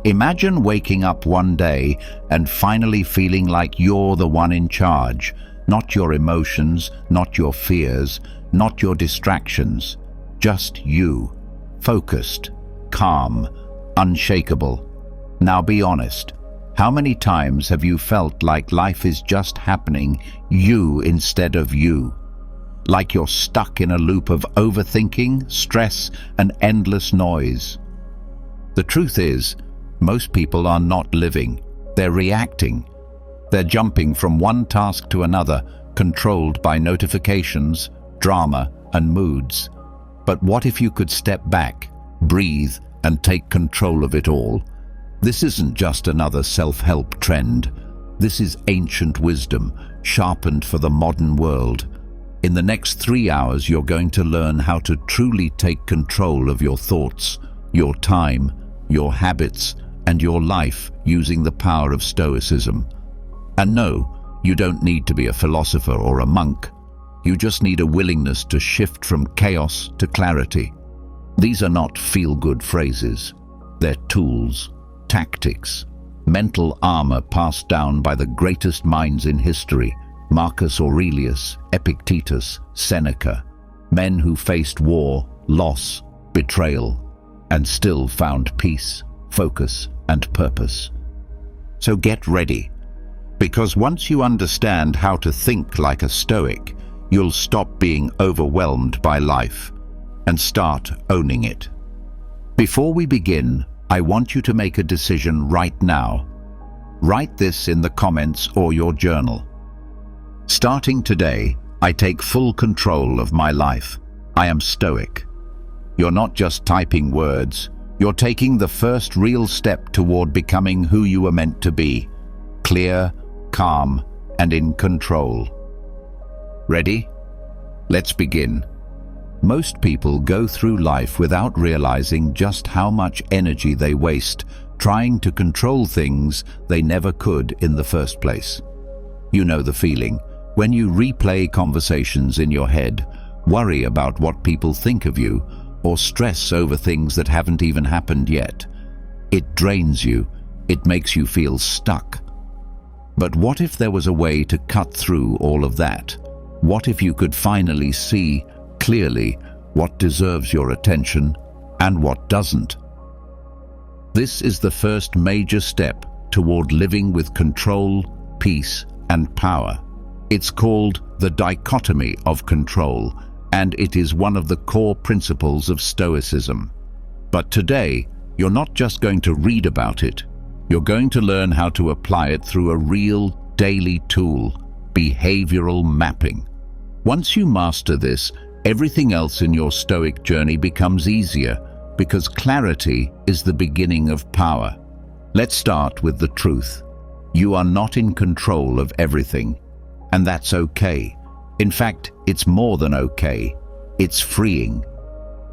Imagine waking up one day and finally feeling like you're the one in charge, not your emotions, not your fears, not your distractions, just you, focused, calm, unshakable. Now be honest, how many times have you felt like life is just happening, you instead of you? Like you're stuck in a loop of overthinking, stress, and endless noise. The truth is, most people are not living, they're reacting. They're jumping from one task to another, controlled by notifications, drama, and moods. But what if you could step back, breathe, and take control of it all? This isn't just another self-help trend. This is ancient wisdom, sharpened for the modern world. In the next 3 hours, you're going to learn how to truly take control of your thoughts, your time, your habits, and your life using the power of Stoicism. And no, you don't need to be a philosopher or a monk. You just need a willingness to shift from chaos to clarity. These are not feel-good phrases. They're tools, tactics, mental armor passed down by the greatest minds in history: Marcus Aurelius, Epictetus, Seneca, men who faced war, loss, betrayal, and still found peace, focus, and purpose. So get ready, because once you understand how to think like a Stoic, you'll stop being overwhelmed by life and start owning it. Before we begin, I want you to make a decision right now. Write this in the comments or your journal. Starting today, I take full control of my life. I am Stoic. You're not just typing words, you're taking the first real step toward becoming who you were meant to be: clear, calm, and in control. Ready? Let's begin. Most people go through life without realizing just how much energy they waste trying to control things they never could in the first place. You know the feeling. When you replay conversations in your head, worry about what people think of you, or stress over things that haven't even happened yet. It drains you. It makes you feel stuck. But what if there was a way to cut through all of that? What if you could finally see clearly what deserves your attention and what doesn't? This is the first major step toward living with control, peace, and power. It's called the dichotomy of control, and it is one of the core principles of Stoicism. But today, you're not just going to read about it. You're going to learn how to apply it through a real daily tool: behavioral mapping. Once you master this, everything else in your Stoic journey becomes easier, because clarity is the beginning of power. Let's start with the truth. You are not in control of everything, and that's okay. In fact, it's more than okay. It's freeing.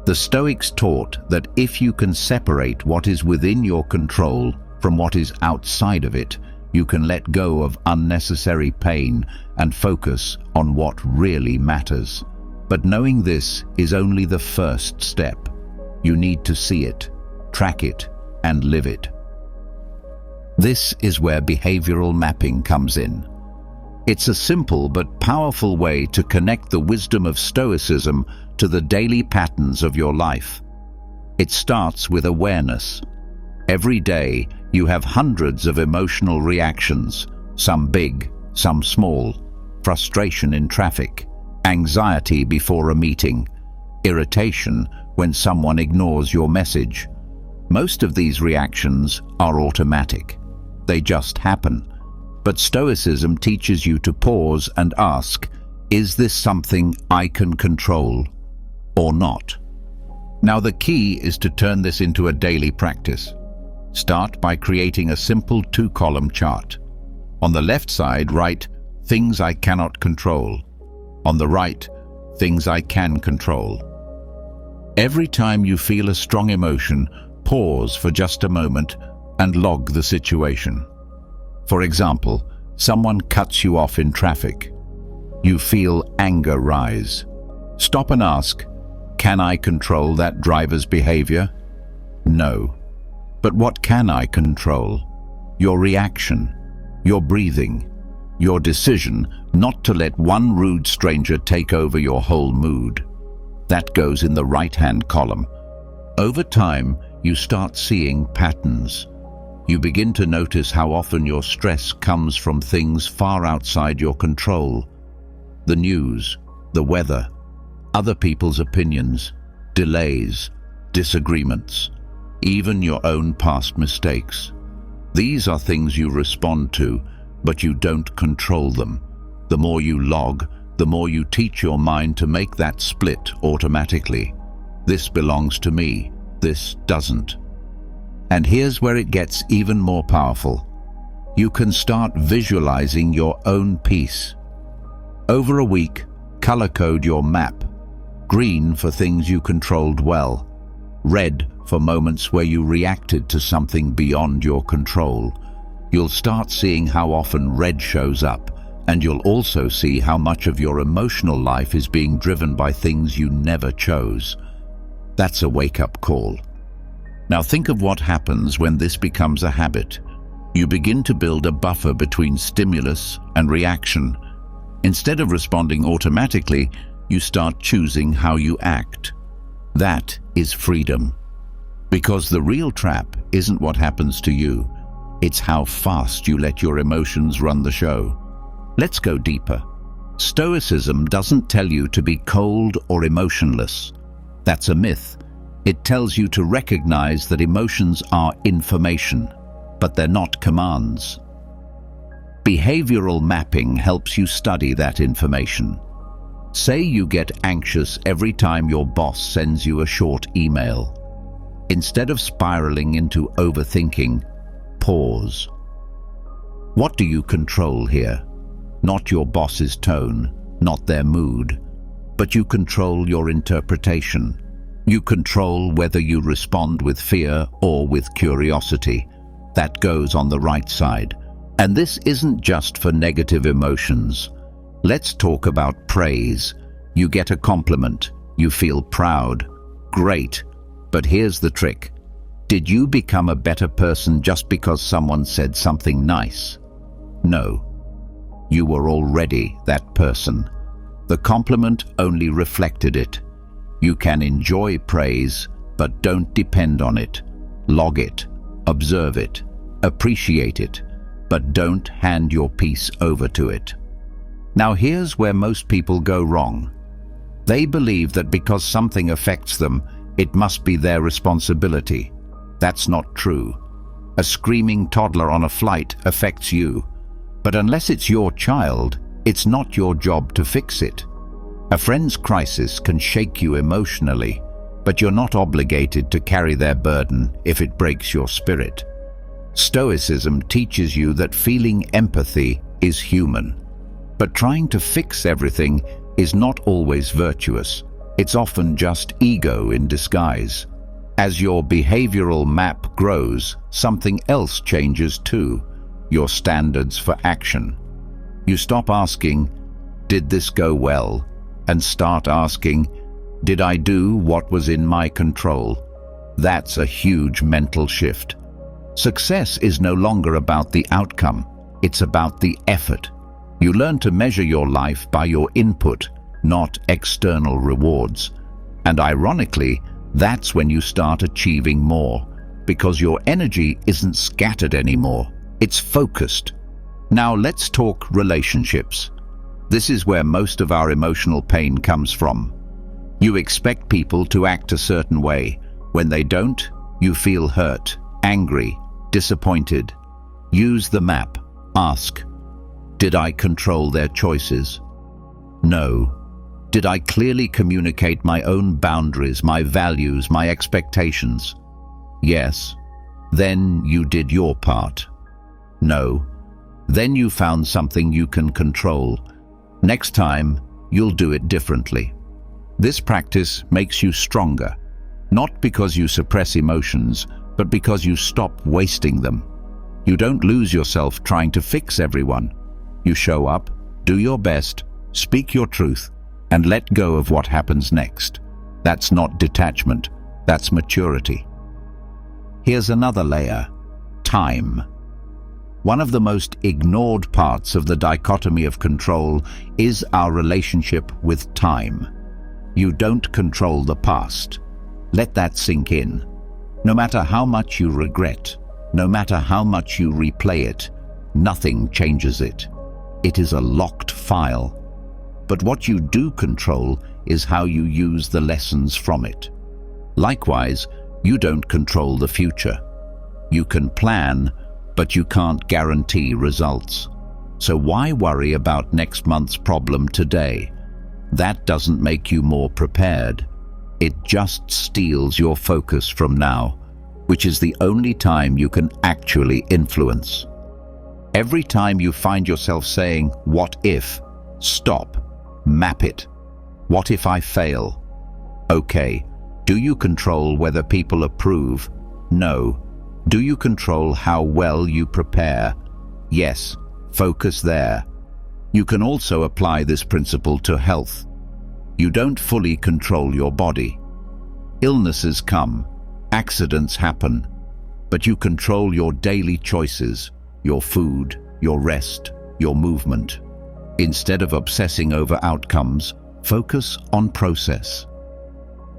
The Stoics taught that if you can separate what is within your control from what is outside of it, you can let go of unnecessary pain and focus on what really matters. But knowing this is only the first step. You need to see it, track it, and live it. This is where behavioral mapping comes in. It's a simple but powerful way to connect the wisdom of Stoicism to the daily patterns of your life. It starts with awareness. Every day, you have hundreds of emotional reactions, some big, some small: frustration in traffic, anxiety before a meeting, irritation when someone ignores your message. Most of these reactions are automatic. They just happen. But Stoicism teaches you to pause and ask, is this something I can control or not? Now the key is to turn this into a daily practice. Start by creating a simple 2-column chart. On the left side, write things I cannot control. On the right, things I can control. Every time you feel a strong emotion, pause for just a moment and log the situation. For example, someone cuts you off in traffic. You feel anger rise. Stop and ask, can I control that driver's behavior? No. But what can I control? Your reaction, your breathing, your decision not to let one rude stranger take over your whole mood. That goes in the right-hand column. Over time, you start seeing patterns. You begin to notice how often your stress comes from things far outside your control. The news, the weather, other people's opinions, delays, disagreements, even your own past mistakes. These are things you respond to, but you don't control them. The more you log, the more you teach your mind to make that split automatically. This belongs to me, this doesn't. And here's where it gets even more powerful. You can start visualizing your own peace. Over a week, color code your map. Green for things you controlled well. Red for moments where you reacted to something beyond your control. You'll start seeing how often red shows up, and you'll also see how much of your emotional life is being driven by things you never chose. That's a wake-up call. Now think of what happens when this becomes a habit. You begin to build a buffer between stimulus and reaction. Instead of responding automatically, you start choosing how you act. That is freedom. Because the real trap isn't what happens to you, it's how fast you let your emotions run the show. Let's go deeper. Stoicism doesn't tell you to be cold or emotionless. That's a myth. It tells you to recognize that emotions are information, but they're not commands. Behavioral mapping helps you study that information. Say you get anxious every time your boss sends you a short email. Instead of spiraling into overthinking, pause. What do you control here? Not your boss's tone, not their mood, but you control your interpretation. You control whether you respond with fear or with curiosity. That goes on the right side. And this isn't just for negative emotions. Let's talk about praise. You get a compliment. You feel proud. Great. But here's the trick. Did you become a better person just because someone said something nice? No. You were already that person. The compliment only reflected it. You can enjoy praise, but don't depend on it. Log it, observe it, appreciate it, but don't hand your peace over to it. Now here's where most people go wrong. They believe that because something affects them, it must be their responsibility. That's not true. A screaming toddler on a flight affects you, but unless it's your child, it's not your job to fix it. A friend's crisis can shake you emotionally, but you're not obligated to carry their burden if it breaks your spirit. Stoicism teaches you that feeling empathy is human, but trying to fix everything is not always virtuous. It's often just ego in disguise. As your behavioral map grows, something else changes too, your standards for action. You stop asking, "Did this go well?" and start asking, "Did I do what was in my control?" That's a huge mental shift. Success is no longer about the outcome, it's about the effort. You learn to measure your life by your input, not external rewards. And ironically, that's when you start achieving more, because your energy isn't scattered anymore, it's focused. Now let's talk relationships. This is where most of our emotional pain comes from. You expect people to act a certain way. When they don't, you feel hurt, angry, disappointed. Use the map. Ask, did I control their choices? No. Did I clearly communicate my own boundaries, my values, my expectations? Yes. Then you did your part. No. Then you found something you can control. Next time, you'll do it differently. This practice makes you stronger, not because you suppress emotions, but because you stop wasting them. You don't lose yourself trying to fix everyone. You show up, do your best, speak your truth, and let go of what happens next. That's not detachment, that's maturity. Here's another layer: time. One of the most ignored parts of the dichotomy of control is our relationship with time. You don't control the past. Let that sink in. No matter how much you regret, no matter how much you replay it, nothing changes it. It is a locked file. But what you do control is how you use the lessons from it. Likewise, you don't control the future. You can plan, but you can't guarantee results. So why worry about next month's problem today? That doesn't make you more prepared. It just steals your focus from now, which is the only time you can actually influence. Every time you find yourself saying, "What if?" stop, map it. What if I fail? Okay. Do you control whether people approve? No. Do you control how well you prepare? Yes. Focus there. You can also apply this principle to health. You don't fully control your body. Illnesses come, accidents happen, but you control your daily choices, your food, your rest, your movement. Instead of obsessing over outcomes, focus on process.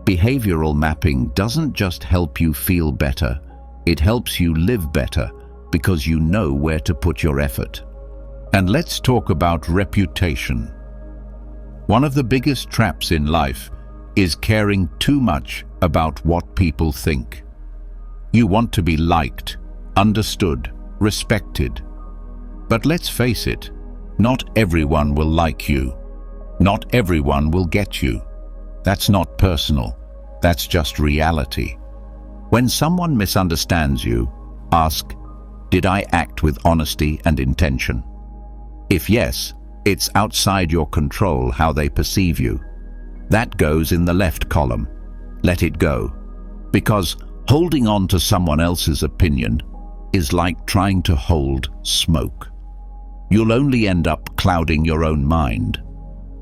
Behavioral mapping doesn't just help you feel better, it helps you live better because you know where to put your effort. And let's talk about reputation. One of the biggest traps in life is caring too much about what people think. You want to be liked, understood, respected. But let's face it, not everyone will like you. Not everyone will get you. That's not personal, that's just reality. When someone misunderstands you, ask, did I act with honesty and intention? If yes, it's outside your control how they perceive you. That goes in the left column. Let it go. Because holding on to someone else's opinion is like trying to hold smoke. You'll only end up clouding your own mind.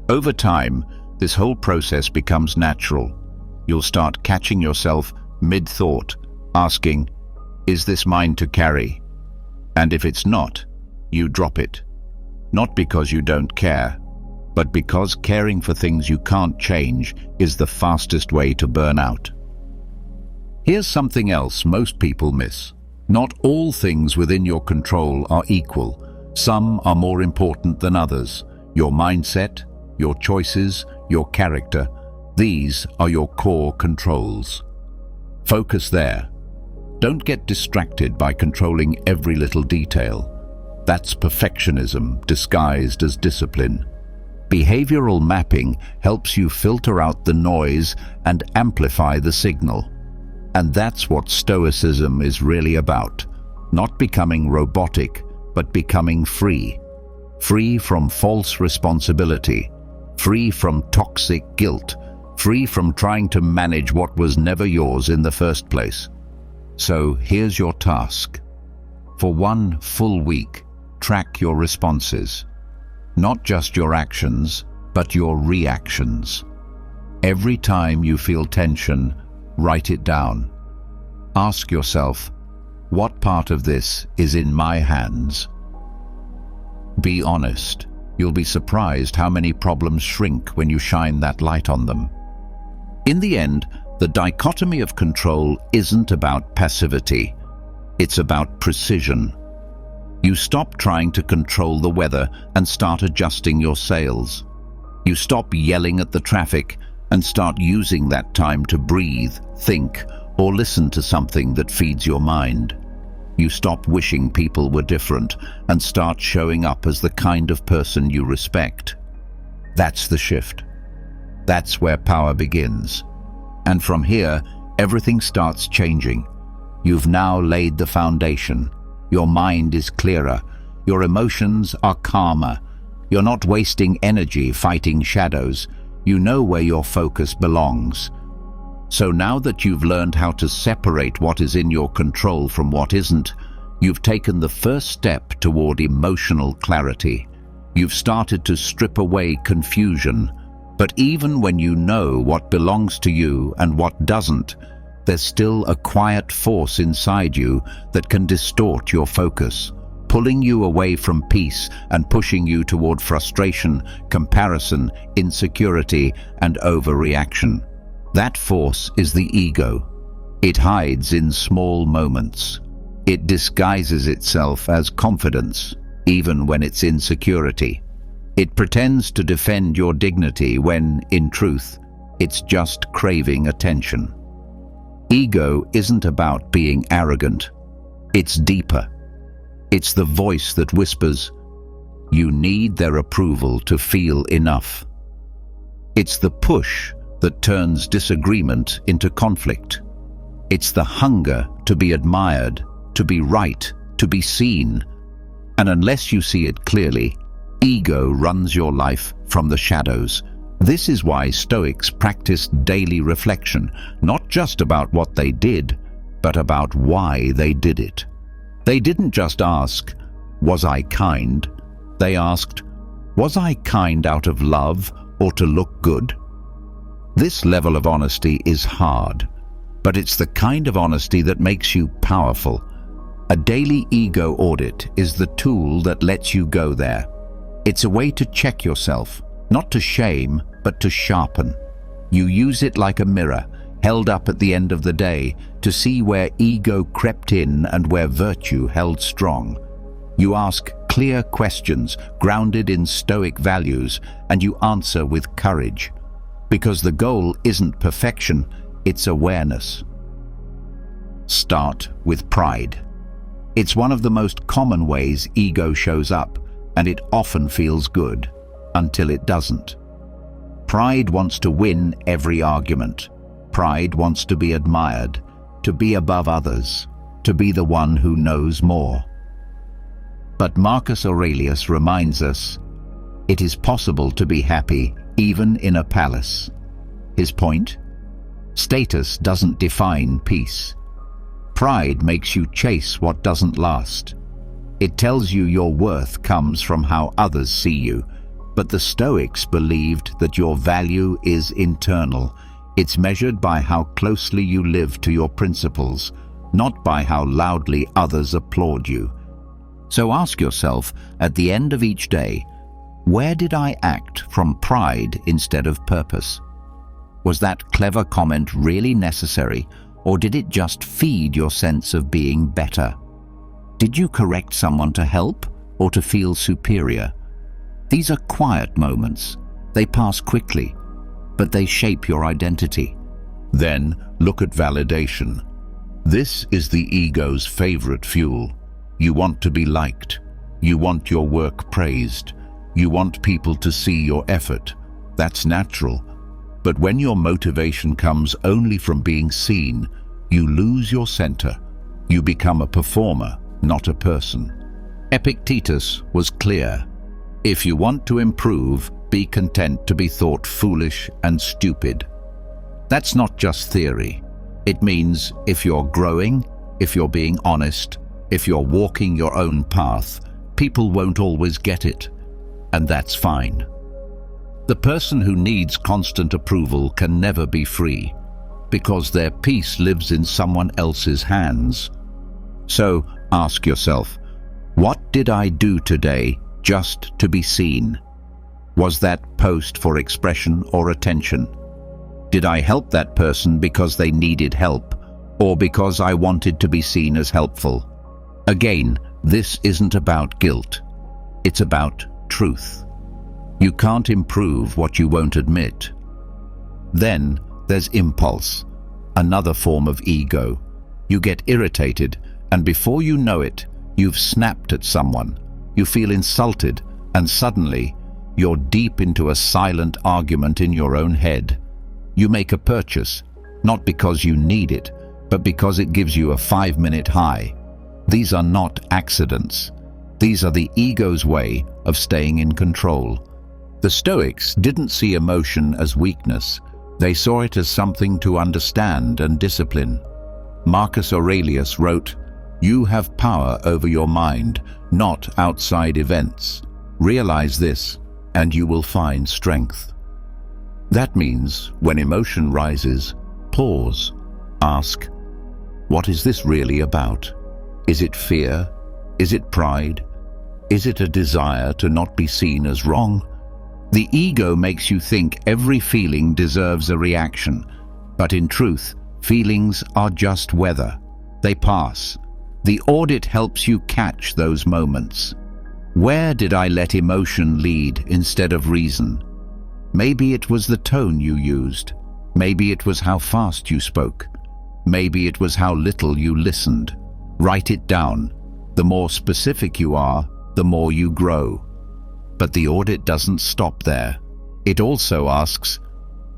Over time, this whole process becomes natural. You'll start catching yourself mid-thought, asking, is this mine to carry? And if it's not, you drop it. Not because you don't care, but because caring for things you can't change is the fastest way to burn out. Here's something else most people miss. Not all things within your control are equal. Some are more important than others. Your mindset, your choices, your character, these are your core controls. Focus there. Don't get distracted by controlling every little detail. That's perfectionism disguised as discipline. Behavioral mapping helps you filter out the noise and amplify the signal. And that's what Stoicism is really about. Not becoming robotic, but becoming free. Free from false responsibility. Free from toxic guilt. Free from trying to manage what was never yours in the first place. So here's your task. For 1 full week, track your responses. Not just your actions, but your reactions. Every time you feel tension, write it down. Ask yourself, what part of this is in my hands? Be honest. You'll be surprised how many problems shrink when you shine that light on them. In the end, the dichotomy of control isn't about passivity. It's about precision. You stop trying to control the weather and start adjusting your sails. You stop yelling at the traffic and start using that time to breathe, think, or listen to something that feeds your mind. You stop wishing people were different and start showing up as the kind of person you respect. That's the shift. That's where power begins. And from here, everything starts changing. You've now laid the foundation. Your mind is clearer. Your emotions are calmer. You're not wasting energy fighting shadows. You know where your focus belongs. So now that you've learned how to separate what is in your control from what isn't, you've taken the first step toward emotional clarity. You've started to strip away confusion. But even when you know what belongs to you and what doesn't, there's still a quiet force inside you that can distort your focus, pulling you away from peace and pushing you toward frustration, comparison, insecurity, and overreaction. That force is the ego. It hides in small moments. It disguises itself as confidence, even when it's insecurity. It pretends to defend your dignity when, in truth, it's just craving attention. Ego isn't about being arrogant. It's deeper. It's the voice that whispers, "You need their approval to feel enough." It's the push that turns disagreement into conflict. It's the hunger to be admired, to be right, to be seen. And unless you see it clearly, ego runs your life from the shadows. This is why Stoics practiced daily reflection, not just about what they did, but about why they did it. They didn't just ask, "Was I kind?" They asked, "Was I kind out of love or to look good?" This level of honesty is hard, but it's the kind of honesty that makes you powerful. A daily ego audit is the tool that lets you go there. It's a way to check yourself, not to shame, but to sharpen. You use it like a mirror, held up at the end of the day, to see where ego crept in and where virtue held strong. You ask clear questions grounded in Stoic values, and you answer with courage. Because the goal isn't perfection, it's awareness. Start with pride. It's one of the most common ways ego shows up, and it often feels good, until it doesn't. Pride wants to win every argument. Pride wants to be admired, to be above others, to be the one who knows more. But Marcus Aurelius reminds us, it is possible to be happy even in a palace. His point? Status doesn't define peace. Pride makes you chase what doesn't last. It tells you your worth comes from how others see you, but the Stoics believed that your value is internal. It's measured by how closely you live to your principles, not by how loudly others applaud you. So ask yourself, at the end of each day, where did I act from pride instead of purpose? Was that clever comment really necessary, or did it just feed your sense of being better? Did you correct someone to help or to feel superior? These are quiet moments. They pass quickly, but they shape your identity. Then look at validation. This is the ego's favorite fuel. You want to be liked. You want your work praised. You want people to see your effort. That's natural. But when your motivation comes only from being seen, you lose your center. You become a performer, not a person. Epictetus was clear. If you want to improve, be content to be thought foolish and stupid. That's not just theory. It means if you're growing, if you're being honest, if you're walking your own path, people won't always get it. And that's fine. The person who needs constant approval can never be free, because their peace lives in someone else's hands. So ask yourself, what did I do today just to be seen? Was that post for expression or attention? Did I help that person because they needed help, or because I wanted to be seen as helpful? Again, this isn't about guilt. It's about truth. You can't improve what you won't admit. Then there's impulse, another form of ego. You get irritated, and before you know it, you've snapped at someone. You feel insulted, and suddenly, you're deep into a silent argument in your own head. You make a purchase, not because you need it, but because it gives you a 5-minute high. These are not accidents. These are the ego's way of staying in control. The Stoics didn't see emotion as weakness. They saw it as something to understand and discipline. Marcus Aurelius wrote, "You have power over your mind, not outside events. Realize this, and you will find strength." That means when emotion rises, pause. Ask, what is this really about? Is it fear? Is it pride? Is it a desire to not be seen as wrong? The ego makes you think every feeling deserves a reaction, but in truth, feelings are just weather. They pass. The audit helps you catch those moments. Where did I let emotion lead instead of reason? Maybe it was the tone you used. Maybe it was how fast you spoke. Maybe it was how little you listened. Write it down. The more specific you are, the more you grow. But the audit doesn't stop there. It also asks,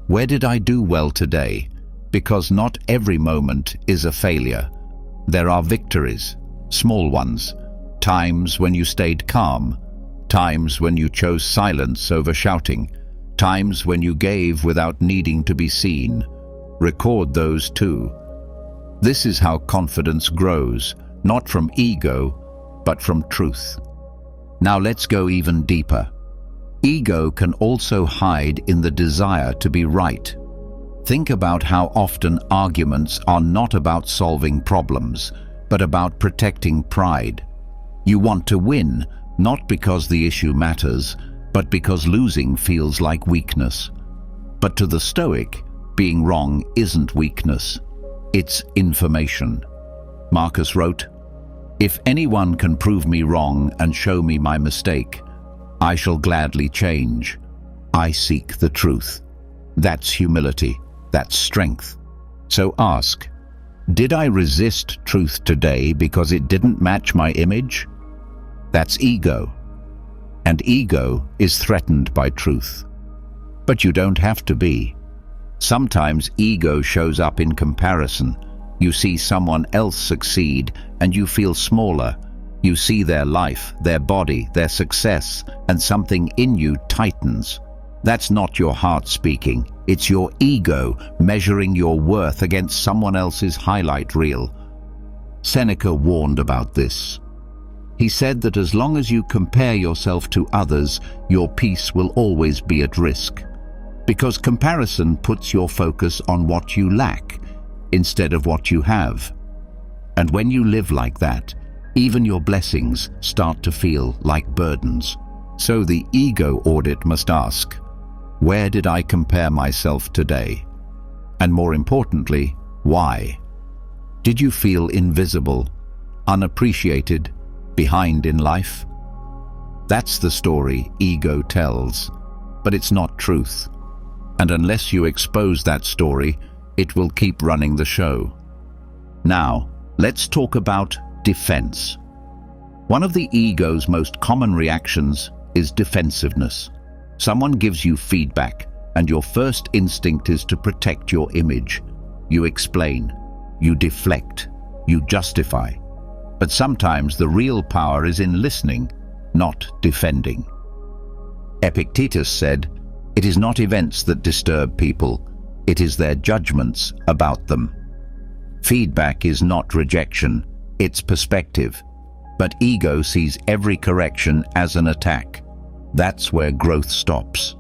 where did I do well today? Because not every moment is a failure. There are victories, small ones, times when you stayed calm, times when you chose silence over shouting, times when you gave without needing to be seen. Record those too. This is how confidence grows, not from ego, but from truth. Now let's go even deeper. Ego can also hide in the desire to be right. Think about how often arguments are not about solving problems, but about protecting pride. You want to win, not because the issue matters, but because losing feels like weakness. But to the Stoic, being wrong isn't weakness. It's information. Marcus wrote, "If anyone can prove me wrong and show me my mistake, I shall gladly change. I seek the truth." That's humility. That's strength. So ask, did I resist truth today because it didn't match my image? That's ego. And ego is threatened by truth. But you don't have to be. Sometimes ego shows up in comparison. You see someone else succeed and you feel smaller. You see their life, their body, their success, and something in you tightens. That's not your heart speaking. It's your ego measuring your worth against someone else's highlight reel. Seneca warned about this. He said that as long as you compare yourself to others, your peace will always be at risk. Because comparison puts your focus on what you lack instead of what you have. And when you live like that, even your blessings start to feel like burdens. So the ego audit must ask, where did I compare myself today? And more importantly, why? Did you feel invisible, unappreciated, behind in life? That's the story ego tells, but it's not truth. And unless you expose that story, it will keep running the show. Now, let's talk about defense. One of the ego's most common reactions is defensiveness. Someone gives you feedback, and your first instinct is to protect your image. You explain, you deflect, you justify. But sometimes the real power is in listening, not defending. Epictetus said, "It is not events that disturb people, it is their judgments about them." Feedback is not rejection, it's perspective. But ego sees every correction as an attack. That's where growth stops.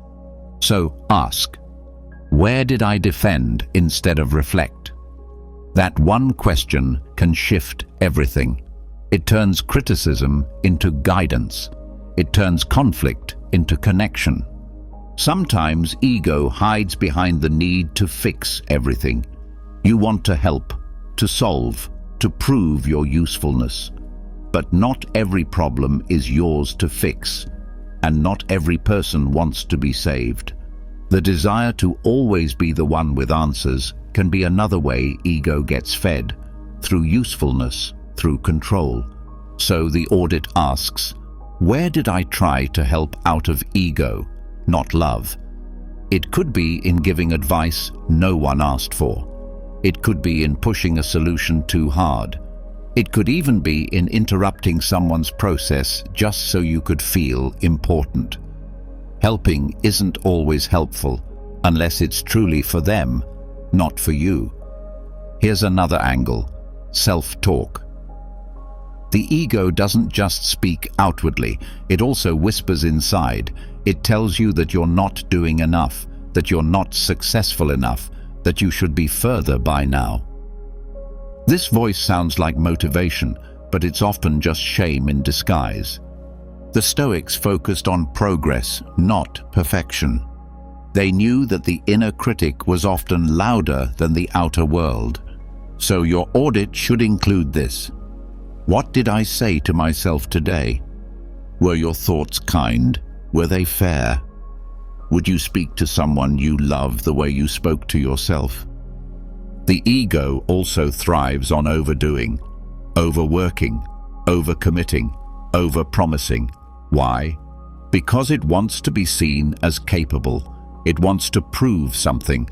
So ask, where did I defend instead of reflect? That one question can shift everything. It turns criticism into guidance. It turns conflict into connection. Sometimes ego hides behind the need to fix everything. You want to help, to solve, to prove your usefulness. But not every problem is yours to fix, and not every person wants to be saved. The desire to always be the one with answers can be another way ego gets fed, through usefulness, through control. So the audit asks, where did I try to help out of ego, not love? It could be in giving advice no one asked for. It could be in pushing a solution too hard. It could even be in interrupting someone's process just so you could feel important. Helping isn't always helpful unless it's truly for them, not for you. Here's another angle: self-talk. The ego doesn't just speak outwardly, it also whispers inside. It tells you that you're not doing enough, that you're not successful enough, that you should be further by now. This voice sounds like motivation, but it's often just shame in disguise. The Stoics focused on progress, not perfection. They knew that the inner critic was often louder than the outer world. So your audit should include this. What did I say to myself today? Were your thoughts kind? Were they fair? Would you speak to someone you love the way you spoke to yourself? The ego also thrives on overdoing, overworking, overcommitting, overpromising. Why? Because it wants to be seen as capable. It wants to prove something.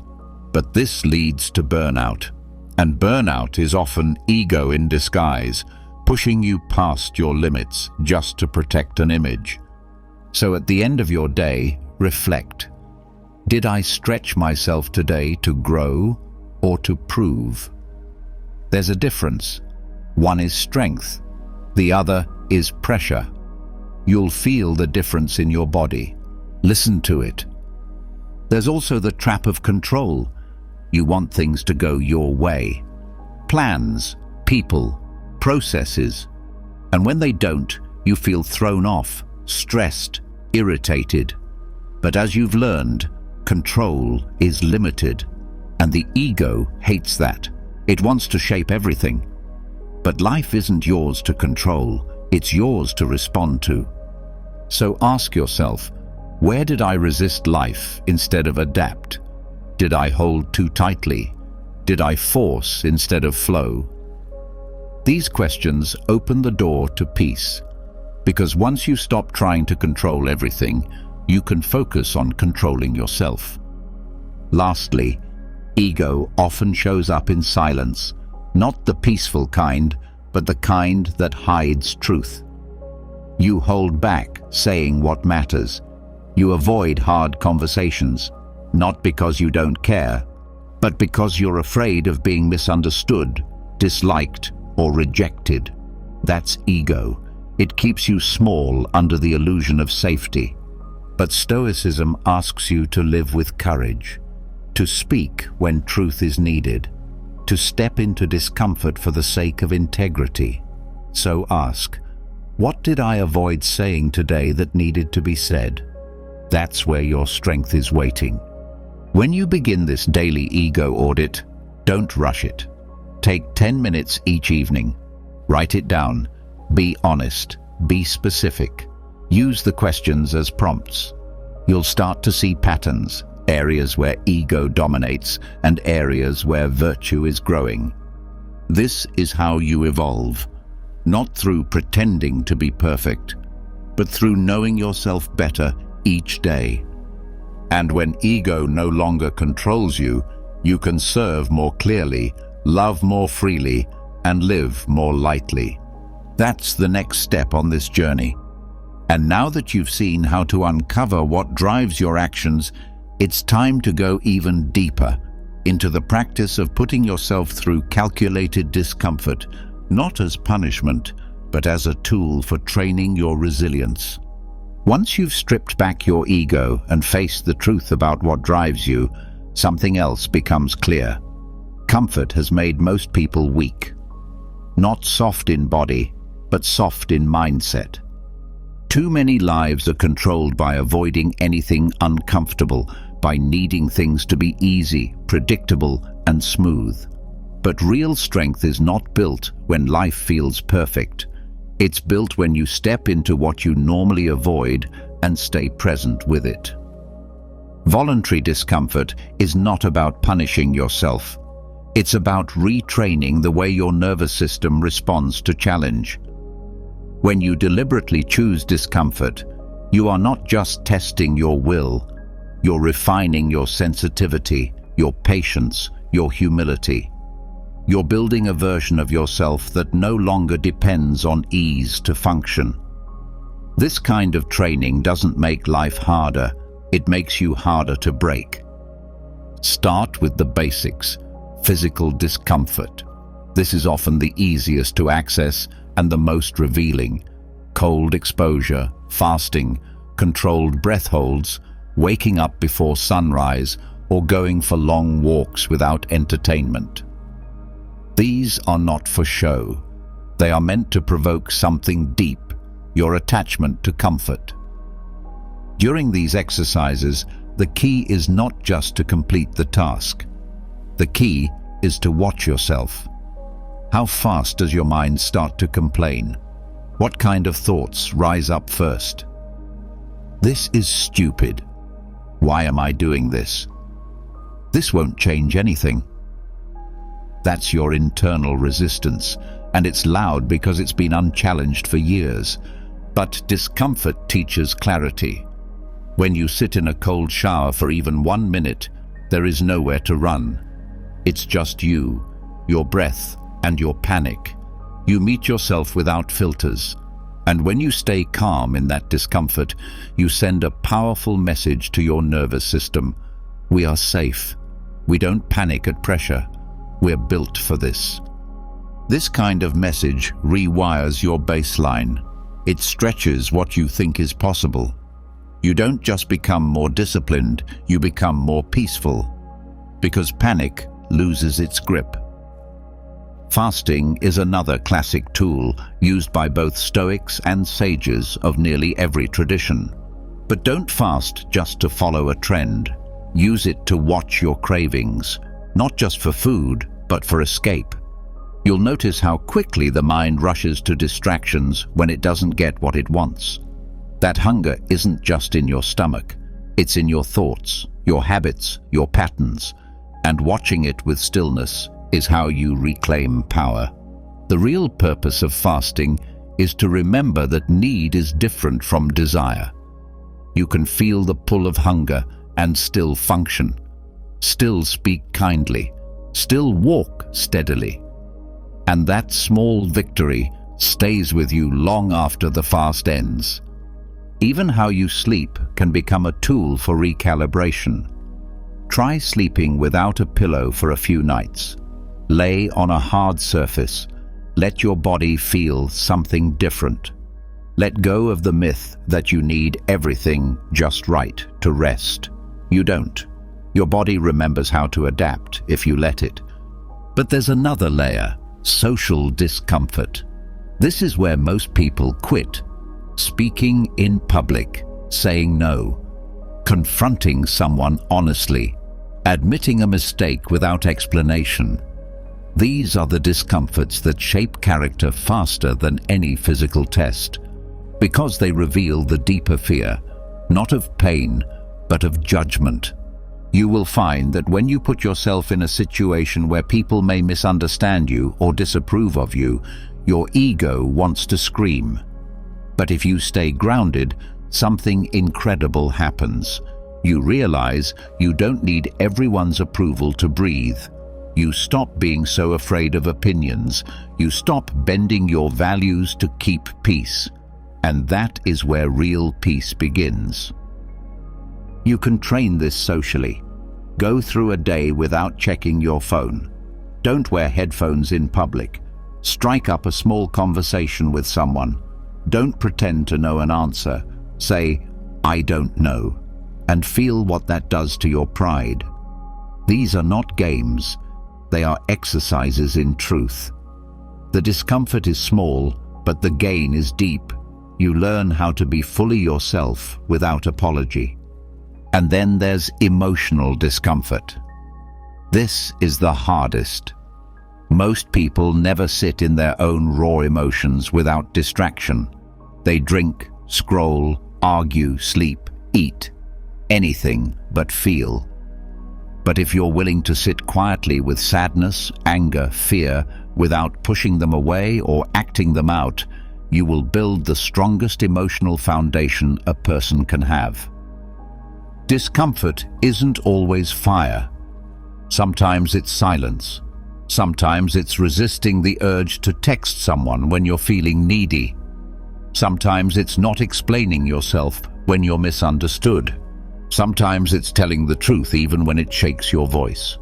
But this leads to burnout. And burnout is often ego in disguise, pushing you past your limits just to protect an image. So at the end of your day, reflect. Did I stretch myself today to grow or to prove? There's a difference. One is strength, the other is pressure. You'll feel the difference in your body. Listen to it. There's also the trap of control. You want things to go your way. Plans, people, processes. And when they don't, you feel thrown off, stressed, irritated. But as you've learned, control is limited, and the ego hates that. It wants to shape everything. But life isn't yours to control, it's yours to respond to. So ask yourself, where did I resist life instead of adapt? Did I hold too tightly? Did I force instead of flow? These questions open the door to peace, because once you stop trying to control everything, you can focus on controlling yourself. Lastly, ego often shows up in silence, not the peaceful kind, but the kind that hides truth. You hold back saying what matters. You avoid hard conversations, not because you don't care, but because you're afraid of being misunderstood, disliked, or rejected. That's ego. It keeps you small under the illusion of safety. But Stoicism asks you to live with courage, to speak when truth is needed, to step into discomfort for the sake of integrity. So ask, what did I avoid saying today that needed to be said? That's where your strength is waiting. When you begin this daily ego audit, don't rush it. Take 10 minutes each evening. Write it down. Be honest. Be specific. Use the questions as prompts. You'll start to see patterns, areas where ego dominates and areas where virtue is growing. This is how you evolve, not through pretending to be perfect, but through knowing yourself better each day. And when ego no longer controls you, you can serve more clearly, love more freely, and live more lightly. That's the next step on this journey. And now that you've seen how to uncover what drives your actions, it's time to go even deeper into the practice of putting yourself through calculated discomfort, not as punishment, but as a tool for training your resilience. Once you've stripped back your ego and faced the truth about what drives you, something else becomes clear. Comfort has made most people weak. Not soft in body, but soft in mindset. Too many lives are controlled by avoiding anything uncomfortable, by needing things to be easy, predictable, and smooth. But real strength is not built when life feels perfect. It's built when you step into what you normally avoid and stay present with it. Voluntary discomfort is not about punishing yourself. It's about retraining the way your nervous system responds to challenge. When you deliberately choose discomfort, you are not just testing your will, you're refining your sensitivity, your patience, your humility. You're building a version of yourself that no longer depends on ease to function. This kind of training doesn't make life harder, it makes you harder to break. Start with the basics, physical discomfort. This is often the easiest to access and the most revealing. Cold exposure, fasting, controlled breath holds, waking up before sunrise, or going for long walks without entertainment. These are not for show. They are meant to provoke something deep, your attachment to comfort. During these exercises, the key is not just to complete the task. The key is to watch yourself. How fast does your mind start to complain? What kind of thoughts rise up first? This is stupid. Why am I doing this? This won't change anything. That's your internal resistance, and it's loud because it's been unchallenged for years. But discomfort teaches clarity. When you sit in a cold shower for even 1 minute, there is nowhere to run. It's just you, your breath, and your panic. You meet yourself without filters. And when you stay calm in that discomfort, you send a powerful message to your nervous system. We are safe. We don't panic at pressure. We're built for this. This kind of message rewires your baseline. It stretches what you think is possible. You don't just become more disciplined, you become more peaceful. Because panic loses its grip. Fasting is another classic tool used by both Stoics and sages of nearly every tradition. But don't fast just to follow a trend. Use it to watch your cravings, not just for food, but for escape. You'll notice how quickly the mind rushes to distractions when it doesn't get what it wants. That hunger isn't just in your stomach, it's in your thoughts, your habits, your patterns, and watching it with stillness is how you reclaim power. The real purpose of fasting is to remember that need is different from desire. You can feel the pull of hunger and still function, still speak kindly, still walk steadily. And that small victory stays with you long after the fast ends. Even how you sleep can become a tool for recalibration. Try sleeping without a pillow for a few nights. Lay on a hard surface. Let your body feel something different. Let go of the myth that you need everything just right to rest. You don't. Your body remembers how to adapt if you let it. But there's another layer, social discomfort. This is where most people quit. Speaking in public, saying no, confronting someone honestly, admitting a mistake without explanation. These are the discomforts that shape character faster than any physical test, because they reveal the deeper fear, not of pain, but of judgment. You will find that when you put yourself in a situation where people may misunderstand you or disapprove of you, your ego wants to scream. But if you stay grounded, something incredible happens. You realize you don't need everyone's approval to breathe. You stop being so afraid of opinions. You stop bending your values to keep peace. And that is where real peace begins. You can train this socially. Go through a day without checking your phone. Don't wear headphones in public. Strike up a small conversation with someone. Don't pretend to know an answer. Say, "I don't know," and feel what that does to your pride. These are not games. They are exercises in truth. The discomfort is small, but the gain is deep. You learn how to be fully yourself without apology. And then there's emotional discomfort. This is the hardest. Most people never sit in their own raw emotions without distraction. They drink, scroll, argue, sleep, eat, anything but feel. But if you're willing to sit quietly with sadness, anger, fear, without pushing them away or acting them out, you will build the strongest emotional foundation a person can have. Discomfort isn't always fire. Sometimes it's silence. Sometimes it's resisting the urge to text someone when you're feeling needy. Sometimes it's not explaining yourself when you're misunderstood. Sometimes it's telling the truth even when it shakes your voice.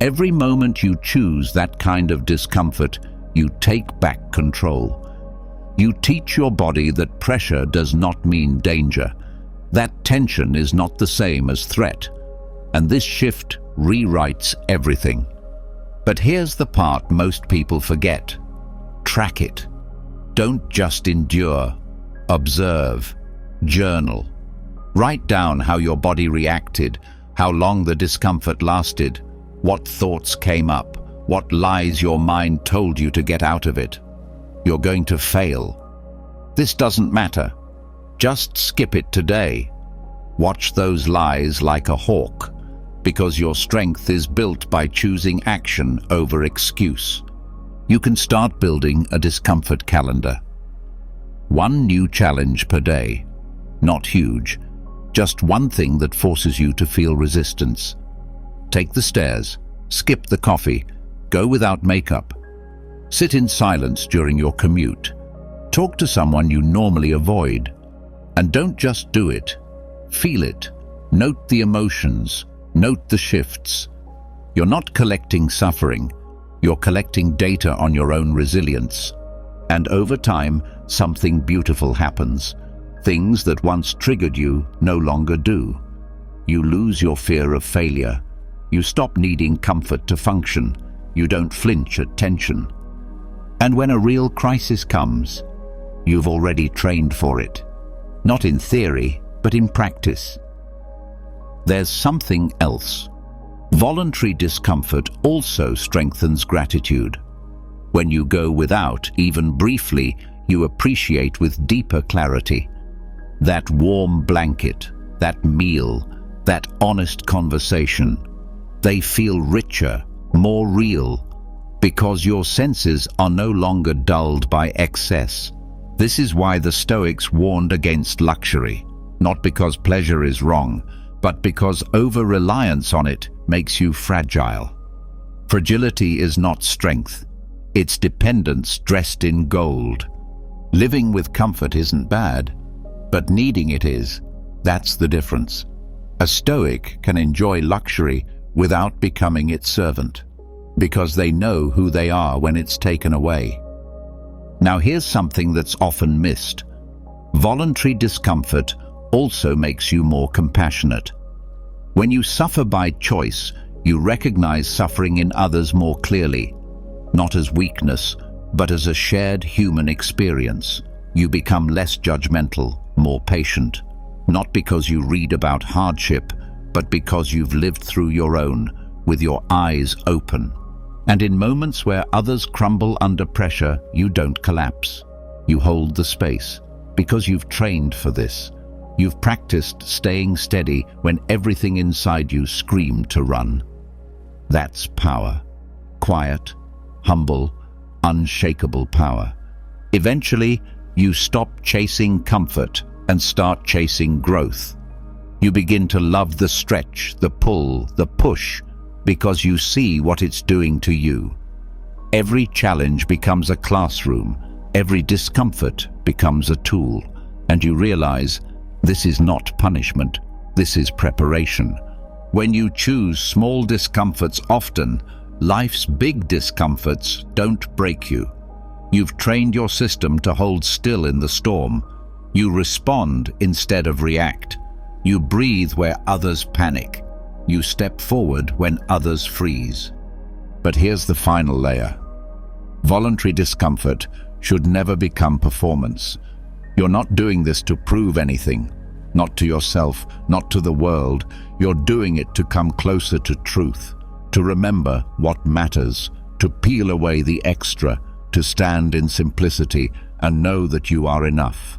Every moment you choose that kind of discomfort, you take back control. You teach your body that pressure does not mean danger. That tension is not the same as threat. And this shift rewrites everything. But here's the part most people forget. Track it. Don't just endure. Observe. Journal. Write down how your body reacted, how long the discomfort lasted, what thoughts came up, what lies your mind told you to get out of it. You're going to fail. This doesn't matter. Just skip it today. Watch those lies like a hawk, because your strength is built by choosing action over excuse. You can start building a discomfort calendar. One new challenge per day. Not huge, just one thing that forces you to feel resistance. Take the stairs, skip the coffee, go without makeup. Sit in silence during your commute. Talk to someone you normally avoid. And don't just do it. Feel it. Note the emotions. Note the shifts. You're not collecting suffering. You're collecting data on your own resilience. And over time, something beautiful happens. Things that once triggered you no longer do. You lose your fear of failure. You stop needing comfort to function. You don't flinch at tension. And when a real crisis comes, you've already trained for it. Not in theory, but in practice. There's something else. Voluntary discomfort also strengthens gratitude. When you go without, even briefly, you appreciate with deeper clarity. That warm blanket, that meal, that honest conversation, they feel richer, more real, because your senses are no longer dulled by excess. This is why the Stoics warned against luxury, not because pleasure is wrong, but because over-reliance on it makes you fragile. Fragility is not strength. It's dependence dressed in gold. Living with comfort isn't bad, but needing it is. That's the difference. A Stoic can enjoy luxury without becoming its servant, because they know who they are when it's taken away. Now here's something that's often missed. Voluntary discomfort also makes you more compassionate. When you suffer by choice, you recognize suffering in others more clearly, not as weakness, but as a shared human experience. You become less judgmental, more patient, not because you read about hardship, but because you've lived through your own, with your eyes open. And in moments where others crumble under pressure, you don't collapse. You hold the space, because you've trained for this. You've practiced staying steady when everything inside you screamed to run. That's power. Quiet, humble, unshakable power. Eventually, you stop chasing comfort and start chasing growth. You begin to love the stretch, the pull, the push, because you see what it's doing to you. Every challenge becomes a classroom. Every discomfort becomes a tool. And you realize this is not punishment. This is preparation. When you choose small discomforts often, life's big discomforts don't break you. You've trained your system to hold still in the storm. You respond instead of react. You breathe where others panic. You step forward when others freeze. But here's the final layer. Voluntary discomfort should never become performance. You're not doing this to prove anything, not to yourself, not to the world. You're doing it to come closer to truth, to remember what matters, to peel away the extra, to stand in simplicity and know that you are enough.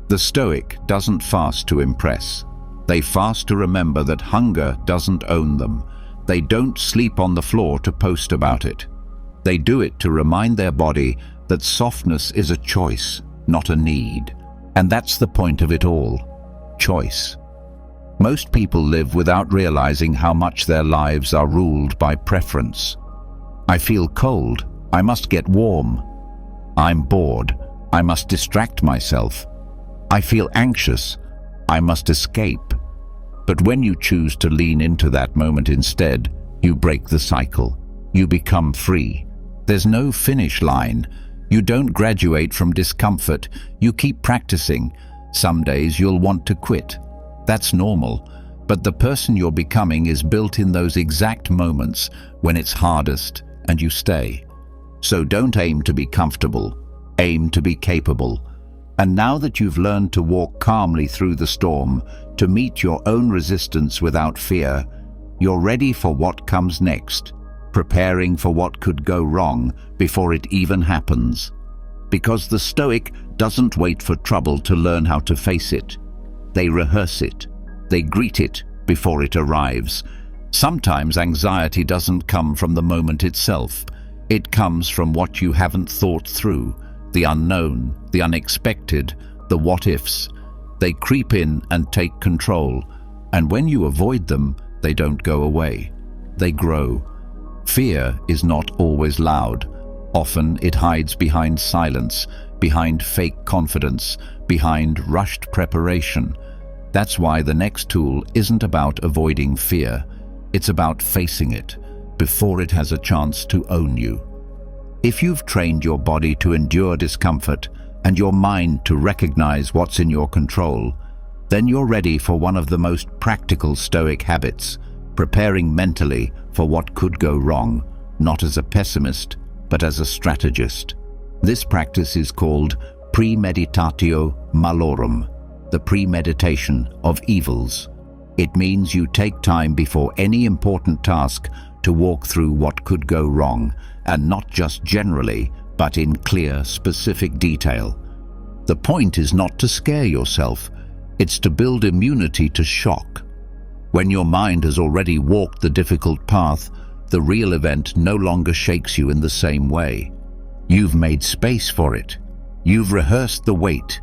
The Stoic doesn't fast to impress. They fast to remember that hunger doesn't own them. They don't sleep on the floor to post about it. They do it to remind their body that softness is a choice, not a need. And that's the point of it all. Choice. Most people live without realizing how much their lives are ruled by preference. I feel cold. I must get warm. I'm bored. I must distract myself. I feel anxious. I must escape. But when you choose to lean into that moment instead, you break the cycle. You become free. There's no finish line. You don't graduate from discomfort. You keep practicing. Some days you'll want to quit. That's normal. But the person you're becoming is built in those exact moments when it's hardest, and you stay. So don't aim to be comfortable, aim to be capable. And now that you've learned to walk calmly through the storm, to meet your own resistance without fear, you're ready for what comes next, preparing for what could go wrong before it even happens. Because the Stoic doesn't wait for trouble to learn how to face it. They rehearse it. They greet it before it arrives. Sometimes anxiety doesn't come from the moment itself. It comes from what you haven't thought through, the unknown, the unexpected, the what-ifs. They creep in and take control, and when you avoid them, they don't go away. They grow. Fear is not always loud. Often it hides behind silence, behind fake confidence, behind rushed preparation. That's why the next tool isn't about avoiding fear. It's about facing it before it has a chance to own you. If you've trained your body to endure discomfort and your mind to recognize what's in your control, then you're ready for one of the most practical Stoic habits, preparing mentally for what could go wrong, not as a pessimist, but as a strategist. This practice is called Premeditatio malorum, the premeditation of evils. It means you take time before any important task to walk through what could go wrong, and not just generally, but in clear, specific detail. The point is not to scare yourself, it's to build immunity to shock. When your mind has already walked the difficult path, the real event no longer shakes you in the same way. You've made space for it. You've rehearsed the weight.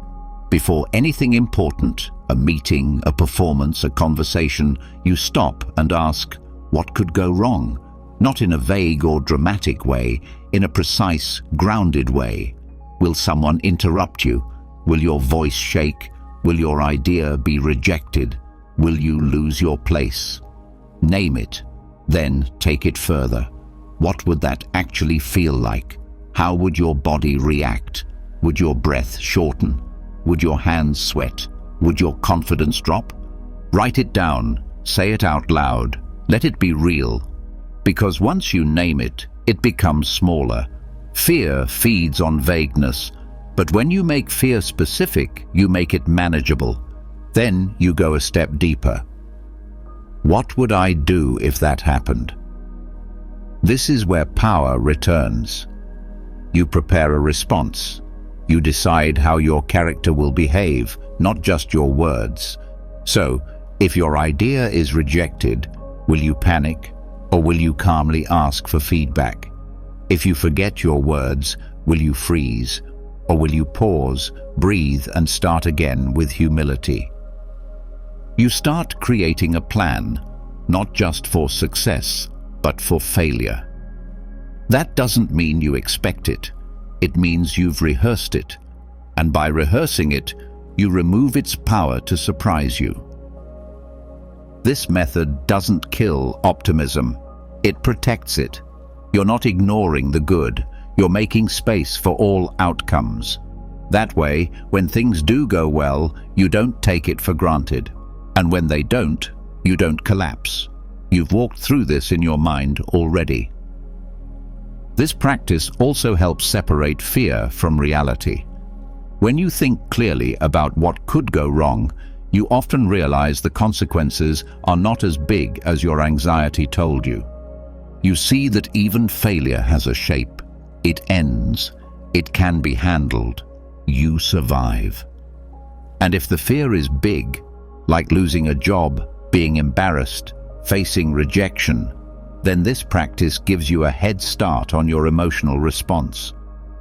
Before anything important, a meeting, a performance, a conversation, you stop and ask, what could go wrong? Not in a vague or dramatic way, in a precise, grounded way. Will someone interrupt you? Will your voice shake? Will your idea be rejected? Will you lose your place? Name it, then take it further. What would that actually feel like? How would your body react? Would your breath shorten? Would your hands sweat? Would your confidence drop? Write it down, say it out loud, let it be real. Because once you name it, it becomes smaller. Fear feeds on vagueness, but when you make fear specific, you make it manageable. Then you go a step deeper. What would I do if that happened? This is where power returns. You prepare a response. You decide how your character will behave, not just your words. So, if your idea is rejected, will you panic, or will you calmly ask for feedback? If you forget your words, will you freeze, or will you pause, breathe, and start again with humility? You start creating a plan, not just for success, but for failure. That doesn't mean you expect it. It means you've rehearsed it, and by rehearsing it, you remove its power to surprise you. This method doesn't kill optimism. It protects it. You're not ignoring the good. You're making space for all outcomes. That way, when things do go well, you don't take it for granted. And when they don't, you don't collapse. You've walked through this in your mind already. This practice also helps separate fear from reality. When you think clearly about what could go wrong, you often realize the consequences are not as big as your anxiety told you. You see that even failure has a shape. It ends. It can be handled. You survive. And if the fear is big, like losing a job, being embarrassed, facing rejection, then this practice gives you a head start on your emotional response.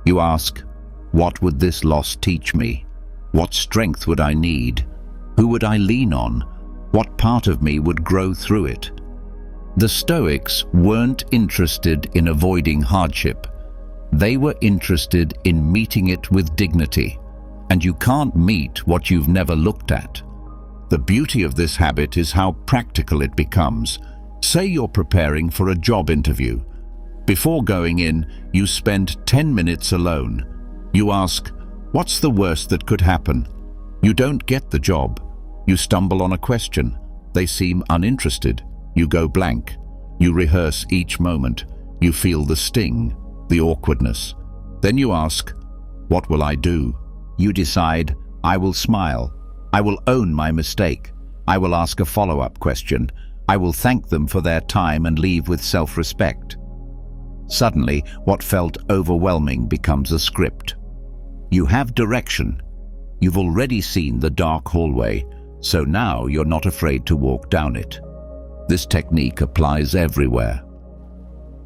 You ask, what would this loss teach me? What strength would I need? Who would I lean on? What part of me would grow through it? The Stoics weren't interested in avoiding hardship. They were interested in meeting it with dignity. And you can't meet what you've never looked at. The beauty of this habit is how practical it becomes. Say you're preparing for a job interview. Before going in, you spend 10 minutes alone. You ask, what's the worst that could happen? You don't get the job. You stumble on a question. They seem uninterested. You go blank. You rehearse each moment. You feel the sting, the awkwardness. Then you ask, what will I do? You decide, I will smile. I will own my mistake. I will ask a follow-up question. I will thank them for their time and leave with self-respect. Suddenly, what felt overwhelming becomes a script. You have direction. You've already seen the dark hallway, so now you're not afraid to walk down it. This technique applies everywhere.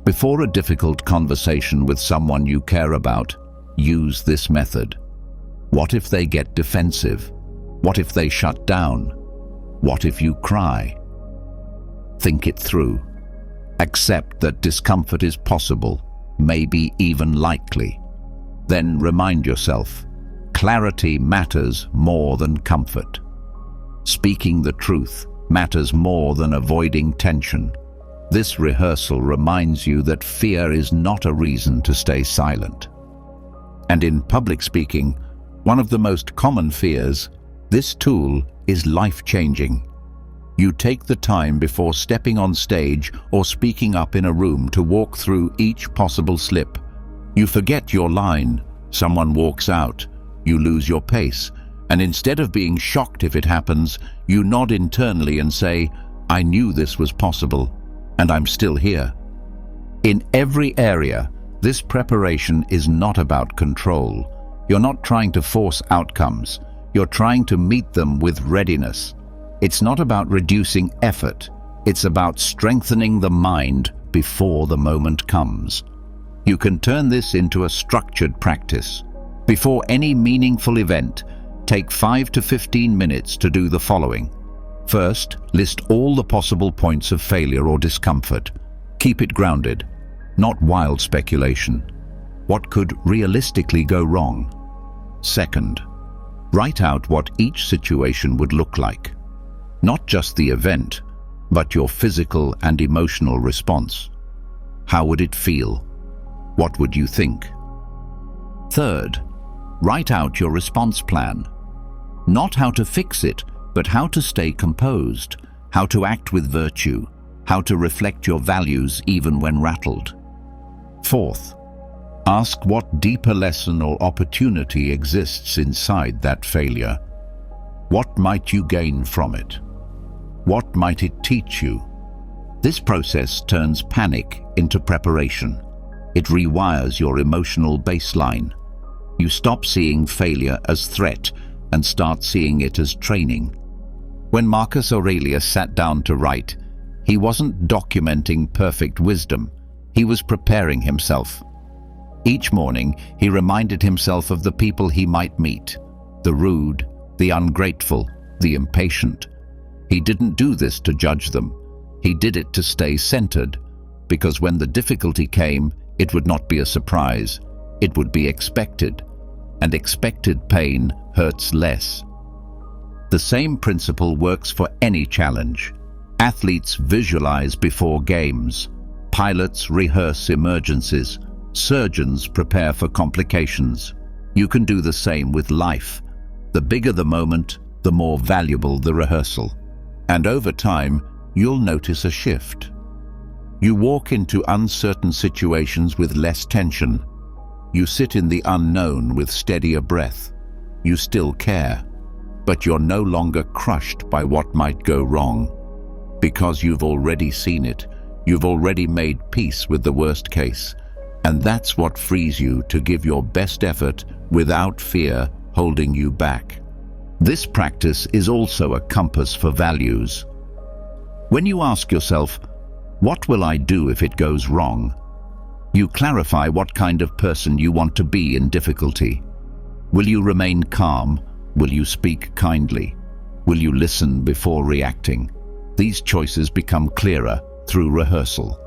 Before a difficult conversation with someone you care about, use this method. What if they get defensive? What if they shut down? What if you cry? Think it through. Accept that discomfort is possible, maybe even likely. Then remind yourself, clarity matters more than comfort. Speaking the truth matters more than avoiding tension. This rehearsal reminds you that fear is not a reason to stay silent. And in public speaking, one of the most common fears, this tool is life-changing. You take the time before stepping on stage or speaking up in a room to walk through each possible slip. You forget your line, someone walks out, you lose your pace, and instead of being shocked if it happens, you nod internally and say, I knew this was possible, and I'm still here. In every area, this preparation is not about control. You're not trying to force outcomes. You're trying to meet them with readiness. It's not about reducing effort. It's about strengthening the mind before the moment comes. You can turn this into a structured practice. Before any meaningful event, take 5 to 15 minutes to do the following. First, list all the possible points of failure or discomfort. Keep it grounded, not wild speculation. What could realistically go wrong? Second, write out what each situation would look like. Not just the event, but your physical and emotional response. How would it feel? What would you think? Third, write out your response plan. Not how to fix it, but how to stay composed, how to act with virtue, how to reflect your values even when rattled. Fourth, ask what deeper lesson or opportunity exists inside that failure. What might you gain from it? What might it teach you? This process turns panic into preparation. It rewires your emotional baseline. You stop seeing failure as threat and start seeing it as training. When Marcus Aurelius sat down to write, he wasn't documenting perfect wisdom. He was preparing himself. Each morning, he reminded himself of the people he might meet, the rude, the ungrateful, the impatient. He didn't do this to judge them. He did it to stay centered, because when the difficulty came, it would not be a surprise. It would be expected, and expected pain hurts less. The same principle works for any challenge. Athletes visualize before games. Pilots rehearse emergencies. Surgeons prepare for complications. You can do the same with life. The bigger the moment, the more valuable the rehearsal. And over time, you'll notice a shift. You walk into uncertain situations with less tension. You sit in the unknown with steadier breath. You still care, but you're no longer crushed by what might go wrong. Because you've already seen it, you've already made peace with the worst case. And that's what frees you to give your best effort without fear holding you back. This practice is also a compass for values. When you ask yourself, what will I do if it goes wrong? You clarify what kind of person you want to be in difficulty. Will you remain calm? Will you speak kindly? Will you listen before reacting? These choices become clearer through rehearsal.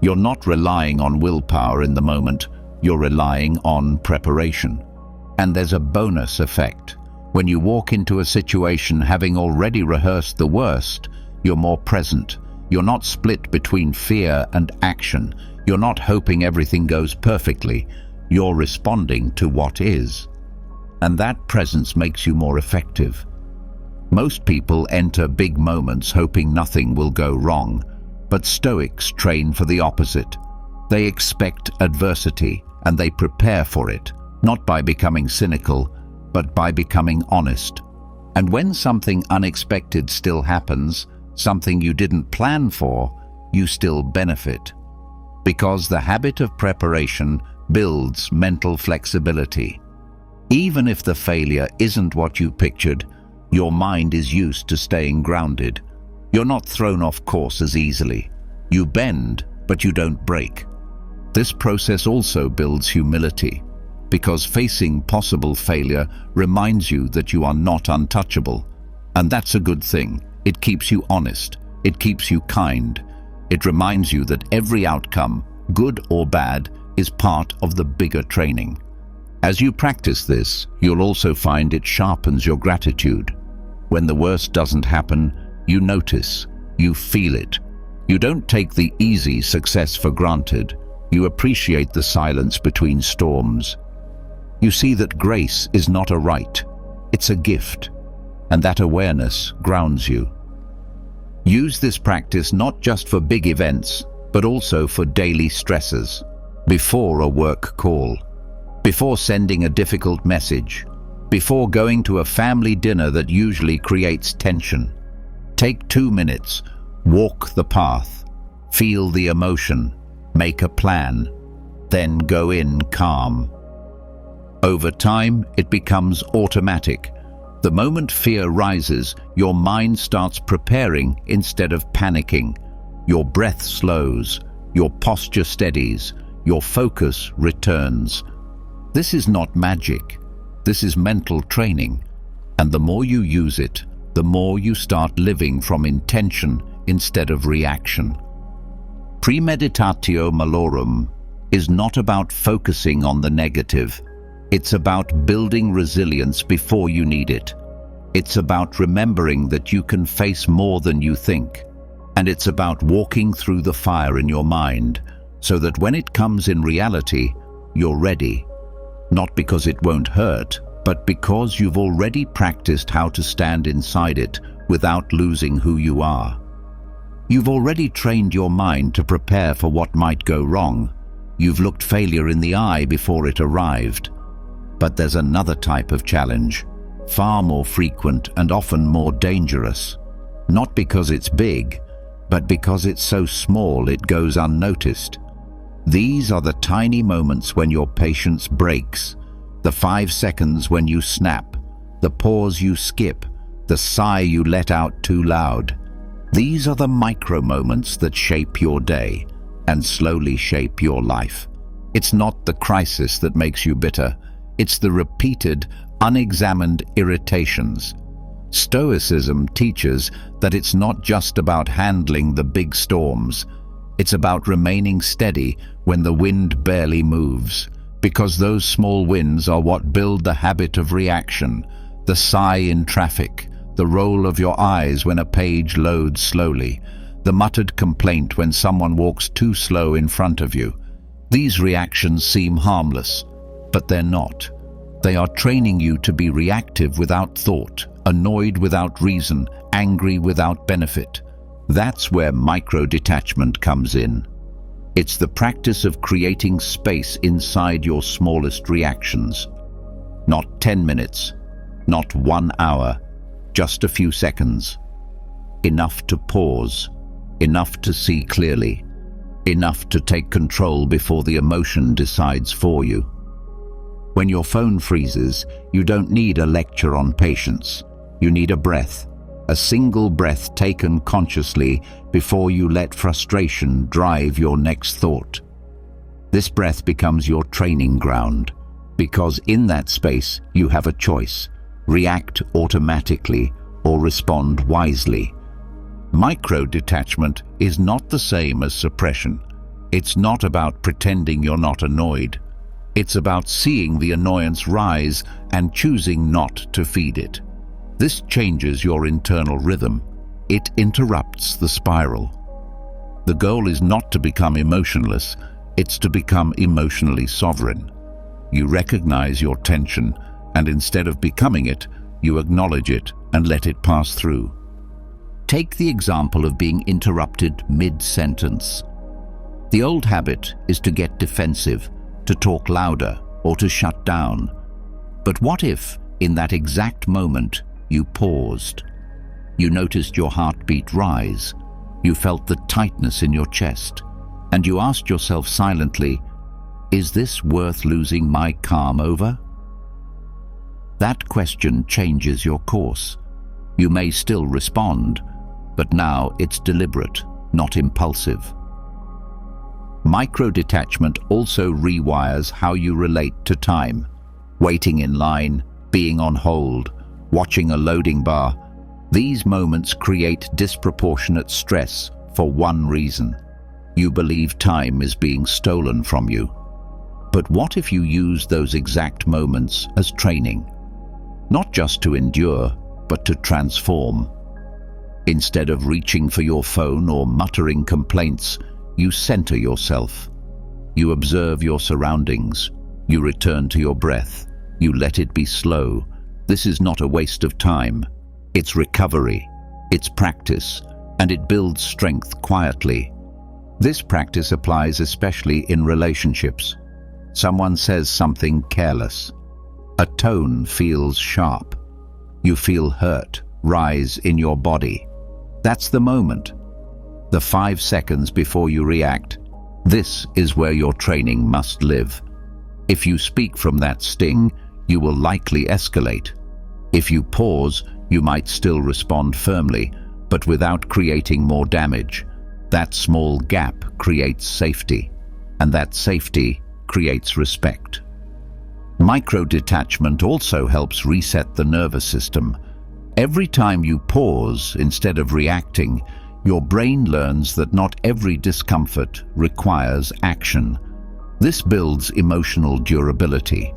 You're not relying on willpower in the moment, you're relying on preparation. And there's a bonus effect. When you walk into a situation having already rehearsed the worst, you're more present. You're not split between fear and action. You're not hoping everything goes perfectly. You're responding to what is. And that presence makes you more effective. Most people enter big moments hoping nothing will go wrong, but Stoics train for the opposite. They expect adversity and they prepare for it, not by becoming cynical, but by becoming honest. And when something unexpected still happens, something you didn't plan for, you still benefit. Because the habit of preparation builds mental flexibility. Even if the failure isn't what you pictured, your mind is used to staying grounded. You're not thrown off course as easily. You bend, but you don't break. This process also builds humility, because facing possible failure reminds you that you are not untouchable. And that's a good thing. It keeps you honest. It keeps you kind. It reminds you that every outcome, good or bad, is part of the bigger training. As you practice this, you'll also find it sharpens your gratitude. When the worst doesn't happen, you notice, you feel it. You don't take the easy success for granted. You appreciate the silence between storms. You see that grace is not a right, it's a gift, and that awareness grounds you. Use this practice not just for big events, but also for daily stresses. Before a work call, before sending a difficult message, before going to a family dinner that usually creates tension. Take 2 minutes, walk the path, feel the emotion, make a plan, then go in calm. Over time, it becomes automatic. The moment fear rises, your mind starts preparing instead of panicking. Your breath slows, your posture steadies, your focus returns. This is not magic. This is mental training. And the more you use it, the more you start living from intention instead of reaction. Premeditatio malorum is not about focusing on the negative. It's about building resilience before you need it. It's about remembering that you can face more than you think. And it's about walking through the fire in your mind so that when it comes in reality, you're ready. Not because it won't hurt, but because you've already practiced how to stand inside it without losing who you are. You've already trained your mind to prepare for what might go wrong. You've looked failure in the eye before it arrived. But there's another type of challenge, far more frequent and often more dangerous. Not because it's big, but because it's so small it goes unnoticed. These are the tiny moments when your patience breaks, the 5 seconds when you snap, the pause you skip, the sigh you let out too loud. These are the micro moments that shape your day and slowly shape your life. It's not the crisis that makes you bitter. It's the repeated, unexamined irritations. Stoicism teaches that it's not just about handling the big storms. It's about remaining steady when the wind barely moves, because those small wins are what build the habit of reaction, the sigh in traffic, the roll of your eyes when a page loads slowly, the muttered complaint when someone walks too slow in front of you. These reactions seem harmless, but they're not. They are training you to be reactive without thought, annoyed without reason, angry without benefit. That's where micro-detachment comes in. It's the practice of creating space inside your smallest reactions. Not 10 minutes, not 1 hour, just a few seconds. Enough to pause, enough to see clearly, enough to take control before the emotion decides for you. When your phone freezes, you don't need a lecture on patience. You need a breath, a single breath taken consciously before you let frustration drive your next thought. This breath becomes your training ground, because in that space you have a choice: react automatically or respond wisely. Micro-detachment is not the same as suppression. It's not about pretending you're not annoyed. It's about seeing the annoyance rise and choosing not to feed it. This changes your internal rhythm. It interrupts the spiral. The goal is not to become emotionless, it's to become emotionally sovereign. You recognize your tension, and instead of becoming it, you acknowledge it and let it pass through. Take the example of being interrupted mid-sentence. The old habit is to get defensive, to talk louder, or to shut down. But what if, in that exact moment, you paused? You noticed your heartbeat rise, you felt the tightness in your chest, and you asked yourself silently, "Is this worth losing my calm over?" That question changes your course. You may still respond, but now it's deliberate, not impulsive. Micro-detachment also rewires how you relate to time. Waiting in line, being on hold, watching a loading bar, these moments create disproportionate stress for one reason. You believe time is being stolen from you. But what if you use those exact moments as training? Not just to endure, but to transform. Instead of reaching for your phone or muttering complaints, you center yourself. You observe your surroundings. You return to your breath. You let it be slow. This is not a waste of time. It's recovery. It's practice, and it builds strength quietly. This practice applies especially in relationships. Someone says something careless. A tone feels sharp. You feel hurt rise in your body. That's the moment. The 5 seconds before you react. This is where your training must live. If you speak from that sting, you will likely escalate. If you pause, you might still respond firmly, but without creating more damage. That small gap creates safety, and that safety creates respect. Micro-detachment also helps reset the nervous system. Every time you pause instead of reacting, your brain learns that not every discomfort requires action. This builds emotional durability.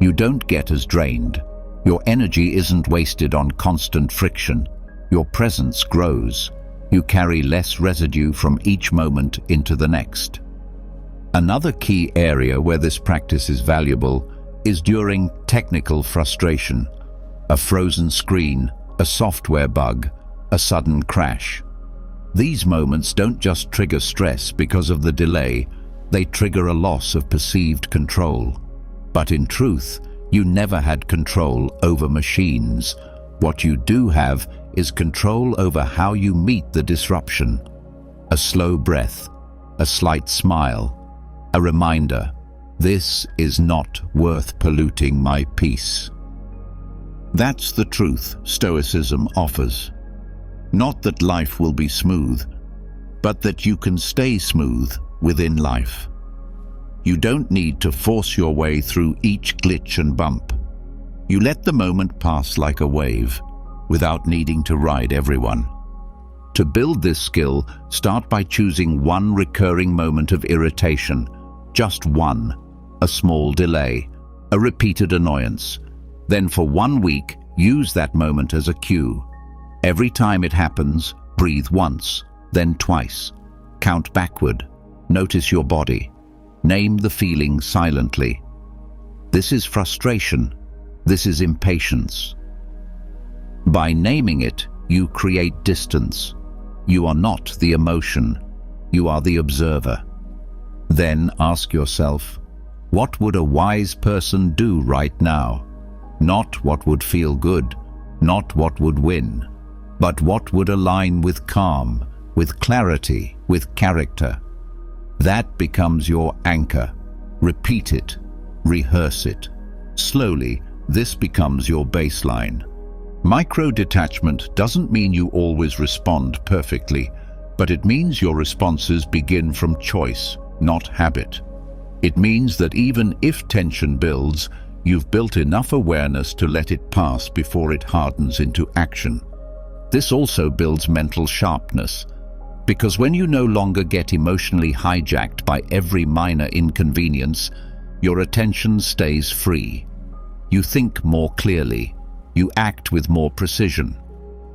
You don't get as drained. Your energy isn't wasted on constant friction. Your presence grows. You carry less residue from each moment into the next. Another key area where this practice is valuable is during technical frustration. A frozen screen, a software bug, a sudden crash. These moments don't just trigger stress because of the delay, they trigger a loss of perceived control. But in truth, you never had control over machines. What you do have is control over how you meet the disruption. A slow breath, a slight smile, a reminder, this is not worth polluting my peace. That's the truth Stoicism offers. Not that life will be smooth, but that you can stay smooth within life. You don't need to force your way through each glitch and bump. You let the moment pass like a wave, without needing to ride everyone. To build this skill, start by choosing one recurring moment of irritation, just one, a small delay, a repeated annoyance. Then for 1 week, use that moment as a cue. Every time it happens, breathe once, then twice. Count backward. Notice your body. Name the feeling silently. This is frustration. This is impatience. By naming it, you create distance. You are not the emotion. You are the observer. Then ask yourself, what would a wise person do right now? Not what would feel good, not what would win, but what would align with calm, with clarity, with character. That becomes your anchor. Repeat it, rehearse it. Slowly, this becomes your baseline. Micro-detachment doesn't mean you always respond perfectly, but it means your responses begin from choice, not habit. It means that even if tension builds, you've built enough awareness to let it pass before it hardens into action. This also builds mental sharpness, because when you no longer get emotionally hijacked by every minor inconvenience, your attention stays free. You think more clearly. You act with more precision.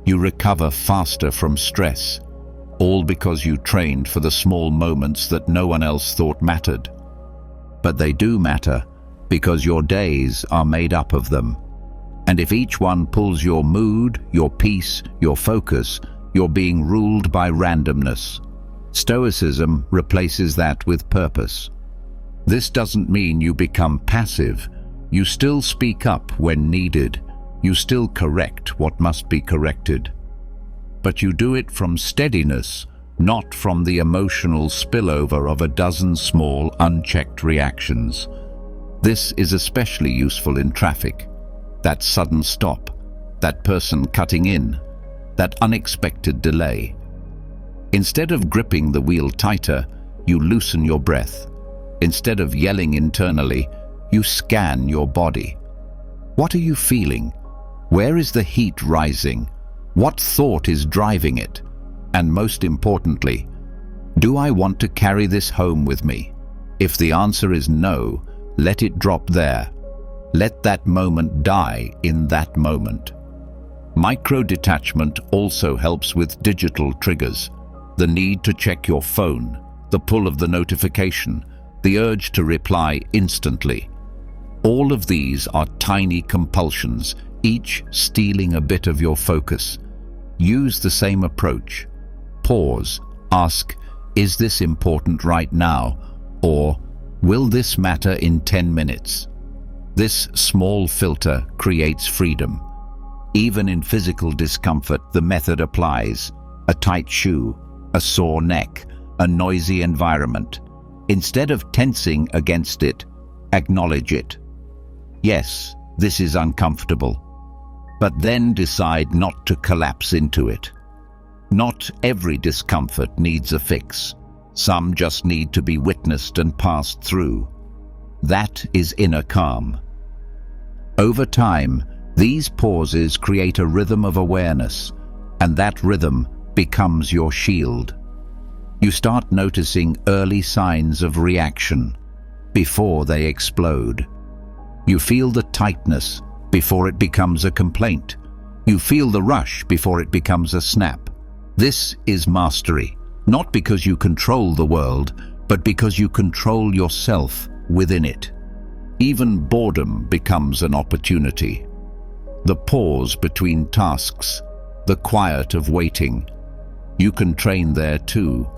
You recover faster from stress, all because you trained for the small moments that no one else thought mattered. But they do matter, because your days are made up of them. And if each one pulls your mood, your peace, your focus, you're being ruled by randomness. Stoicism replaces that with purpose. This doesn't mean you become passive. You still speak up when needed. You still correct what must be corrected. But you do it from steadiness, not from the emotional spillover of a dozen small, unchecked reactions. This is especially useful in traffic. That sudden stop, that person cutting in, that unexpected delay. Instead of gripping the wheel tighter, you loosen your breath. Instead of yelling internally, you scan your body. What are you feeling? Where is the heat rising? What thought is driving it? And most importantly, do I want to carry this home with me? If the answer is no, let it drop there. Let that moment die in that moment. Micro-detachment also helps with digital triggers. The need to check your phone, the pull of the notification, the urge to reply instantly. All of these are tiny compulsions, each stealing a bit of your focus. Use the same approach. Pause. Ask, is this important right now? Or, will this matter in 10 minutes? This small filter creates freedom. Even in physical discomfort, the method applies. A tight shoe, a sore neck, a noisy environment. Instead of tensing against it, acknowledge it. Yes, this is uncomfortable. But then decide not to collapse into it. Not every discomfort needs a fix. Some just need to be witnessed and passed through. That is inner calm. Over time, these pauses create a rhythm of awareness, and that rhythm becomes your shield. You start noticing early signs of reaction before they explode. You feel the tightness before it becomes a complaint. You feel the rush before it becomes a snap. This is mastery, not because you control the world, but because you control yourself within it. Even boredom becomes an opportunity. The pause between tasks, the quiet of waiting. You can train there too.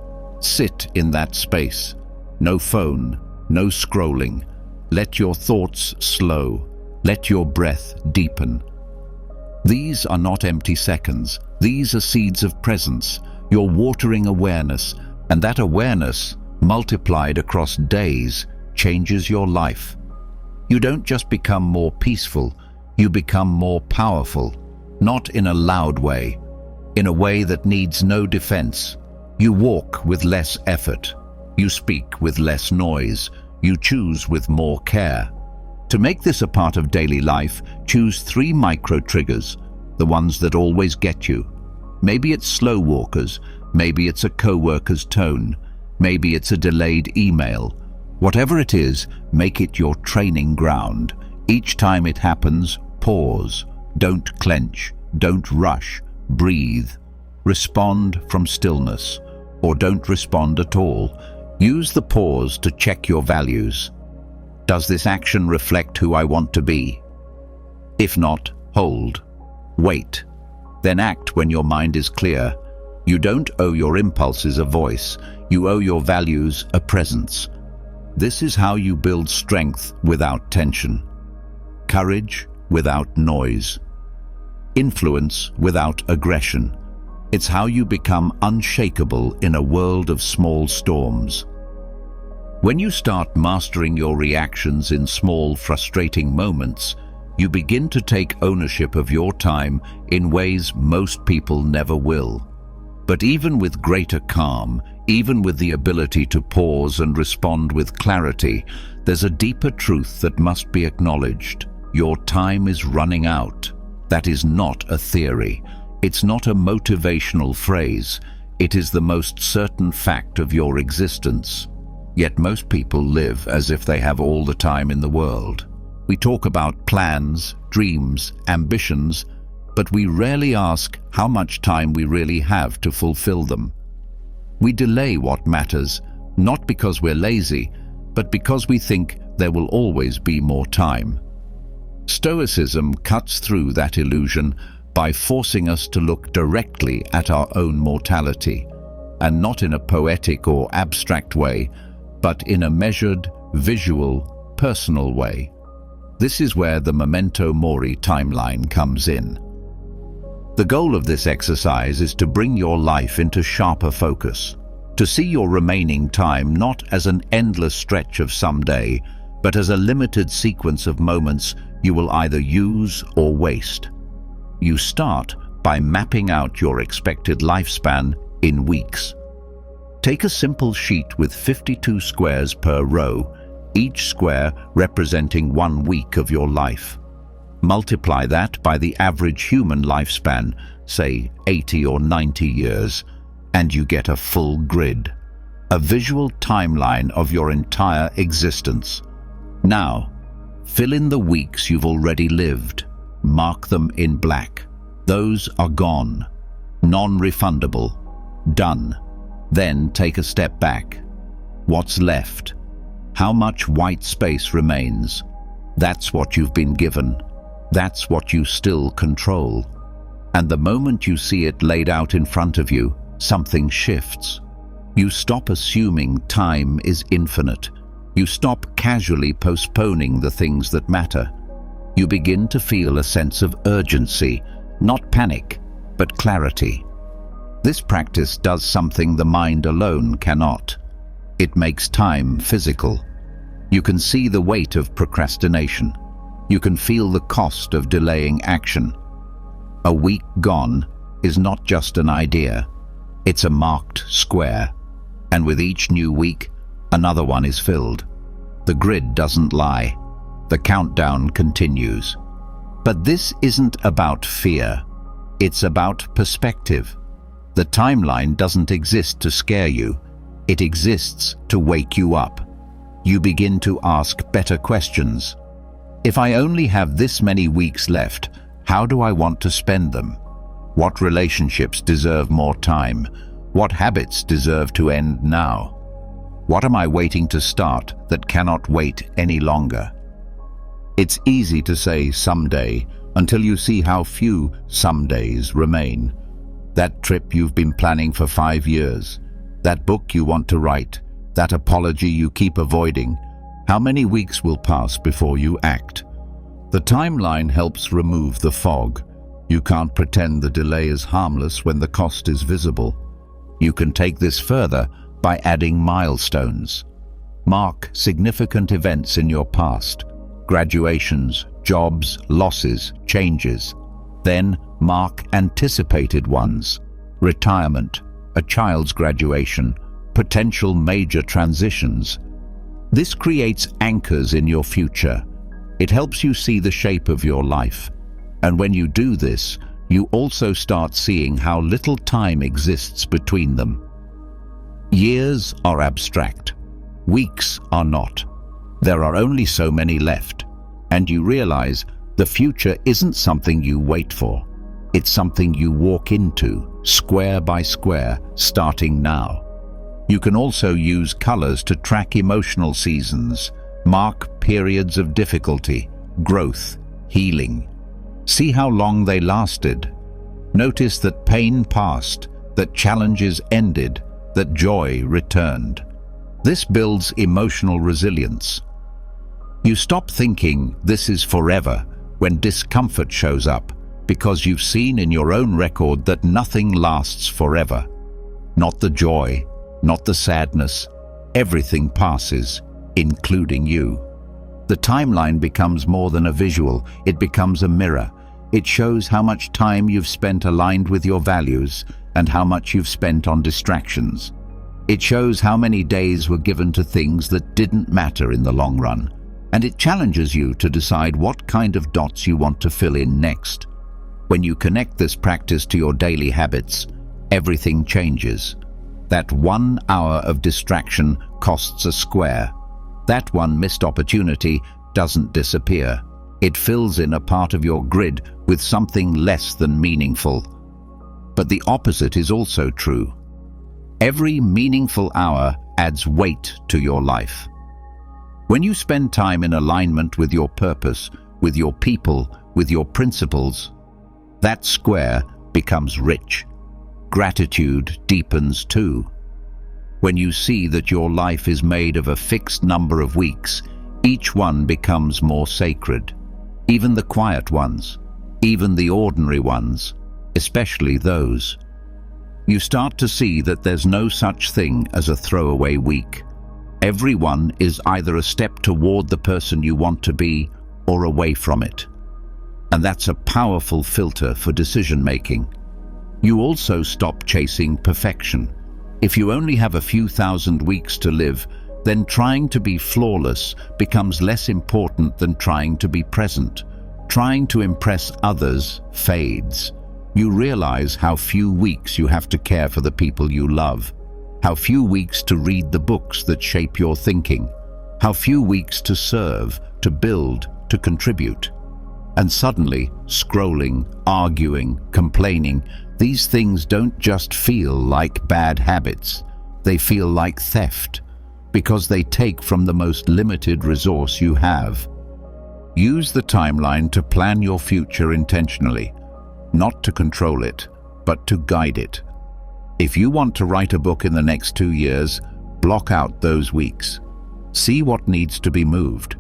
Sit in that space. No phone, no scrolling. Let your thoughts slow. Let your breath deepen. These are not empty seconds. These are seeds of presence. You're watering awareness, and that awareness, multiplied across days, changes your life. You don't just become more peaceful, you become more powerful, not in a loud way, in a way that needs no defense. You walk with less effort, you speak with less noise, you choose with more care. To make this a part of daily life, choose 3 micro-triggers, the ones that always get you. Maybe it's slow walkers, maybe it's a co-worker's tone, maybe it's a delayed email. Whatever it is, make it your training ground. Each time it happens, pause. Don't clench. Don't rush. Breathe. Respond from stillness. Or don't respond at all. Use the pause to check your values. Does this action reflect who I want to be? If not, hold. Wait. Then act when your mind is clear. You don't owe your impulses a voice. You owe your values a presence. This is how you build strength without tension, courage without noise, influence without aggression. It's how you become unshakable in a world of small storms. When you start mastering your reactions in small, frustrating moments, you begin to take ownership of your time in ways most people never will. But even with greater calm, even with the ability to pause and respond with clarity, there's a deeper truth that must be acknowledged. Your time is running out. That is not a theory. It's not a motivational phrase. It is the most certain fact of your existence. Yet most people live as if they have all the time in the world. We talk about plans, dreams, ambitions, but we rarely ask how much time we really have to fulfill them. We delay what matters, not because we're lazy, but because we think there will always be more time. Stoicism cuts through that illusion by forcing us to look directly at our own mortality, and not in a poetic or abstract way, but in a measured, visual, personal way. This is where the Memento Mori timeline comes in. The goal of this exercise is to bring your life into sharper focus, to see your remaining time not as an endless stretch of some day, but as a limited sequence of moments you will either use or waste. You start by mapping out your expected lifespan in weeks. Take a simple sheet with 52 squares per row, each square representing 1 week of your life. Multiply that by the average human lifespan, say 80 or 90 years, and you get a full grid, a visual timeline of your entire existence. Now, fill in the weeks you've already lived. Mark them in black. Those are gone, non-refundable, done. Then take a step back. What's left? How much white space remains? That's what you've been given. That's what you still control. And the moment you see it laid out in front of you, something shifts. You stop assuming time is infinite. You stop casually postponing the things that matter. You begin to feel a sense of urgency, not panic, but clarity. This practice does something the mind alone cannot. It makes time physical. You can see the weight of procrastination. You can feel the cost of delaying action. A week gone is not just an idea. It's a marked square. And with each new week, another one is filled. The grid doesn't lie. The countdown continues. But this isn't about fear. It's about perspective. The timeline doesn't exist to scare you. It exists to wake you up. You begin to ask better questions. If I only have this many weeks left, how do I want to spend them? What relationships deserve more time? What habits deserve to end now? What am I waiting to start that cannot wait any longer? It's easy to say someday until you see how few somedays remain. That trip you've been planning for 5 years, that book you want to write, that apology you keep avoiding, how many weeks will pass before you act? The timeline helps remove the fog. You can't pretend the delay is harmless when the cost is visible. You can take this further by adding milestones. Mark significant events in your past, graduations, jobs, losses, changes. Then mark anticipated ones, retirement, a child's graduation, potential major transitions. This creates anchors in your future. It helps you see the shape of your life. And when you do this, you also start seeing how little time exists between them. Years are abstract. Weeks are not. There are only so many left. And you realize the future isn't something you wait for. It's something you walk into, square by square, starting now. You can also use colors to track emotional seasons, mark periods of difficulty, growth, healing. See how long they lasted. Notice that pain passed, that challenges ended, that joy returned. This builds emotional resilience. You stop thinking this is forever when discomfort shows up, because you've seen in your own record that nothing lasts forever. Not the joy, not the sadness. Everything passes, including you. The timeline becomes more than a visual, it becomes a mirror. It shows how much time you've spent aligned with your values and how much you've spent on distractions. It shows how many days were given to things that didn't matter in the long run. And it challenges you to decide what kind of dots you want to fill in next. When you connect this practice to your daily habits, everything changes. That 1 hour of distraction costs a square. That one missed opportunity doesn't disappear. It fills in a part of your grid with something less than meaningful. But the opposite is also true. Every meaningful hour adds weight to your life. When you spend time in alignment with your purpose, with your people, with your principles, that square becomes rich. Gratitude deepens too. When you see that your life is made of a fixed number of weeks, each one becomes more sacred. Even the quiet ones, even the ordinary ones, especially those. You start to see that there's no such thing as a throwaway week. Every one is either a step toward the person you want to be or away from it. And that's a powerful filter for decision-making. You also stop chasing perfection. If you only have a few thousand weeks to live, then trying to be flawless becomes less important than trying to be present. Trying to impress others fades. You realize how few weeks you have to care for the people you love, how few weeks to read the books that shape your thinking, how few weeks to serve, to build, to contribute. And suddenly, scrolling, arguing, complaining, these things don't just feel like bad habits. They feel like theft, because they take from the most limited resource you have. Use the timeline to plan your future intentionally, not to control it, but to guide it. If you want to write a book in the next 2 years, block out those weeks. See what needs to be moved.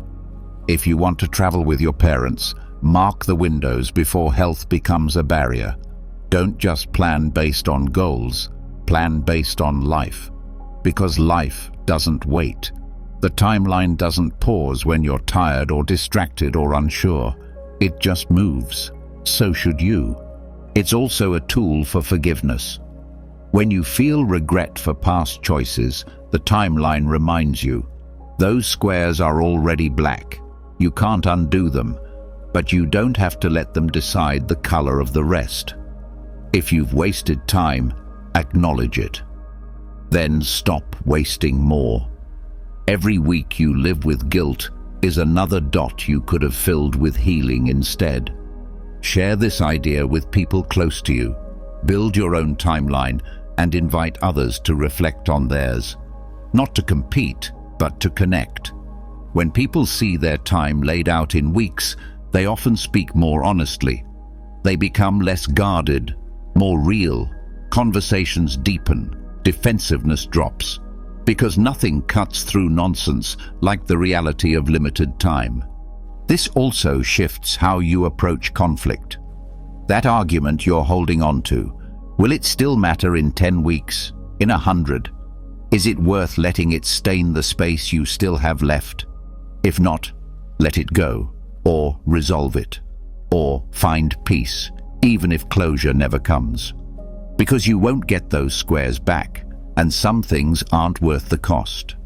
If you want to travel with your parents, mark the windows before health becomes a barrier. Don't just plan based on goals, plan based on life. Because life doesn't wait. The timeline doesn't pause when you're tired or distracted or unsure. It just moves. So should you. It's also a tool for forgiveness. When you feel regret for past choices, the timeline reminds you, those squares are already black. You can't undo them, but you don't have to let them decide the color of the rest. If you've wasted time, acknowledge it. Then stop wasting more. Every week you live with guilt is another dot you could have filled with healing instead. Share this idea with people close to you. Build your own timeline and invite others to reflect on theirs. Not to compete, but to connect. When people see their time laid out in weeks, they often speak more honestly. They become less guarded, more real. Conversations deepen, defensiveness drops, because nothing cuts through nonsense like the reality of limited time. This also shifts how you approach conflict. That argument you're holding on to, will it still matter in 10 weeks, in 100? Is it worth letting it stain the space you still have left? If not, let it go, or resolve it, or find peace, even if closure never comes. Because you won't get those squares back, and some things aren't worth the cost.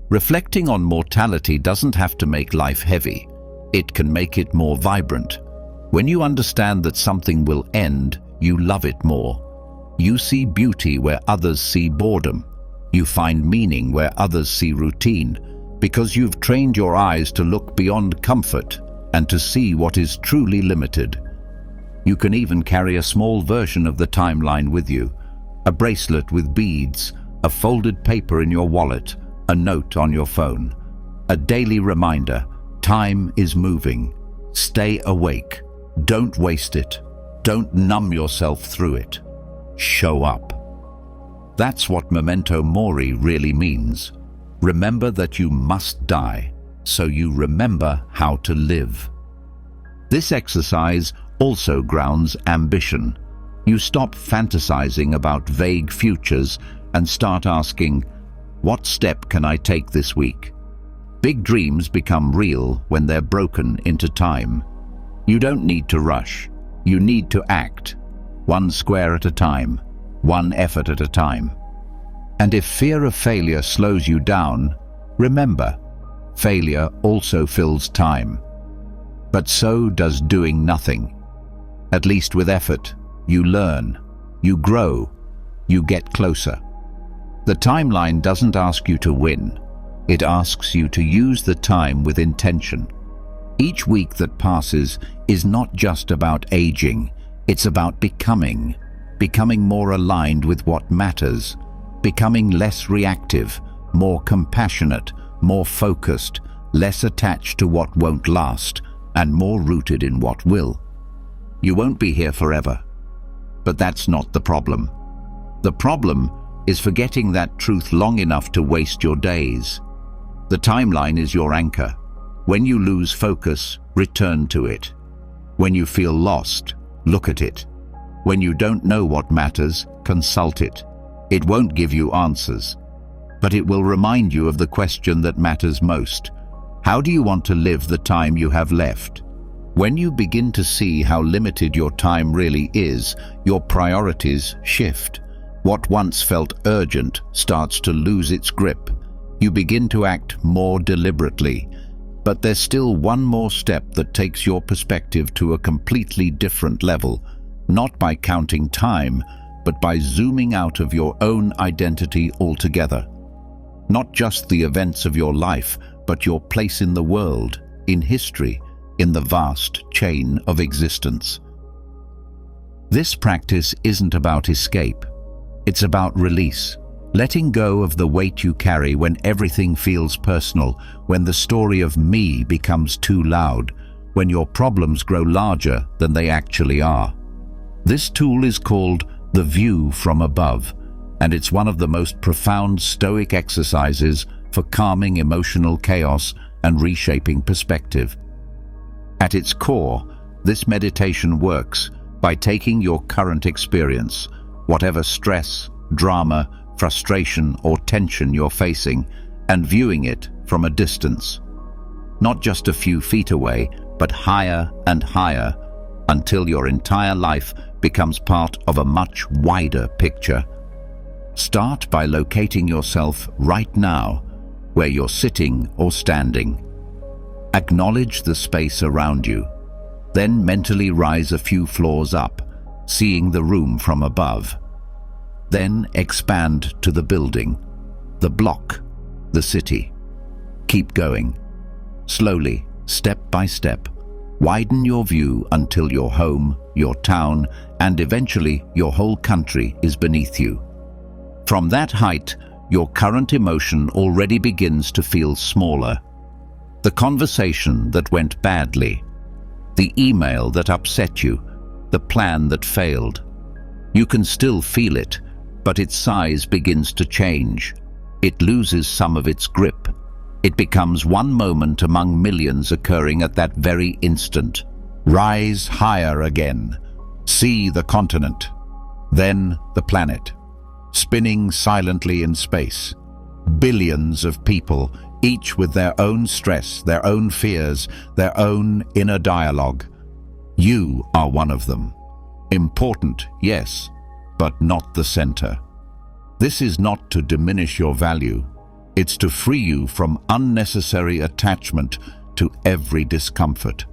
Reflecting on mortality doesn't have to make life heavy. It can make it more vibrant. When you understand that something will end, you love it more. You see beauty where others see boredom. You find meaning where others see routine, because you've trained your eyes to look beyond comfort and to see what is truly limited. You can even carry a small version of the timeline with you, a bracelet with beads, a folded paper in your wallet, a note on your phone. A daily reminder, time is moving. Stay awake. Don't waste it. Don't numb yourself through it. Show up. That's what Memento Mori really means. Remember that you must die, so you remember how to live. This exercise also grounds ambition. You stop fantasizing about vague futures and start asking, what step can I take this week? Big dreams become real when they're broken into time. You don't need to rush. You need to act, one square at a time, one effort at a time. And if fear of failure slows you down, remember, failure also fills time. But so does doing nothing. At least with effort, you learn, you grow, you get closer. The timeline doesn't ask you to win. It asks you to use the time with intention. Each week that passes is not just about aging, it's about becoming more aligned with what matters, becoming less reactive, more compassionate, more focused, less attached to what won't last, and more rooted in what will. You won't be here forever. But that's not the problem. The problem is forgetting that truth long enough to waste your days. The timeline is your anchor. When you lose focus, return to it. When you feel lost, look at it. When you don't know what matters, consult it. It won't give you answers, but it will remind you of the question that matters most. How do you want to live the time you have left? When you begin to see how limited your time really is, your priorities shift. What once felt urgent starts to lose its grip. You begin to act more deliberately. But there's still one more step that takes your perspective to a completely different level, not by counting time, but by zooming out of your own identity altogether. Not just the events of your life, but your place in the world, in history, in the vast chain of existence. This practice isn't about escape. It's about release. Letting go of the weight you carry when everything feels personal, when the story of me becomes too loud, when your problems grow larger than they actually are. This tool is called the view from above, and it's one of the most profound Stoic exercises for calming emotional chaos and reshaping perspective. At its core, this meditation works by taking your current experience, whatever stress, drama, frustration or tension you're facing, and viewing it from a distance. Not just a few feet away, but higher and higher, until your entire life becomes part of a much wider picture. Start by locating yourself right now, where you're sitting or standing. Acknowledge the space around you. Then mentally rise a few floors up, seeing the room from above. Then expand to the building, the block, the city. Keep going. Slowly, step by step, widen your view until your home, your town, and eventually your whole country is beneath you. From that height, your current emotion already begins to feel smaller. The conversation that went badly, the email that upset you, the plan that failed. You can still feel it, but its size begins to change. It loses some of its grip. It becomes one moment among millions occurring at that very instant. Rise higher again. See the continent, then the planet, spinning silently in space. Billions of people, each with their own stress, their own fears, their own inner dialogue. You are one of them. Important, yes, but not the center. This is not to diminish your value. It's to free you from unnecessary attachment to every discomfort.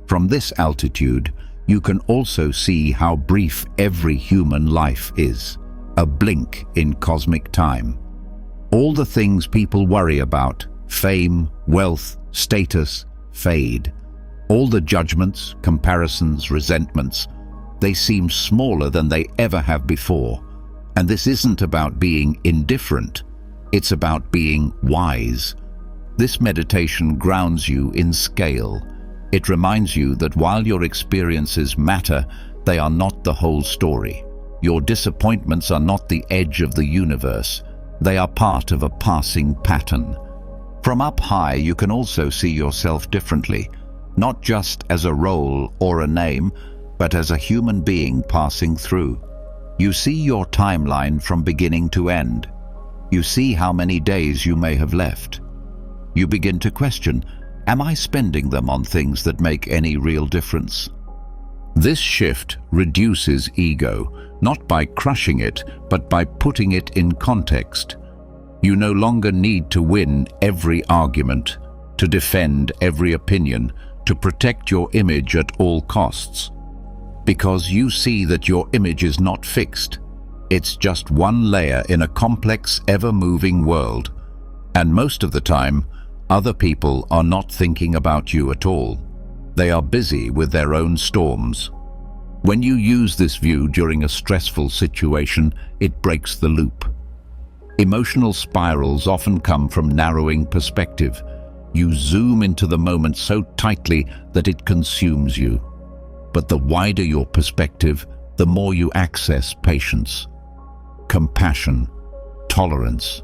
From this altitude, you can also see how brief every human life is, a blink in cosmic time. All the things people worry about, fame, wealth, status, fade. All the judgments, comparisons, resentments, they seem smaller than they ever have before. And this isn't about being indifferent, it's about being wise. This meditation grounds you in scale. It reminds you that while your experiences matter, they are not the whole story. Your disappointments are not the edge of the universe. They are part of a passing pattern. From up high, you can also see yourself differently, not just as a role or a name, but as a human being passing through. You see your timeline from beginning to end. You see how many days you may have left. You begin to question, am I spending them on things that make any real difference? This shift reduces ego, not by crushing it, but by putting it in context. You no longer need to win every argument, to defend every opinion, to protect your image at all costs. Because you see that your image is not fixed. It's just one layer in a complex, ever-moving world. And most of the time, other people are not thinking about you at all. They are busy with their own storms. When you use this view during a stressful situation, it breaks the loop. Emotional spirals often come from narrowing perspective. You zoom into the moment so tightly that it consumes you. But the wider your perspective, the more you access patience, compassion, tolerance.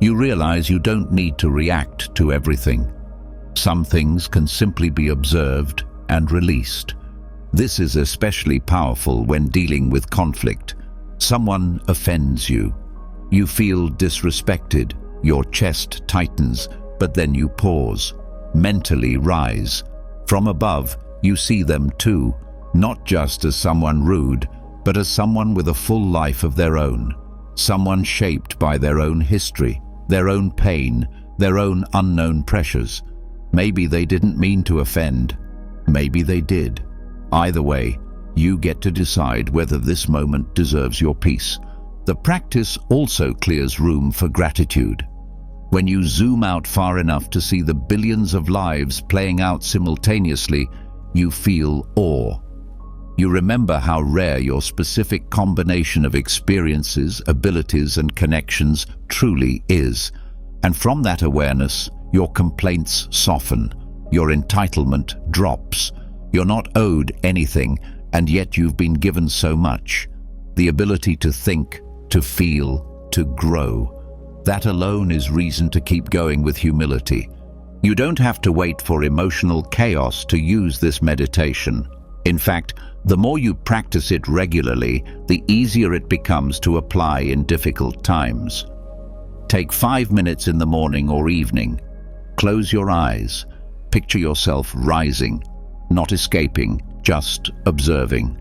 You realize you don't need to react to everything. Some things can simply be observed and released. This is especially powerful when dealing with conflict. Someone offends you. You feel disrespected. Your chest tightens, but then you pause, mentally rise. From above, you see them too, not just as someone rude, but as someone with a full life of their own. Someone shaped by their own history, their own pain, their own unknown pressures. Maybe they didn't mean to offend. Maybe they did. Either way, you get to decide whether this moment deserves your peace. The practice also clears room for gratitude. When you zoom out far enough to see the billions of lives playing out simultaneously, you feel awe. You remember how rare your specific combination of experiences, abilities, and connections truly is. And from that awareness, your complaints soften, your entitlement drops. You're not owed anything, and yet you've been given so much. The ability to think, to feel, to grow. That alone is reason to keep going with humility. You don't have to wait for emotional chaos to use this meditation. In fact, the more you practice it regularly, the easier it becomes to apply in difficult times. Take 5 minutes in the morning or evening. Close your eyes. Picture yourself rising, not escaping, just observing.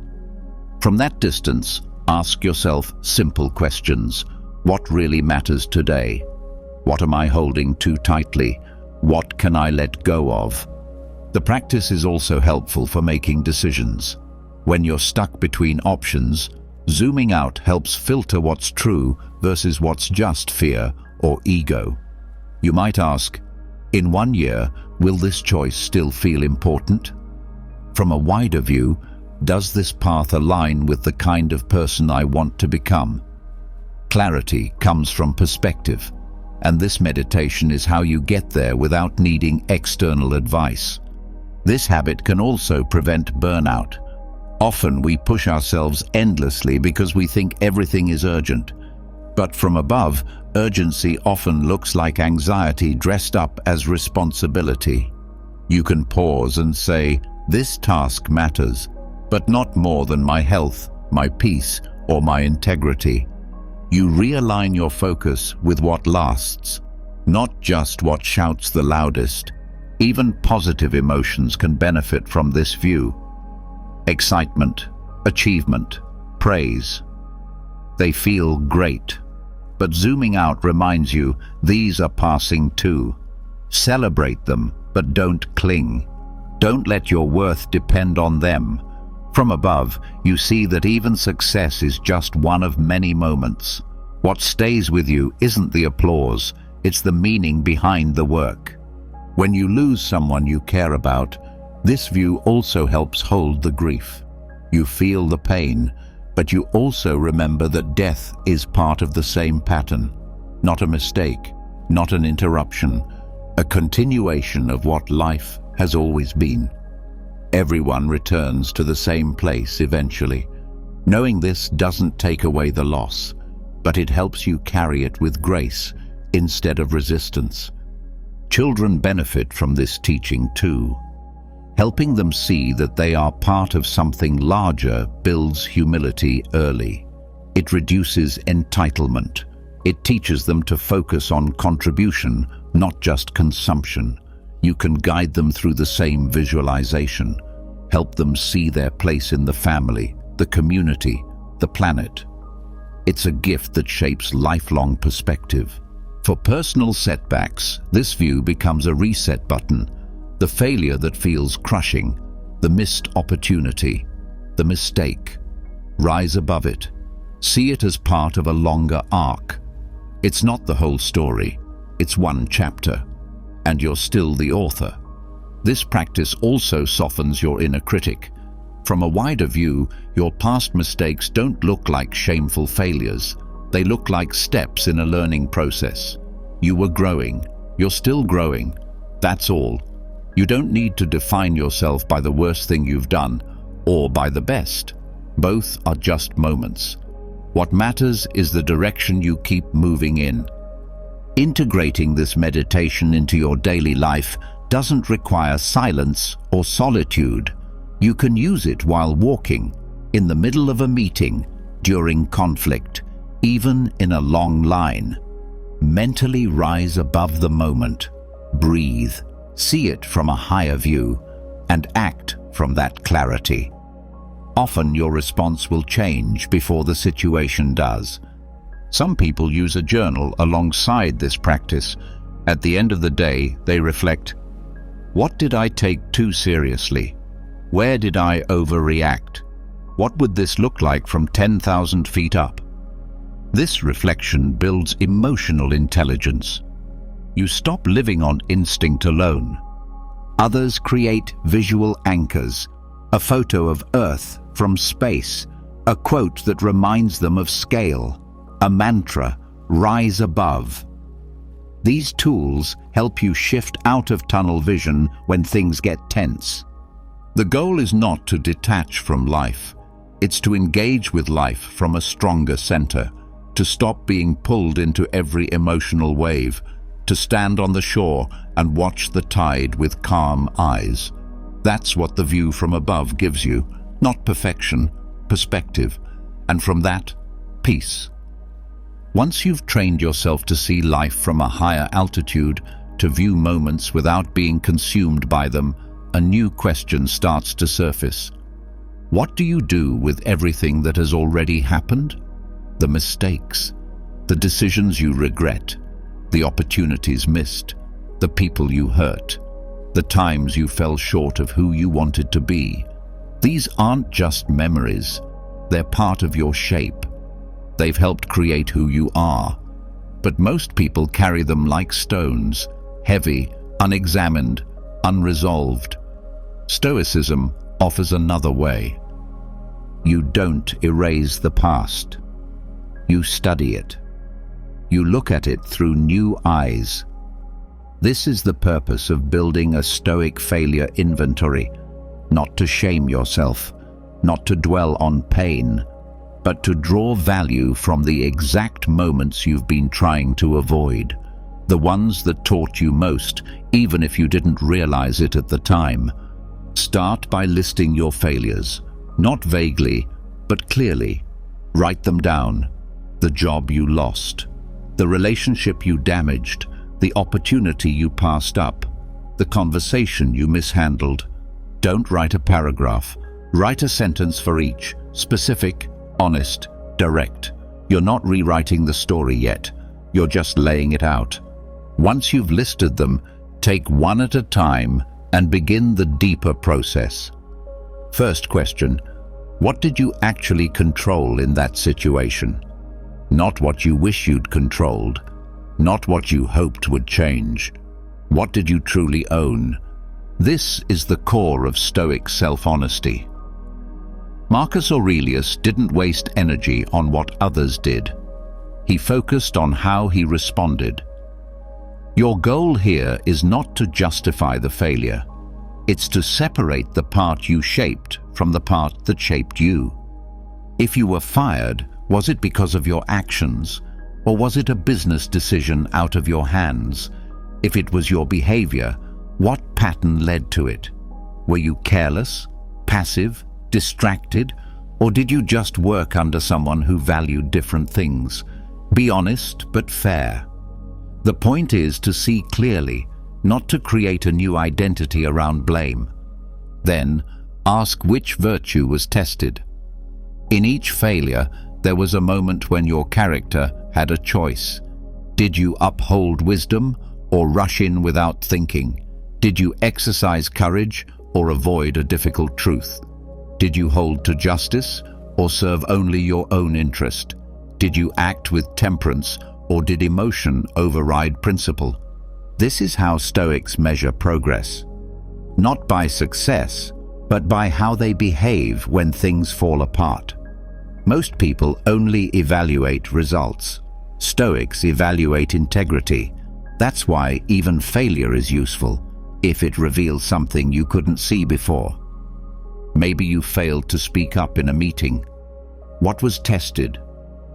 From that distance, ask yourself simple questions. What really matters today? What am I holding too tightly? What can I let go of? The practice is also helpful for making decisions. When you're stuck between options, zooming out helps filter what's true versus what's just fear or ego. You might ask, in 1 year, will this choice still feel important? From a wider view, does this path align with the kind of person I want to become? Clarity comes from perspective, and this meditation is how you get there without needing external advice. This habit can also prevent burnout. Often we push ourselves endlessly because we think everything is urgent. But from above, urgency often looks like anxiety dressed up as responsibility. You can pause and say, this task matters, but not more than my health, my peace, or my integrity. You realign your focus with what lasts, not just what shouts the loudest. Even positive emotions can benefit from this view. Excitement, achievement, praise. They feel great. But zooming out reminds you these are passing too. Celebrate them, but don't cling. Don't let your worth depend on them. From above, you see that even success is just one of many moments. What stays with you isn't the applause, it's the meaning behind the work. When you lose someone you care about, this view also helps hold the grief. You feel the pain, but you also remember that death is part of the same pattern. Not a mistake, not an interruption, a continuation of what life has always been. Everyone returns to the same place eventually. Knowing this doesn't take away the loss, but it helps you carry it with grace instead of resistance. Children benefit from this teaching too. Helping them see that they are part of something larger builds humility early. It reduces entitlement. It teaches them to focus on contribution, not just consumption. You can guide them through the same visualization. Help them see their place in the family, the community, the planet. It's a gift that shapes lifelong perspective. For personal setbacks, this view becomes a reset button. The failure that feels crushing, the missed opportunity, the mistake. Rise above it. See it as part of a longer arc. It's not the whole story, it's one chapter, and you're still the author. This practice also softens your inner critic. From a wider view, your past mistakes don't look like shameful failures. They look like steps in a learning process. You were growing. You're still growing. That's all. You don't need to define yourself by the worst thing you've done or by the best. Both are just moments. What matters is the direction you keep moving in. Integrating this meditation into your daily life doesn't require silence or solitude. You can use it while walking, in the middle of a meeting, during conflict, even in a long line. Mentally rise above the moment. Breathe, see it from a higher view, and act from that clarity. Often your response will change before the situation does. Some people use a journal alongside this practice. At the end of the day, they reflect, what did I take too seriously? Where did I overreact? What would this look like from 10,000 feet up? This reflection builds emotional intelligence. You stop living on instinct alone. Others create visual anchors, a photo of Earth from space, a quote that reminds them of scale, a mantra, rise above. These tools help you shift out of tunnel vision when things get tense. The goal is not to detach from life. It's to engage with life from a stronger center, to stop being pulled into every emotional wave, to stand on the shore and watch the tide with calm eyes. That's what the view from above gives you, not perfection, perspective, and from that, peace. Once you've trained yourself to see life from a higher altitude, to view moments without being consumed by them, a new question starts to surface. What do you do with everything that has already happened? The mistakes, the decisions you regret, the opportunities missed, the people you hurt, the times you fell short of who you wanted to be. These aren't just memories, they're part of your shape. They've helped create who you are. But most people carry them like stones, heavy, unexamined, unresolved. Stoicism offers another way. You don't erase the past. You study it. You look at it through new eyes. This is the purpose of building a Stoic failure inventory, not to shame yourself, not to dwell on pain, but to draw value from the exact moments you've been trying to avoid, the ones that taught you most, even if you didn't realize it at the time. Start by listing your failures, not vaguely, but clearly. Write them down. The job you lost, the relationship you damaged, the opportunity you passed up, the conversation you mishandled. Don't write a paragraph. Write a sentence for each, specific, honest, direct. You're not rewriting the story yet. You're just laying it out. Once you've listed them, take one at a time and begin the deeper process. First question, what did you actually control in that situation? Not what you wish you'd controlled, not what you hoped would change. What did you truly own? This is the core of Stoic self-honesty. Marcus Aurelius didn't waste energy on what others did. He focused on how he responded. Your goal here is not to justify the failure. It's to separate the part you shaped from the part that shaped you. If you were fired, was it because of your actions, or was it a business decision out of your hands? If it was your behavior, what pattern led to it? Were you careless, passive, distracted, or did you just work under someone who valued different things? Be honest but fair. The point is to see clearly, not to create a new identity around blame. Then, ask which virtue was tested. In each failure, there was a moment when your character had a choice. Did you uphold wisdom or rush in without thinking? Did you exercise courage or avoid a difficult truth? Did you hold to justice or serve only your own interest? Did you act with temperance or did emotion override principle? This is how Stoics measure progress. Not by success, but by how they behave when things fall apart. Most people only evaluate results. Stoics evaluate integrity. That's why even failure is useful. if it reveals something you couldn't see before. Maybe you failed to speak up in a meeting. What was tested?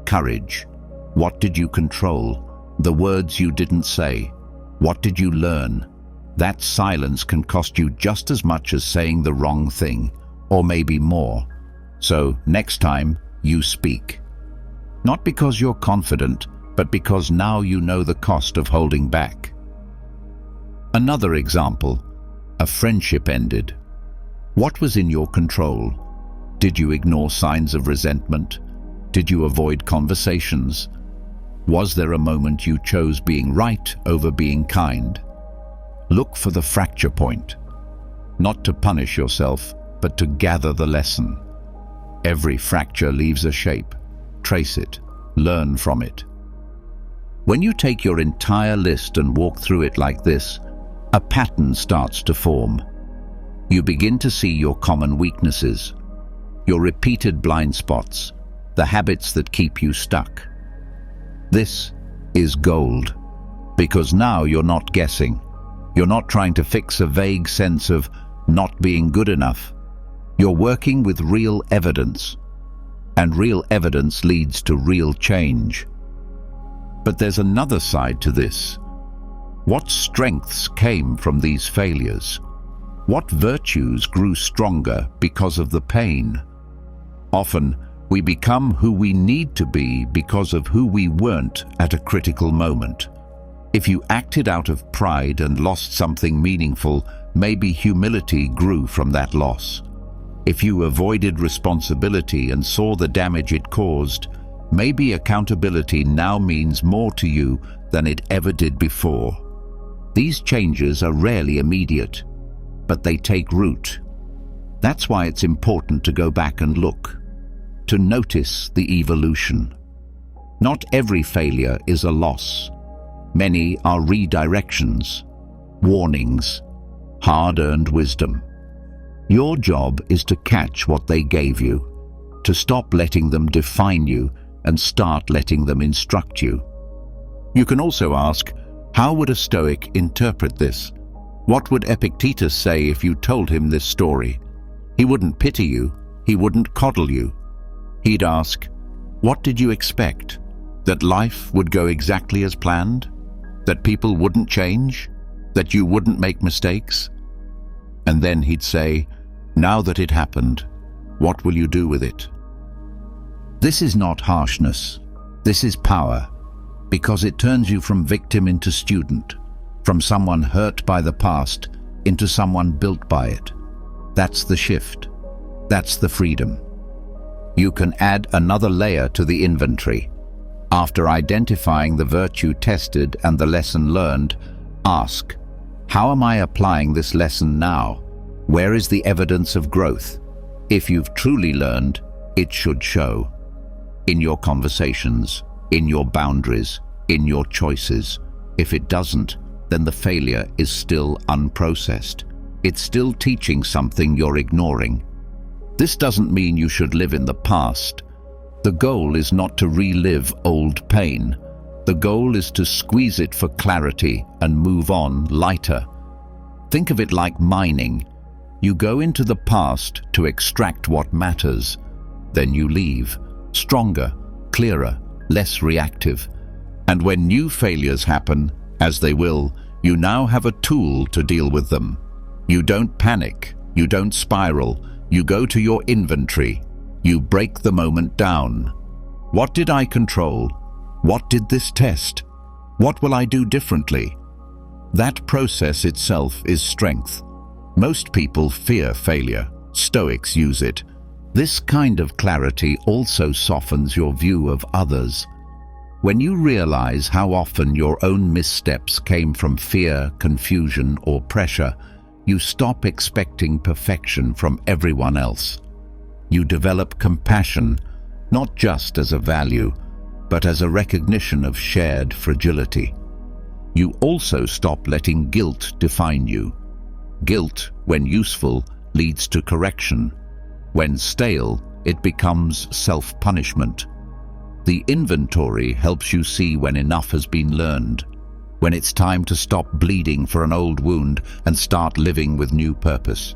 Courage. What did you control? The words you didn't say. What did you learn? That silence can cost you just as much as saying the wrong thing, or maybe more. So next time, you speak. Not because you're confident, but because now you know the cost of holding back. Another example, a friendship ended. What was in your control? Did you ignore signs of resentment? Did you avoid conversations? Was there a moment you chose being right over being kind? Look for the fracture point. Not to punish yourself, but to gather the lesson. Every fracture leaves a shape. Trace it. Learn from it. When you take your entire list and walk through it like this, a pattern starts to form. You begin to see your common weaknesses, your repeated blind spots, the habits that keep you stuck. This is gold, because now you're not guessing. You're not trying to fix a vague sense of not being good enough. You're working with real evidence, and real evidence leads to real change. But there's another side to this. What strengths came from these failures? What virtues grew stronger because of the pain? Often, we become who we need to be because of who we weren't at a critical moment. If you acted out of pride and lost something meaningful, maybe humility grew from that loss. If you avoided responsibility and saw the damage it caused, maybe accountability now means more to you than it ever did before. These changes are rarely immediate, but they take root. That's why it's important to go back and look, to notice the evolution. Not every failure is a loss. Many are redirections, warnings, hard-earned wisdom. Your job is to catch what they gave you, to stop letting them define you and start letting them instruct you. You can also ask, how would a Stoic interpret this? What would Epictetus say if you told him this story? He wouldn't pity you, he wouldn't coddle you. He'd ask, what did you expect? That life would go exactly as planned? That people wouldn't change? That you wouldn't make mistakes? And then he'd say, now that it happened, what will you do with it? This is not harshness. This is power, because it turns you from victim into student, from someone hurt by the past into someone built by it. That's the shift. That's the freedom. You can add another layer to the inventory. After identifying the virtue tested and the lesson learned, ask, how am I applying this lesson now? Where is the evidence of growth? If you've truly learned, it should show. In your conversations, in your boundaries, in your choices. If it doesn't, then the failure is still unprocessed. It's still teaching something you're ignoring. This doesn't mean you should live in the past. The goal is not to relive old pain. The goal is to squeeze it for clarity and move on lighter. Think of it like mining. You go into the past to extract what matters. Then you leave, stronger, clearer, less reactive. And when new failures happen, as they will, you now have a tool to deal with them. You don't panic, you don't spiral, you go to your inventory. You break the moment down. What did I control? What did this test? What will I do differently? That process itself is strength. Most people fear failure. Stoics use it. This kind of clarity also softens your view of others. When you realize how often your own missteps came from fear, confusion, or pressure, you stop expecting perfection from everyone else. You develop compassion, not just as a value, but as a recognition of shared fragility. You also stop letting guilt define you. Guilt, when useful, leads to correction. When stale, it becomes self-punishment. The inventory helps you see when enough has been learned. when it's time to stop bleeding for an old wound and start living with new purpose.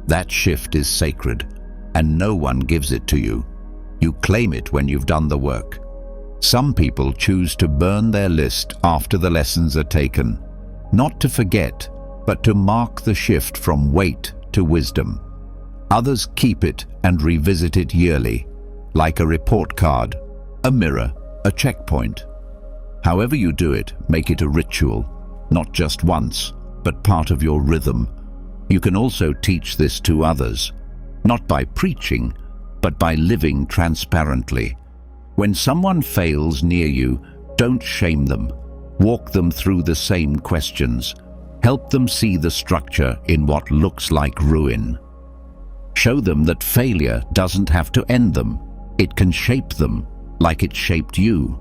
That shift is sacred, and no one gives it to you. You claim it when you've done the work. Some people choose to burn their list after the lessons are taken, not to forget, but to mark the shift from weight to wisdom. Others keep it and revisit it yearly, like a report card, a mirror, a checkpoint. However you do it, make it a ritual, not just once, but part of your rhythm. You can also teach this to others, not by preaching, but by living transparently. When someone fails near you, don't shame them. Walk them through the same questions. Help them see the structure in what looks like ruin. Show them that failure doesn't have to end them. It can shape them, like it shaped you.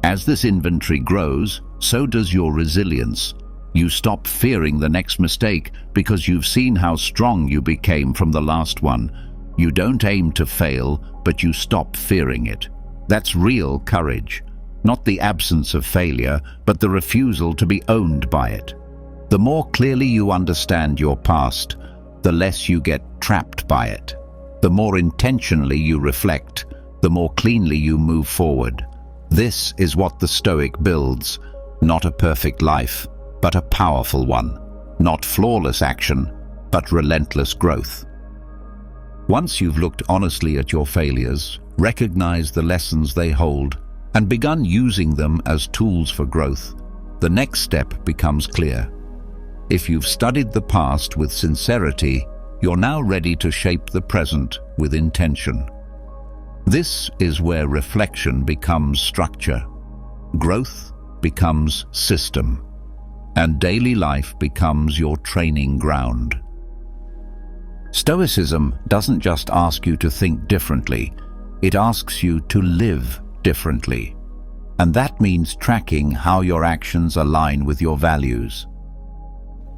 As this inventory grows, so does your resilience. You stop fearing the next mistake because you've seen how strong you became from the last one. You don't aim to fail, but you stop fearing it. That's real courage. Not the absence of failure, but the refusal to be owned by it. The more clearly you understand your past, the less you get trapped by it. The more intentionally you reflect, the more cleanly you move forward. This is what the Stoic builds, not a perfect life, but a powerful one. Not flawless action, but relentless growth. Once you've looked honestly at your failures, recognized the lessons they hold, and begun using them as tools for growth, the next step becomes clear. If you've studied the past with sincerity, you're now ready to shape the present with intention. This is where reflection becomes structure, growth becomes system, and daily life becomes your training ground. Stoicism doesn't just ask you to think differently, it asks you to live differently. And that means tracking how your actions align with your values.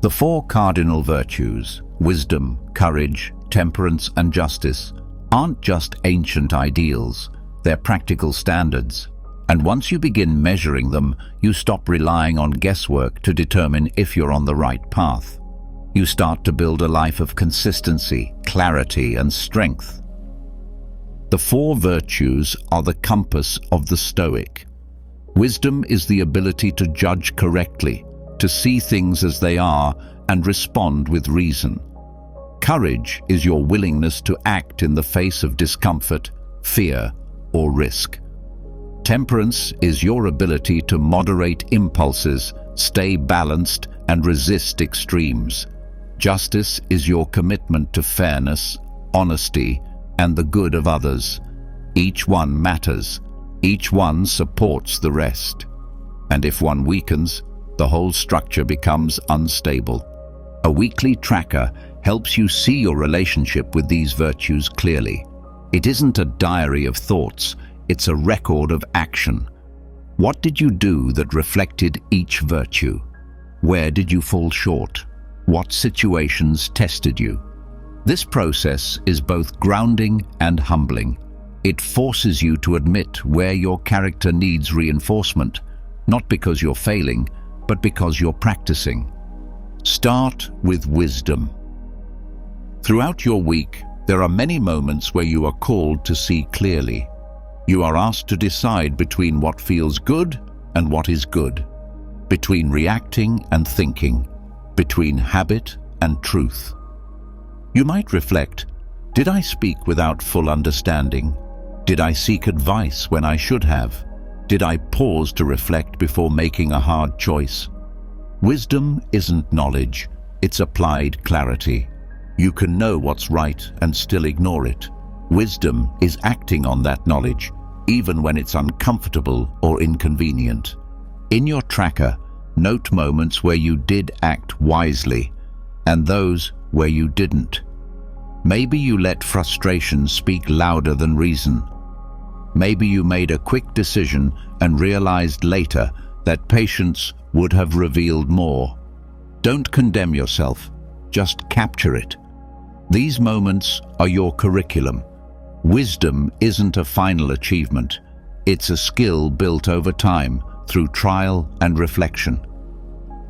The four cardinal virtues, wisdom, courage, temperance, and justice, aren't just ancient ideals, they're practical standards. And once you begin measuring them, you stop relying on guesswork to determine if you're on the right path. You start to build a life of consistency, clarity, and strength. The four virtues are the compass of the Stoic. Wisdom is the ability to judge correctly, to see things as they are, and respond with reason. Courage is your willingness to act in the face of discomfort, fear, or risk. Temperance is your ability to moderate impulses, stay balanced, and resist extremes. Justice is your commitment to fairness, honesty, and the good of others. Each one matters. Each one supports the rest. And if one weakens, the whole structure becomes unstable. A weekly tracker helps you see your relationship with these virtues clearly. It isn't a diary of thoughts, it's a record of action. What did you do that reflected each virtue? Where did you fall short? What situations tested you? This process is both grounding and humbling. It forces you to admit where your character needs reinforcement, not because you're failing, but because you're practicing. Start with wisdom. Throughout your week, there are many moments where you are called to see clearly. You are asked to decide between what feels good and what is good, between reacting and thinking, between habit and truth. You might reflect, did I speak without full understanding? Did I seek advice when I should have? Did I pause to reflect before making a hard choice? Wisdom isn't knowledge, it's applied clarity. You can know what's right and still ignore it. Wisdom is acting on that knowledge, even when it's uncomfortable or inconvenient. In your tracker, note moments where you did act wisely, and those where you didn't. Maybe you let frustration speak louder than reason. Maybe you made a quick decision and realized later that patience would have revealed more. Don't condemn yourself, just capture it. These moments are your curriculum. Wisdom isn't a final achievement. It's a skill built over time, through trial and reflection.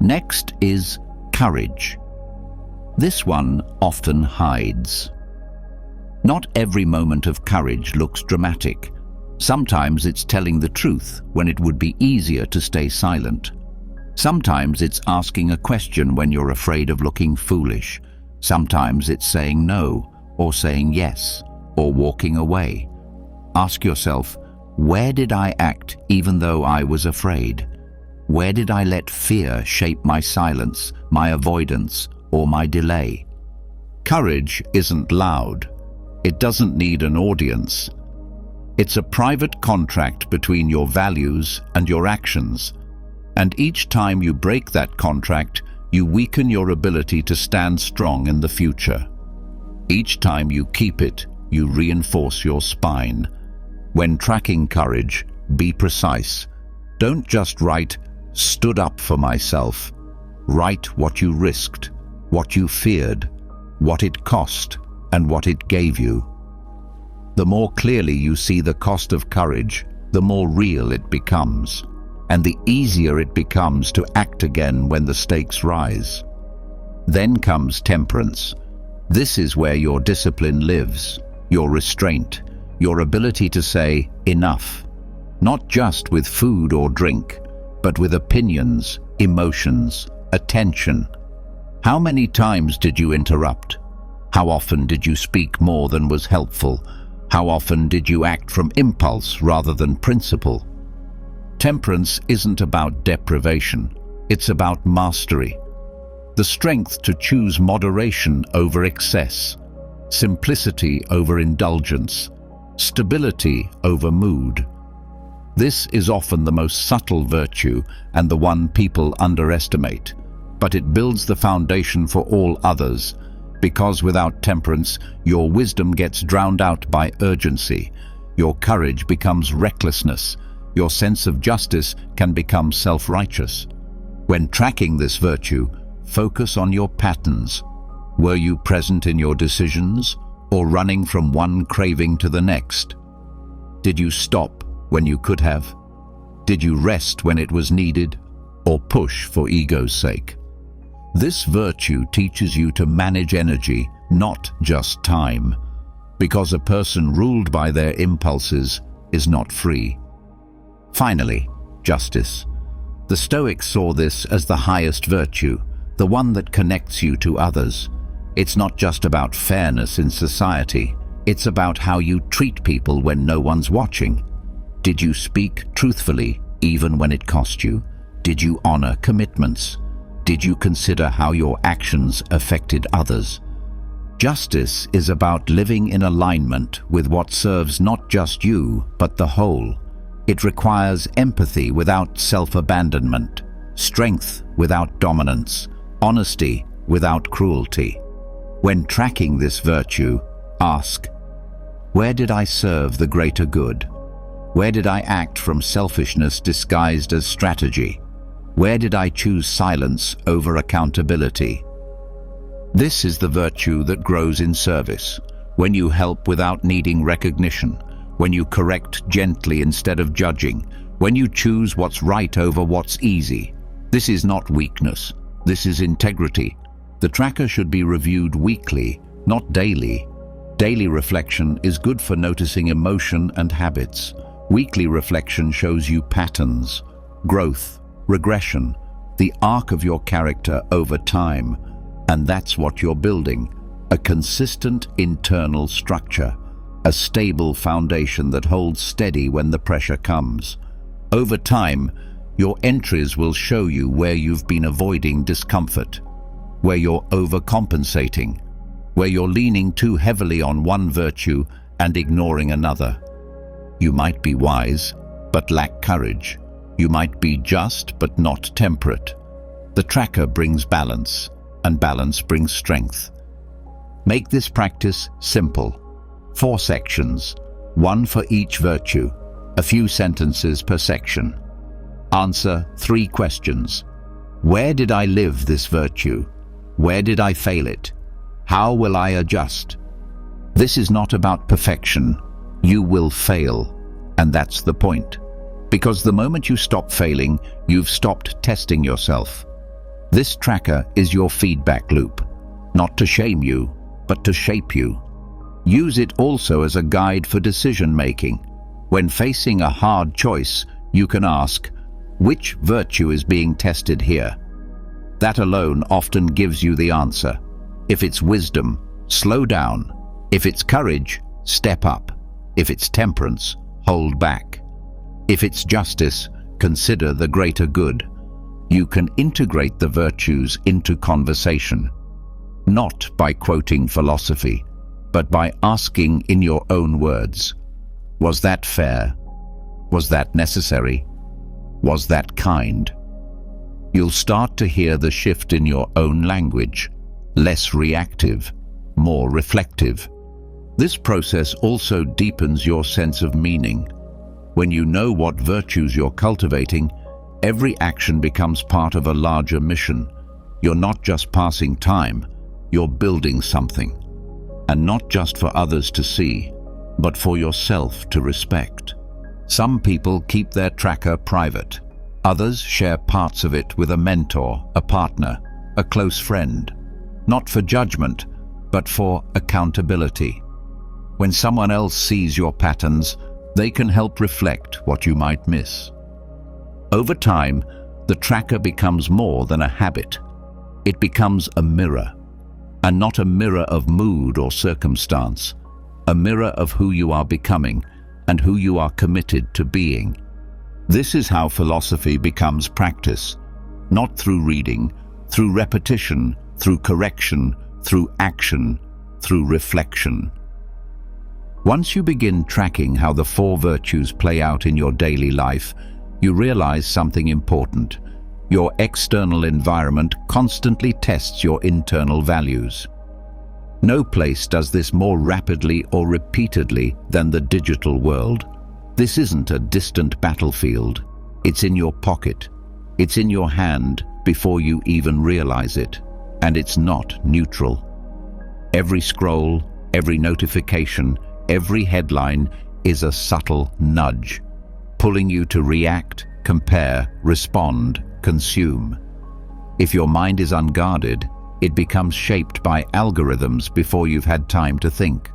Next is courage. This one often hides. Not every moment of courage looks dramatic. Sometimes it's telling the truth when it would be easier to stay silent. Sometimes it's asking a question when you're afraid of looking foolish. Sometimes it's saying no, or saying yes, or walking away. Ask yourself, where did I act even though I was afraid? Where did I let fear shape my silence, my avoidance, or my delay? Courage isn't loud. It doesn't need an audience. It's a private contract between your values and your actions. And each time you break that contract, you weaken your ability to stand strong in the future. Each time you keep it, you reinforce your spine. When tracking courage, be precise. Don't just write, "Stood up for myself." Write what you risked, what you feared, what it cost, and what it gave you. The more clearly you see the cost of courage, the more real it becomes, and the easier it becomes to act again when the stakes rise. Then comes temperance. This is where your discipline lives, your restraint, your ability to say enough, not just with food or drink, but with opinions, emotions, attention. How many times did you interrupt? How often did you speak more than was helpful? How often did you act from impulse rather than principle? Temperance isn't about deprivation, it's about mastery. The strength to choose moderation over excess, simplicity over indulgence, stability over mood. This is often the most subtle virtue and the one people underestimate, but it builds the foundation for all others, because without temperance, your wisdom gets drowned out by urgency, your courage becomes recklessness, your sense of justice can become self-righteous. When tracking this virtue, focus on your patterns. Were you present in your decisions, or running from one craving to the next? Did you stop when you could have? Did you rest when it was needed, or push for ego's sake? This virtue teaches you to manage energy, not just time, because a person ruled by their impulses is not free. Finally, justice. The Stoics saw this as the highest virtue, the one that connects you to others. It's not just about fairness in society, it's about how you treat people when no one's watching. Did you speak truthfully, even when it cost you? Did you honor commitments? Did you consider how your actions affected others? Justice is about living in alignment with what serves not just you, but the whole. It requires empathy without self-abandonment, strength without dominance, honesty without cruelty. When tracking this virtue, ask, where did I serve the greater good? Where did I act from selfishness disguised as strategy? Where did I choose silence over accountability? This is the virtue that grows in service, when you help without needing recognition, when you correct gently instead of judging, when you choose what's right over what's easy. This is not weakness, this is integrity. The tracker should be reviewed weekly, not daily. Daily reflection is good for noticing emotion and habits. Weekly reflection shows you patterns, growth, regression, the arc of your character over time. And that's what you're building, a consistent internal structure, a stable foundation that holds steady when the pressure comes. Over time, your entries will show you where you've been avoiding discomfort, where you're overcompensating, where you're leaning too heavily on one virtue and ignoring another. You might be wise, but lack courage. You might be just, but not temperate. The tracker brings balance, and balance brings strength. Make this practice simple. 4 sections, 1 for each virtue, a few sentences per section. Answer 3 questions. Where did I live this virtue? Where did I fail it? How will I adjust? This is not about perfection. You will fail, and that's the point. Because the moment you stop failing, you've stopped testing yourself. This tracker is your feedback loop, not to shame you, but to shape you. Use it also as a guide for decision-making. When facing a hard choice, you can ask, which virtue is being tested here? That alone often gives you the answer. If it's wisdom, slow down. If it's courage, step up. If it's temperance, hold back. If it's justice, consider the greater good. You can integrate the virtues into conversation, not by quoting philosophy, but by asking in your own words, was that fair? Was that necessary? Was that kind? You'll start to hear the shift in your own language, less reactive, more reflective. This process also deepens your sense of meaning. When you know what virtues you're cultivating, every action becomes part of a larger mission. You're not just passing time, you're building something. And not just for others to see, but for yourself to respect. Some people keep their tracker private. Others share parts of it with a mentor, a partner, a close friend. Not for judgment, but for accountability. When someone else sees your patterns, they can help reflect what you might miss. Over time, the tracker becomes more than a habit. It becomes a mirror, and not a mirror of mood or circumstance, a mirror of who you are becoming and who you are committed to being. This is how philosophy becomes practice, not through reading, through repetition, through correction, through action, through reflection. Once you begin tracking how the four virtues play out in your daily life, you realize something important. Your external environment constantly tests your internal values. No place does this more rapidly or repeatedly than the digital world. This isn't a distant battlefield. It's in your pocket. It's in your hand before you even realize it. And it's not neutral. Every scroll, every notification, every headline is a subtle nudge, pulling you to react, compare, respond, consume. If your mind is unguarded, it becomes shaped by algorithms before you've had time to think.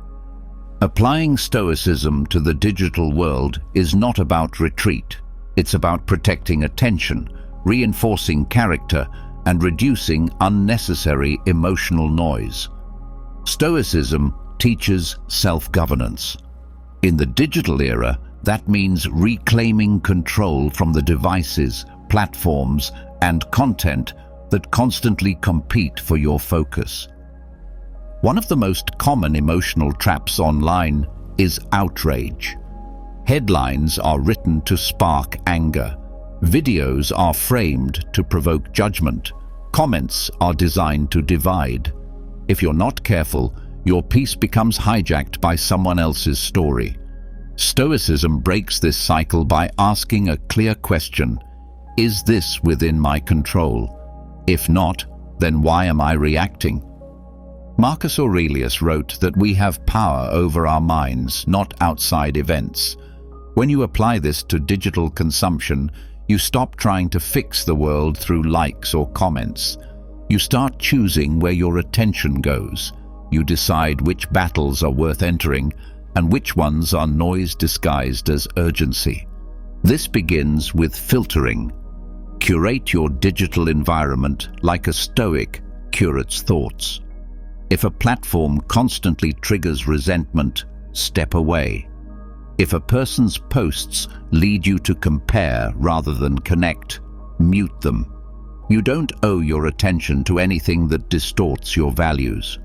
Applying Stoicism to the digital world is not about retreat. It's about protecting attention, reinforcing character, and reducing unnecessary emotional noise. Stoicism teaches self-governance. In the digital era, that means reclaiming control from the devices, platforms, and content that constantly compete for your focus. One of the most common emotional traps online is outrage. Headlines are written to spark anger. Videos are framed to provoke judgment. Comments are designed to divide. If you're not careful, your peace becomes hijacked by someone else's story. Stoicism breaks this cycle by asking a clear question: is this within my control? If not, then why am I reacting? Marcus Aurelius wrote that we have power over our minds, not outside events. When you apply this to digital consumption, you stop trying to fix the world through likes or comments. You start choosing where your attention goes. You decide which battles are worth entering and which ones are noise disguised as urgency. This begins with filtering. Curate your digital environment like a Stoic curates thoughts. If a platform constantly triggers resentment, step away. If a person's posts lead you to compare rather than connect, mute them. You don't owe your attention to anything that distorts your values.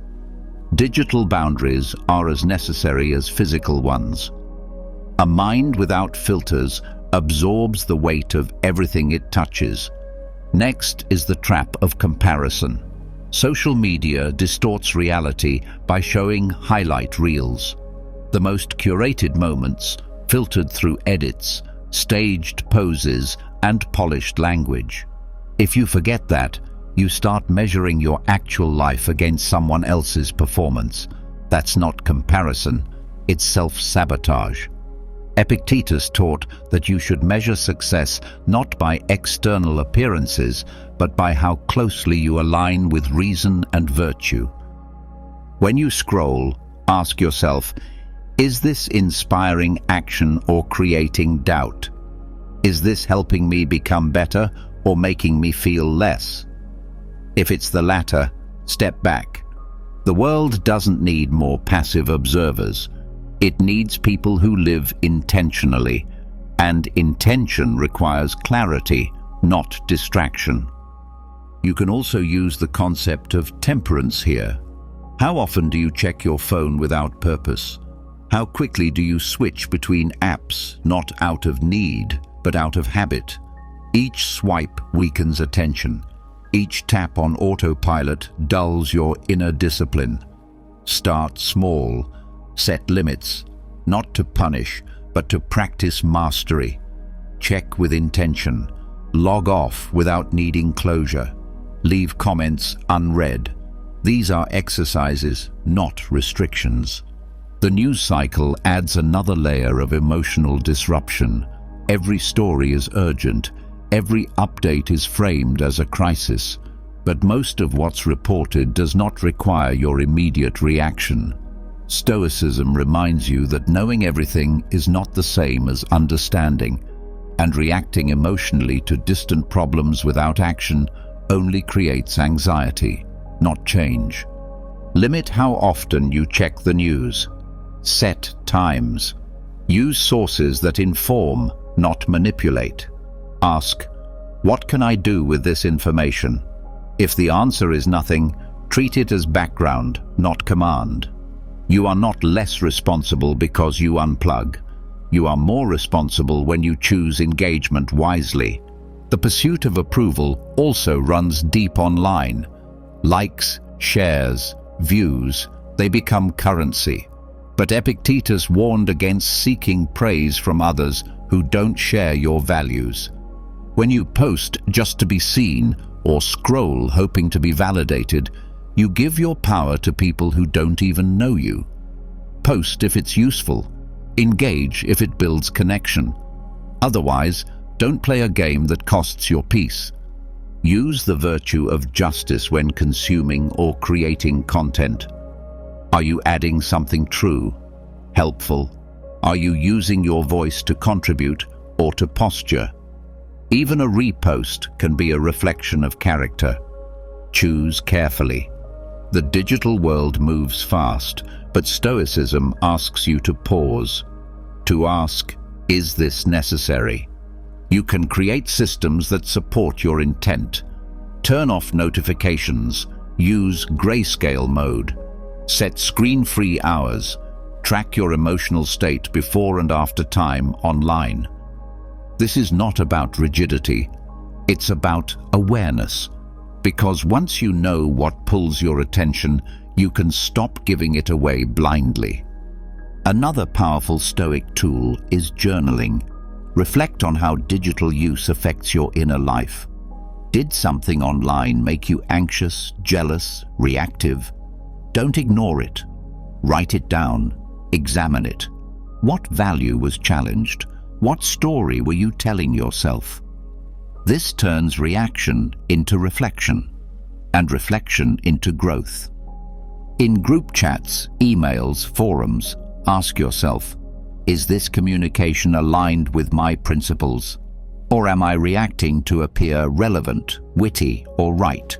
Digital boundaries are as necessary as physical ones. A mind without filters absorbs the weight of everything it touches. Next is the trap of comparison. Social media distorts reality by showing highlight reels, the most curated moments, filtered through edits, staged poses, and polished language. If you forget that, you start measuring your actual life against someone else's performance. That's not comparison, it's self-sabotage. Epictetus taught that you should measure success not by external appearances, but by how closely you align with reason and virtue. When you scroll, ask yourself, is this inspiring action or creating doubt? Is this helping me become better or making me feel less? If it's the latter, step back. The world doesn't need more passive observers. It needs people who live intentionally, and intention requires clarity, not distraction. You can also use the concept of temperance here. How often do you check your phone without purpose? How quickly do you switch between apps, not out of need, but out of habit? Each swipe weakens attention. Each tap on autopilot dulls your inner discipline. Start small. Set limits, not to punish, but to practice mastery. Check with intention. Log off without needing closure. Leave comments unread. These are exercises, not restrictions. The news cycle adds another layer of emotional disruption. Every story is urgent. Every update is framed as a crisis. But most of what's reported does not require your immediate reaction. Stoicism reminds you that knowing everything is not the same as understanding, and reacting emotionally to distant problems without action only creates anxiety, not change. Limit how often you check the news. Set times. Use sources that inform, not manipulate. Ask, what can I do with this information? If the answer is nothing, treat it as background, not command. You are not less responsible because you unplug. You are more responsible when you choose engagement wisely. The pursuit of approval also runs deep online. Likes, shares, views, they become currency. But Epictetus warned against seeking praise from others who don't share your values. When you post just to be seen or scroll hoping to be validated, you give your power to people who don't even know you. Post if it's useful. Engage if it builds connection. Otherwise, don't play a game that costs your peace. Use the virtue of justice when consuming or creating content. Are you adding something true, helpful? Are you using your voice to contribute or to posture? Even a repost can be a reflection of character. Choose carefully. The digital world moves fast, but Stoicism asks you to pause. To ask, is this necessary? You can create systems that support your intent. Turn off notifications. Use grayscale mode. Set screen-free hours. Track your emotional state before and after time online. This is not about rigidity. It's about awareness. Because once you know what pulls your attention, you can stop giving it away blindly. Another powerful Stoic tool is journaling. Reflect on how digital use affects your inner life. Did something online make you anxious, jealous, reactive? Don't ignore it. Write it down. Examine it. What value was challenged? What story were you telling yourself? This turns reaction into reflection, and reflection into growth. In group chats, emails, forums, ask yourself, is this communication aligned with my principles? Or am I reacting to appear relevant, witty, or right?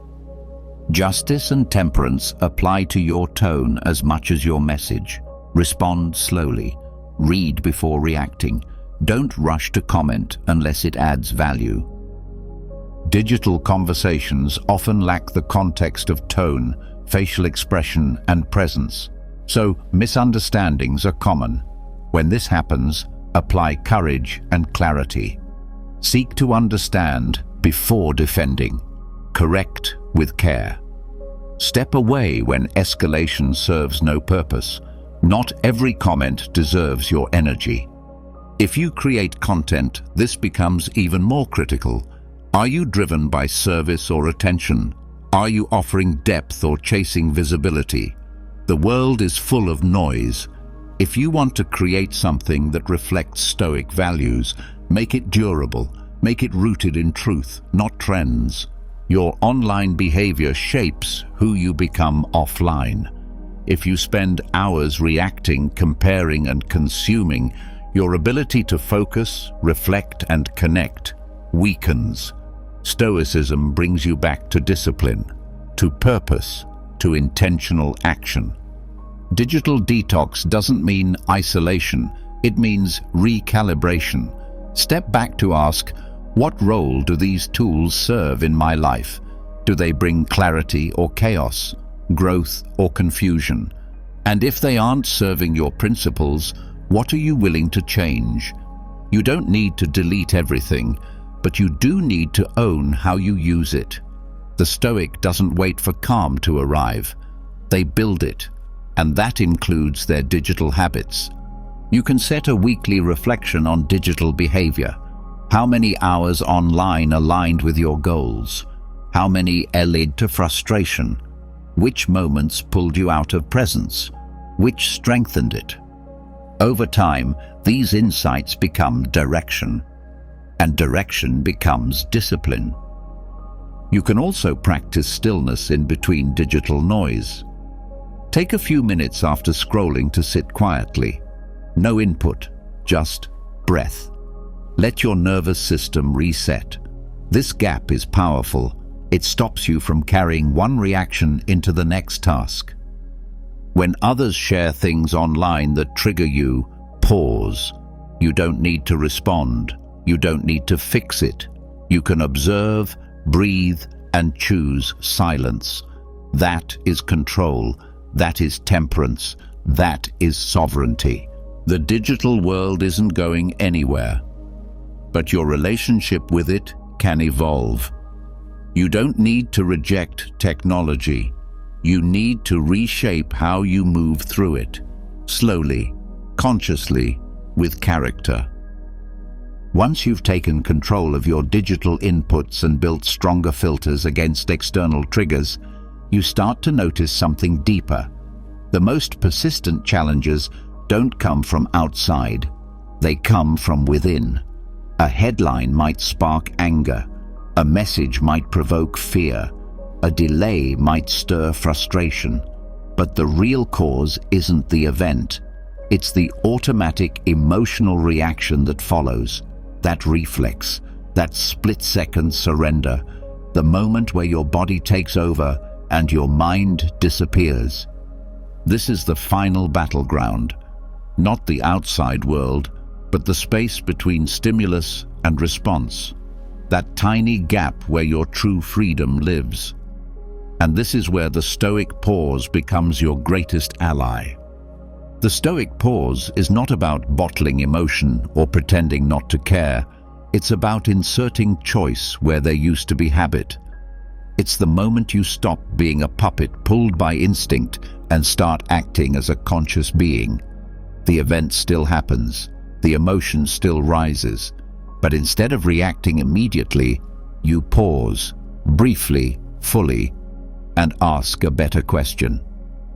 Justice and temperance apply to your tone as much as your message. Respond slowly. Read before reacting. Don't rush to comment unless it adds value. Digital conversations often lack the context of tone, facial expression, and presence, so misunderstandings are common. When this happens, apply courage and clarity. Seek to understand before defending. Correct with care. Step away when escalation serves no purpose. Not every comment deserves your energy. If you create content, this becomes even more critical. Are you driven by service or attention? Are you offering depth or chasing visibility? The world is full of noise. If you want to create something that reflects Stoic values, make it durable, make it rooted in truth, not trends. Your online behavior shapes who you become offline. If you spend hours reacting, comparing, and consuming, your ability to focus, reflect, and connect weakens. Stoicism brings you back to discipline, to purpose, to intentional action. Digital detox doesn't mean isolation, it means recalibration. Step back to ask, what role do these tools serve in my life? Do they bring clarity or chaos, growth or confusion? And if they aren't serving your principles, what are you willing to change? You don't need to delete everything, but you do need to own how you use it. The Stoic doesn't wait for calm to arrive. They build it, and that includes their digital habits. You can set a weekly reflection on digital behavior. How many hours online aligned with your goals? How many led to frustration? Which moments pulled you out of presence? Which strengthened it? Over time, these insights become direction, and direction becomes discipline. You can also practice stillness in between digital noise. Take a few minutes after scrolling to sit quietly. No input, just breath. Let your nervous system reset. This gap is powerful. It stops you from carrying one reaction into the next task. When others share things online that trigger you, pause. You don't need to respond. You don't need to fix it. You can observe, breathe, and choose silence. That is control. That is temperance. That is sovereignty. The digital world isn't going anywhere, but your relationship with it can evolve. You don't need to reject technology. You need to reshape how you move through it, slowly, consciously, with character. Once you've taken control of your digital inputs and built stronger filters against external triggers, you start to notice something deeper. The most persistent challenges don't come from outside. They come from within. A headline might spark anger. A message might provoke fear. A delay might stir frustration. But the real cause isn't the event. It's the automatic emotional reaction that follows. That reflex, that split-second surrender, the moment where your body takes over and your mind disappears. This is the final battleground, not the outside world, but the space between stimulus and response, that tiny gap where your true freedom lives. And this is where the Stoic pause becomes your greatest ally. The Stoic pause is not about bottling emotion or pretending not to care. It's about inserting choice where there used to be habit. It's the moment you stop being a puppet pulled by instinct and start acting as a conscious being. The event still happens, the emotion still rises, but instead of reacting immediately, you pause, briefly, fully, and ask a better question.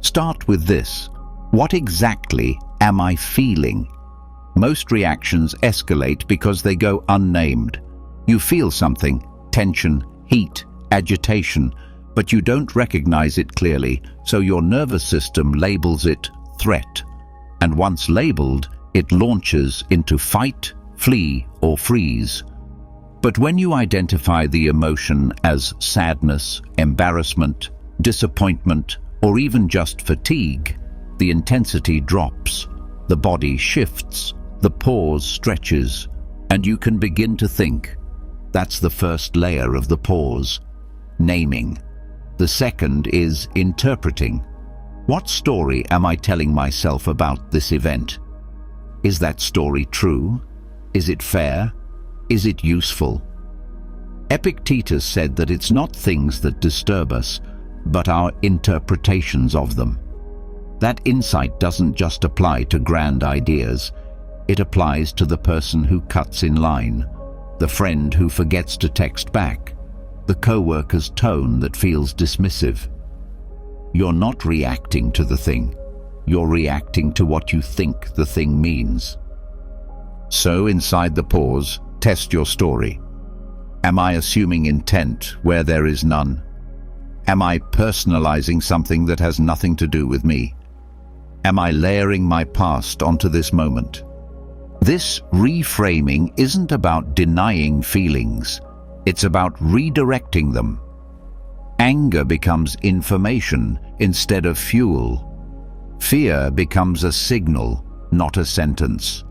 Start with this: what exactly am I feeling? Most reactions escalate because they go unnamed. You feel something, tension, heat, agitation, but you don't recognize it clearly, so your nervous system labels it threat. And once labeled, it launches into fight, flee, or freeze. But when you identify the emotion as sadness, embarrassment, disappointment, or even just fatigue, the intensity drops, the body shifts, the pause stretches, and you can begin to think. That's the first layer of the pause, naming. The second is interpreting. What story am I telling myself about this event? Is that story true? Is it fair? Is it useful? Epictetus said that it's not things that disturb us, but our interpretations of them. That insight doesn't just apply to grand ideas. It applies to the person who cuts in line, the friend who forgets to text back, the co-worker's tone that feels dismissive. You're not reacting to the thing. you're reacting to what you think the thing means. So, inside the pause, test your story. Am I assuming intent where there is none? Am I personalizing something that has nothing to do with me? Am I layering my past onto this moment? This reframing isn't about denying feelings. It's about redirecting them. Anger becomes information instead of fuel. Fear becomes a signal, not a sentence.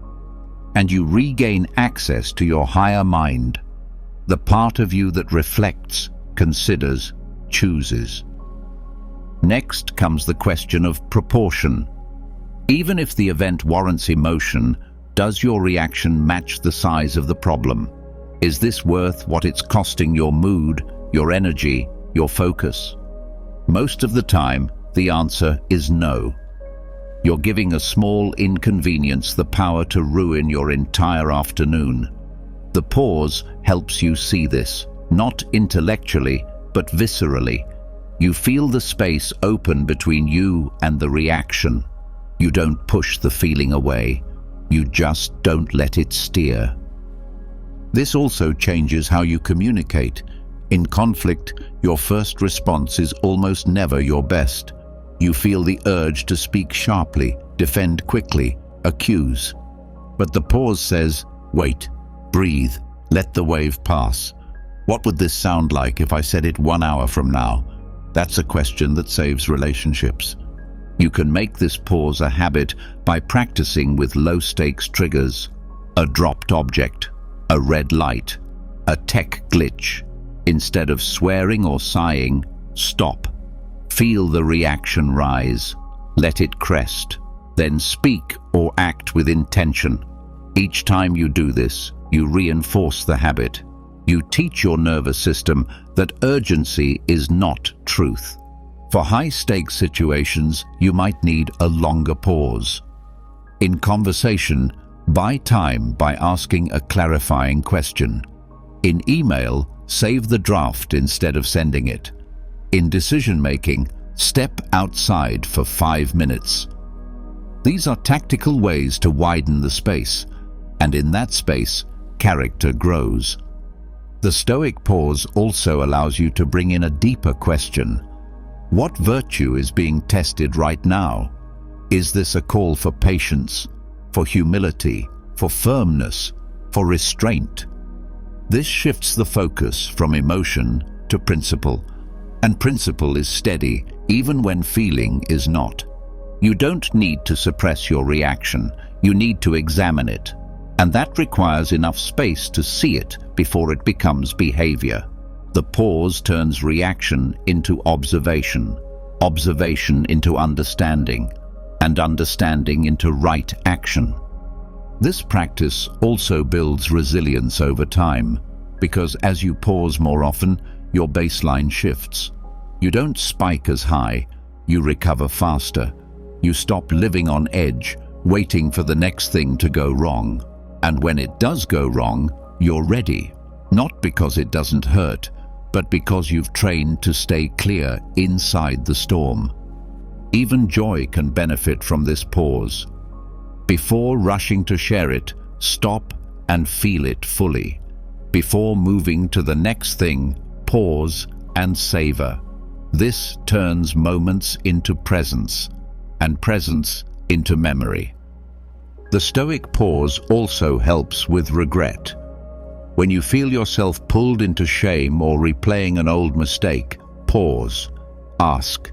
And you regain access to your higher mind, the part of you that reflects, considers, chooses. Next comes the question of proportion. Even if the event warrants emotion, does your reaction match the size of the problem? Is this worth what it's costing your mood, your energy, your focus? Most of the time, the answer is no. You're giving a small inconvenience the power to ruin your entire afternoon. The pause helps you see this, not intellectually, but viscerally. You feel the space open between you and the reaction. You don't push the feeling away. You just don't let it steer. This also changes how you communicate. In conflict, your first response is almost never your best. You feel the urge to speak sharply, defend quickly, accuse. But the pause says, wait, breathe, let the wave pass. What would this sound like if I said it 1 hour from now? That's a question that saves relationships. You can make this pause a habit by practicing with low-stakes triggers. A dropped object, a red light, a tech glitch. Instead of swearing or sighing, stop. Feel the reaction rise. Let it crest. Then speak or act with intention. Each time you do this, you reinforce the habit. You teach your nervous system that urgency is not truth. For high-stakes situations, you might need a longer pause. In conversation, buy time by asking a clarifying question. In email, save the draft instead of sending it. In decision-making, step outside for 5 minutes. These are tactical ways to widen the space, and in that space, character grows. The Stoic pause also allows you to bring in a deeper question. What virtue is being tested right now? Is this a call for patience, for humility, for firmness, for restraint? This shifts the focus from emotion to principle, and principle is steady even when feeling is not. You don't need to suppress your reaction, you need to examine it, and that requires enough space to see it before it becomes behavior. The pause turns reaction into observation, observation into understanding, and understanding into right action. This practice also builds resilience over time, because as you pause more often, your baseline shifts. You don't spike as high, you recover faster. You stop living on edge, waiting for the next thing to go wrong. And when it does go wrong, you're ready. Not because it doesn't hurt, but because you've trained to stay clear inside the storm. Even joy can benefit from this pause. Before rushing to share it, stop and feel it fully. Before moving to the next thing, pause and savor. This turns moments into presence, and presence into memory. The Stoic pause also helps with regret. When you feel yourself pulled into shame or replaying an old mistake, pause. Ask,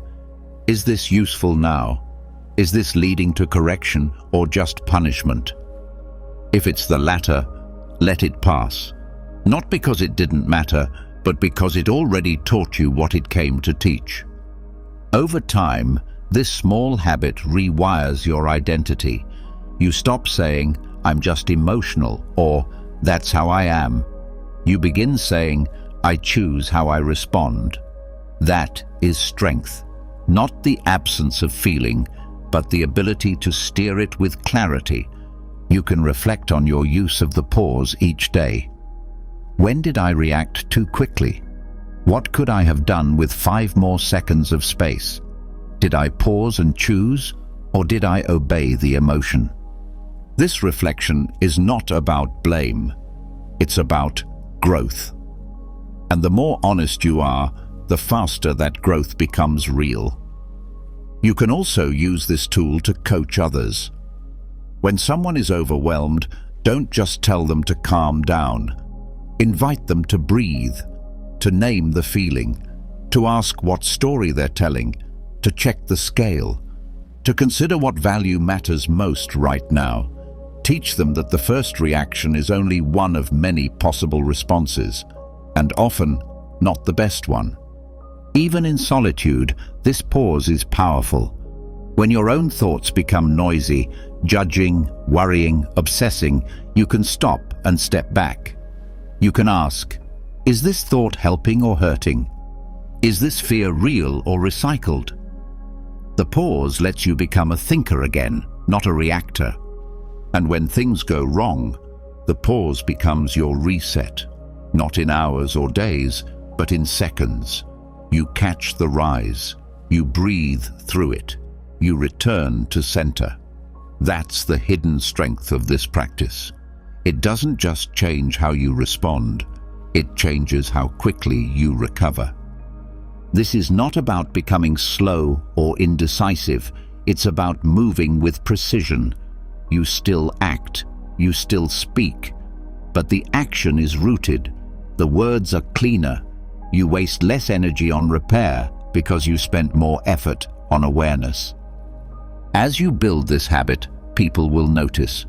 is this useful now? Is this leading to correction or just punishment? If it's the latter, let it pass. Not because it didn't matter, but because it already taught you what it came to teach. Over time, this small habit rewires your identity. You stop saying, I'm just emotional, or that's how I am. You begin saying, I choose how I respond. That is strength, not the absence of feeling, but the ability to steer it with clarity. You can reflect on your use of the pause each day. When did I react too quickly? What could I have done with 5 more seconds of space? Did I pause and choose, or did I obey the emotion? This reflection is not about blame. It's about growth. And the more honest you are, the faster that growth becomes real. You can also use this tool to coach others. When someone is overwhelmed, don't just tell them to calm down. Invite them to breathe, to name the feeling, to ask what story they're telling, to check the scale, to consider what value matters most right now. Teach them that the first reaction is only one of many possible responses, and often not the best one. Even in solitude, this pause is powerful. When your own thoughts become noisy, judging, worrying, obsessing, you can stop and step back. You can ask, is this thought helping or hurting? Is this fear real or recycled? The pause lets you become a thinker again, not a reactor. And when things go wrong, the pause becomes your reset, not in hours or days, but in seconds. You catch the rise, you breathe through it, you return to center. That's the hidden strength of this practice. It doesn't just change how you respond, it changes how quickly you recover. This is not about becoming slow or indecisive, it's about moving with precision. You still act, you still speak, but the action is rooted. The words are cleaner. You waste less energy on repair because you spent more effort on awareness. As you build this habit, people will notice.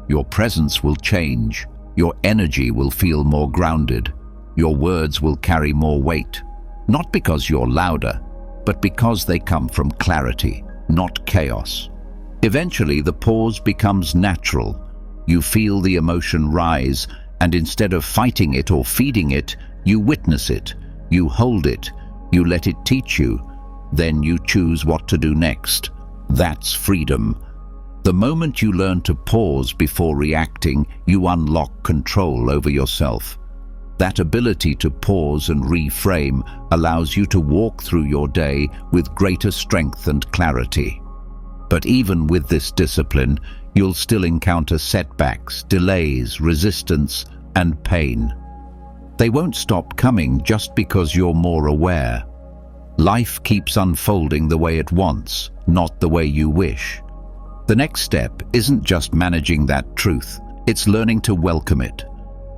Your presence will change. Your energy will feel more grounded. Your words will carry more weight. Not because you're louder, but because they come from clarity, not chaos. Eventually, the pause becomes natural. You feel the emotion rise, and instead of fighting it or feeding it, you witness it, you hold it, you let it teach you, then you choose what to do next. That's freedom. The moment you learn to pause before reacting, you unlock control over yourself. That ability to pause and reframe allows you to walk through your day with greater strength and clarity. But even with this discipline, you'll still encounter setbacks, delays, resistance, and pain. They won't stop coming just because you're more aware. Life keeps unfolding the way it wants, not the way you wish. The next step isn't just managing that truth, it's learning to welcome it.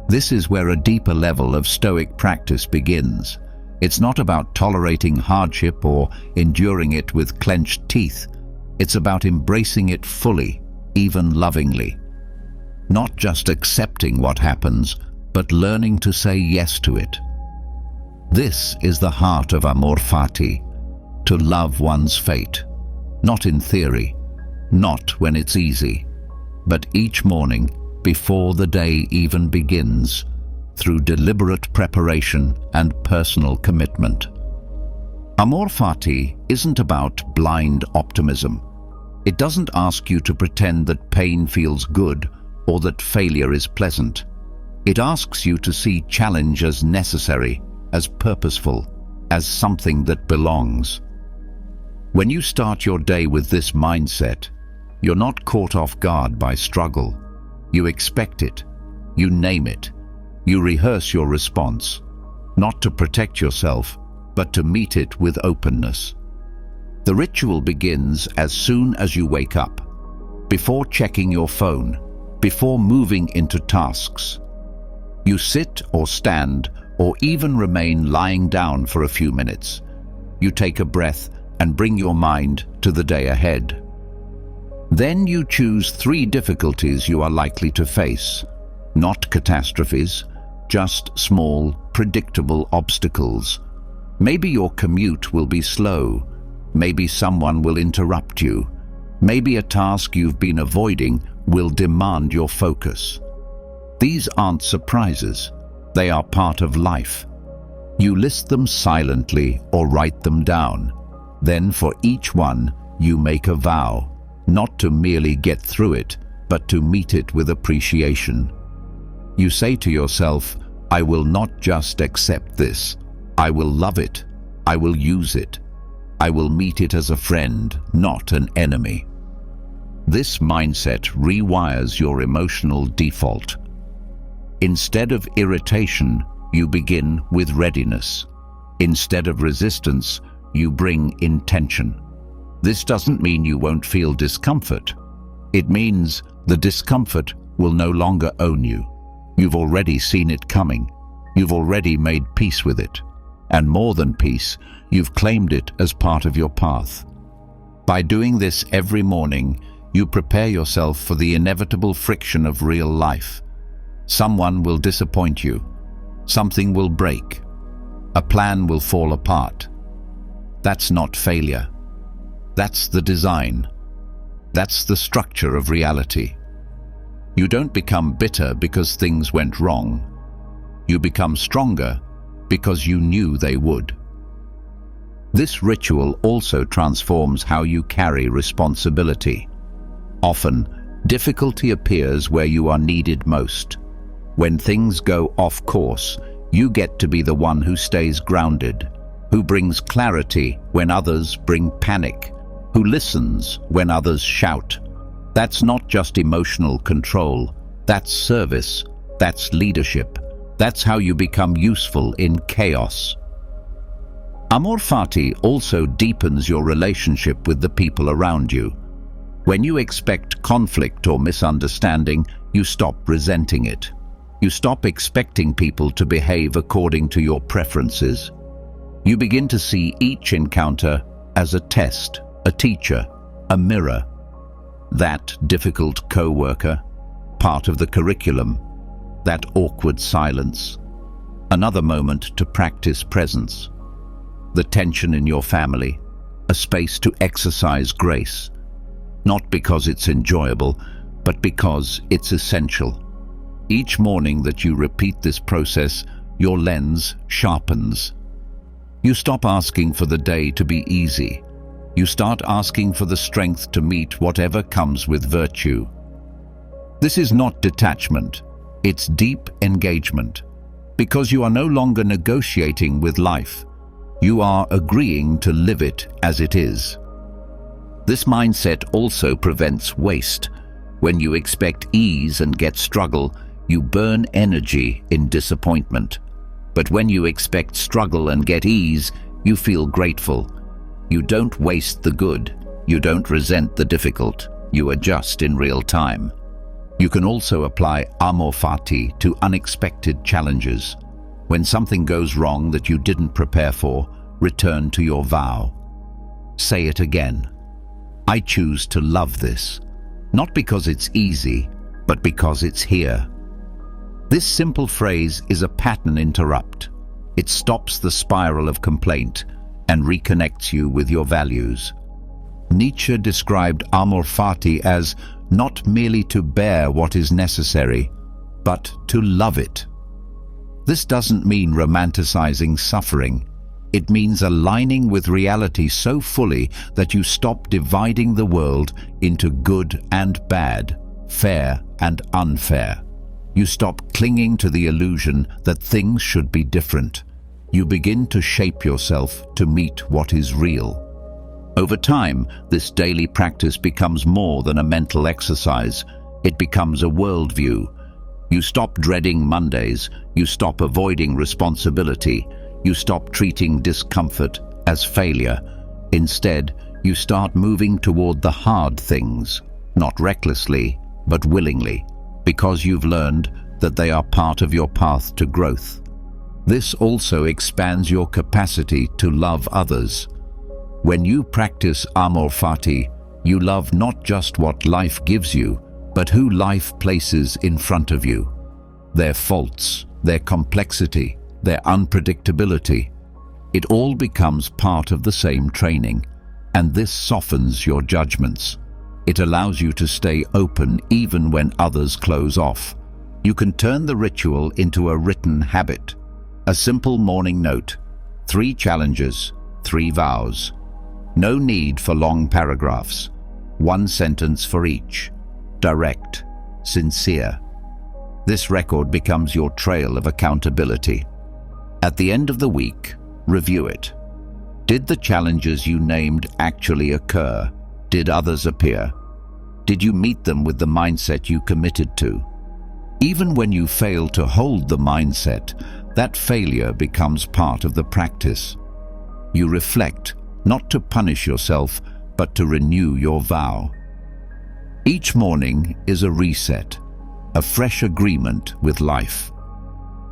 This is where a deeper level of Stoic practice begins. It's not about tolerating hardship or enduring it with clenched teeth. It's about embracing it fully, even lovingly. Not just accepting what happens, but learning to say yes to it. This is the heart of amor fati, to love one's fate, not in theory, not when it's easy, but each morning before the day even begins, through deliberate preparation and personal commitment. Amor fati isn't about blind optimism. It doesn't ask you to pretend that pain feels good or that failure is pleasant. It asks you to see challenge as necessary, as purposeful, as something that belongs. When you start your day with this mindset, you're not caught off guard by struggle. You expect it, you name it, you rehearse your response, not to protect yourself, but to meet it with openness. The ritual begins as soon as you wake up, before checking your phone, before moving into tasks. You sit or stand or even remain lying down for a few minutes. You take a breath and bring your mind to the day ahead. Then you choose 3 difficulties you are likely to face, not catastrophes, just small, predictable obstacles. Maybe your commute will be slow. Maybe someone will interrupt you. Maybe a task you've been avoiding will demand your focus. These aren't surprises. They are part of life. You list them silently or write them down. Then for each one, you make a vow, not to merely get through it, but to meet it with appreciation. You say to yourself, I will not just accept this. I will love it. I will use it. I will meet it as a friend, not an enemy. This mindset rewires your emotional default. Instead of irritation, you begin with readiness. Instead of resistance, you bring intention. This doesn't mean you won't feel discomfort. It means the discomfort will no longer own you. You've already seen it coming. You've already made peace with it. And more than peace, you've claimed it as part of your path. By doing this every morning, you prepare yourself for the inevitable friction of real life. Someone will disappoint you. Something will break. A plan will fall apart. That's not failure. That's the design. That's the structure of reality. You don't become bitter because things went wrong. You become stronger because you knew they would. This ritual also transforms how you carry responsibility. Often, difficulty appears where you are needed most. When things go off course, you get to be the one who stays grounded, who brings clarity when others bring panic, who listens when others shout. That's not just emotional control, that's service, that's leadership. That's how you become useful in chaos. Amor fati also deepens your relationship with the people around you. When you expect conflict or misunderstanding, you stop resenting it. You stop expecting people to behave according to your preferences. You begin to see each encounter as a test, a teacher, a mirror. That difficult co-worker, part of the curriculum, that awkward silence, another moment to practice presence. The tension in your family, a space to exercise grace, not because it's enjoyable, but because it's essential. Each morning that you repeat this process, your lens sharpens. You stop asking for the day to be easy. You start asking for the strength to meet whatever comes with virtue. This is not detachment. It's deep engagement, because you are no longer negotiating with life. You are agreeing to live it as it is. This mindset also prevents waste. When you expect ease and get struggle, you burn energy in disappointment. But when you expect struggle and get ease, you feel grateful. You don't waste the good. You don't resent the difficult. You adjust in real time. You can also apply amor fati to unexpected challenges. When something goes wrong that you didn't prepare for, return to your vow. Say it again. I choose to love this, not because it's easy, but because it's here. This simple phrase is a pattern interrupt. It stops the spiral of complaint and reconnects you with your values. Nietzsche described amor fati as not merely to bear what is necessary, but to love it. This doesn't mean romanticizing suffering. It means aligning with reality so fully that you stop dividing the world into good and bad, fair and unfair. You stop clinging to the illusion that things should be different. You begin to shape yourself to meet what is real. Over time, this daily practice becomes more than a mental exercise. It becomes a worldview. You stop dreading Mondays. You stop avoiding responsibility. You stop treating discomfort as failure. Instead, you start moving toward the hard things, not recklessly, but willingly, because you've learned that they are part of your path to growth. This also expands your capacity to love others. When you practice amor fati, you love not just what life gives you, but who life places in front of you. Their faults, their complexity, their unpredictability. It all becomes part of the same training, and this softens your judgments. It allows you to stay open even when others close off. You can turn the ritual into a written habit. A simple morning note, 3 challenges, 3 vows. No need for long paragraphs. 1 sentence for each. Direct, sincere. This record becomes your trail of accountability. At the end of the week, review it. Did the challenges you named actually occur? Did others appear? Did you meet them with the mindset you committed to? Even when you fail to hold the mindset, that failure becomes part of the practice. You reflect, not to punish yourself, but to renew your vow. Each morning is a reset, a fresh agreement with life.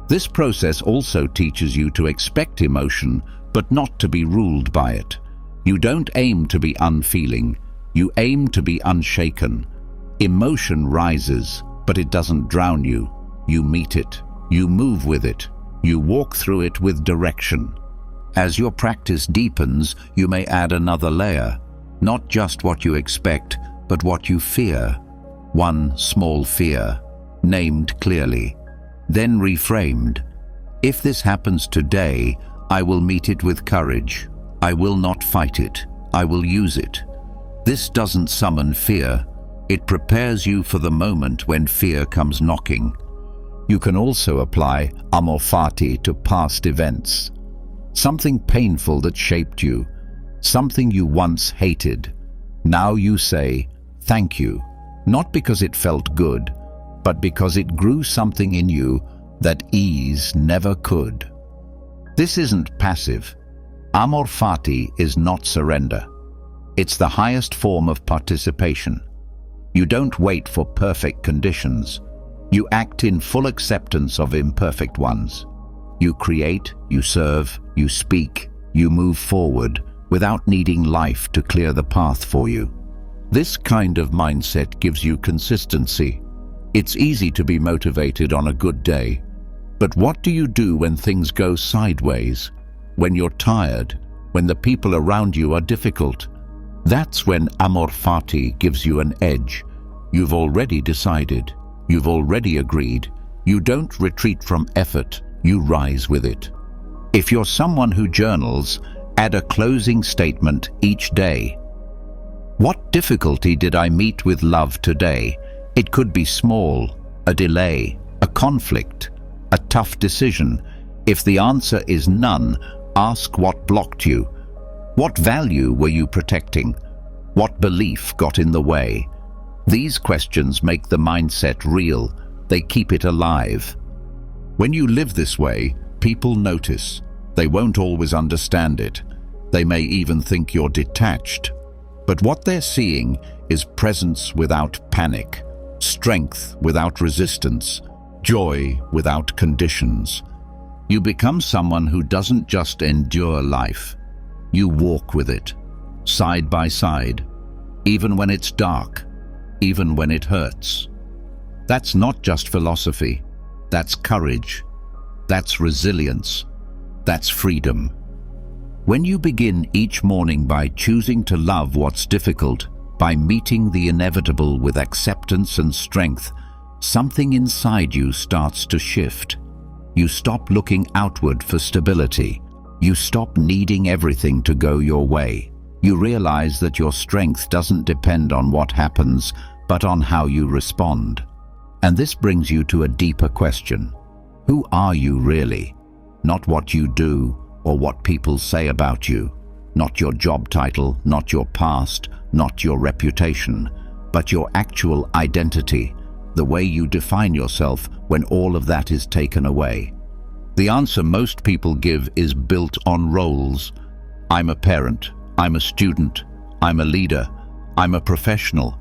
This process also teaches you to expect emotion, but not to be ruled by it. You don't aim to be unfeeling, you aim to be unshaken. Emotion rises, but it doesn't drown you. You meet it, you move with it, you walk through it with direction. As your practice deepens, you may add another layer, not just what you expect, but what you fear. One small fear, named clearly, then reframed. If this happens today, I will meet it with courage. I will not fight it. I will use it. This doesn't summon fear. It prepares you for the moment when fear comes knocking. You can also apply amor fati to past events. Something painful that shaped you, something you once hated. Now you say, thank you, not because it felt good, but because it grew something in you that ease never could. This isn't passive. Amor fati is not surrender. It's the highest form of participation. You don't wait for perfect conditions. You act in full acceptance of imperfect ones. You create, you serve, you speak, you move forward without needing life to clear the path for you. This kind of mindset gives you consistency. It's easy to be motivated on a good day. But what do you do when things go sideways? When you're tired? When the people around you are difficult? That's when amor fati gives you an edge. You've already decided. You've already agreed. You don't retreat from effort. You rise with it. If you're someone who journals, add a closing statement each day. What difficulty did I meet with love today? It could be small, a delay, a conflict, a tough decision. If the answer is none, ask what blocked you. What value were you protecting? What belief got in the way? These questions make the mindset real. They keep it alive. When you live this way, people notice. They won't always understand it. They may even think you're detached. But what they're seeing is presence without panic, strength without resistance, joy without conditions. You become someone who doesn't just endure life. You walk with it, side by side, even when it's dark, even when it hurts. That's not just philosophy. That's courage. That's resilience. That's freedom. When you begin each morning by choosing to love what's difficult, by meeting the inevitable with acceptance and strength, something inside you starts to shift. You stop looking outward for stability. You stop needing everything to go your way. You realize that your strength doesn't depend on what happens, but on how you respond. And this brings you to a deeper question. Who are you really? Not what you do or what people say about you. Not your job title, not your past, not your reputation, but your actual identity, the way you define yourself when all of that is taken away. The answer most people give is built on roles. I'm a parent, I'm a student, I'm a leader, I'm a professional.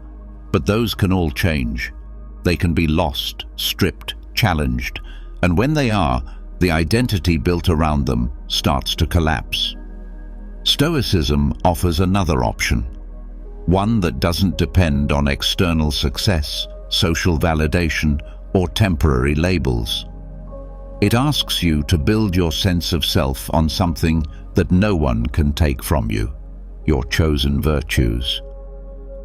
But those can all change. They can be lost, stripped, challenged, and when they are, the identity built around them starts to collapse. Stoicism offers another option, one that doesn't depend on external success, social validation, or temporary labels. It asks you to build your sense of self on something that no one can take from you, your chosen virtues.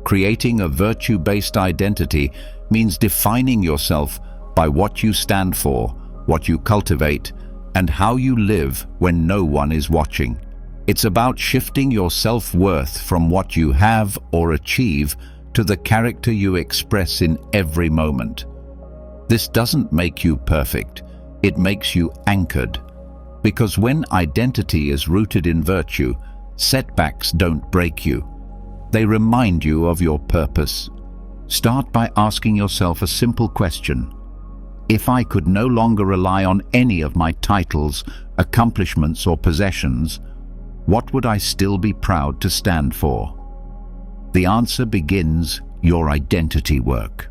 Creating a virtue-based identity means defining yourself by what you stand for, what you cultivate, and how you live when no one is watching. It's about shifting your self-worth from what you have or achieve to the character you express in every moment. This doesn't make you perfect. It makes you anchored. Because when identity is rooted in virtue, setbacks don't break you. They remind you of your purpose. Start by asking yourself a simple question. If I could no longer rely on any of my titles, accomplishments, or possessions, what would I still be proud to stand for? The answer begins your identity work.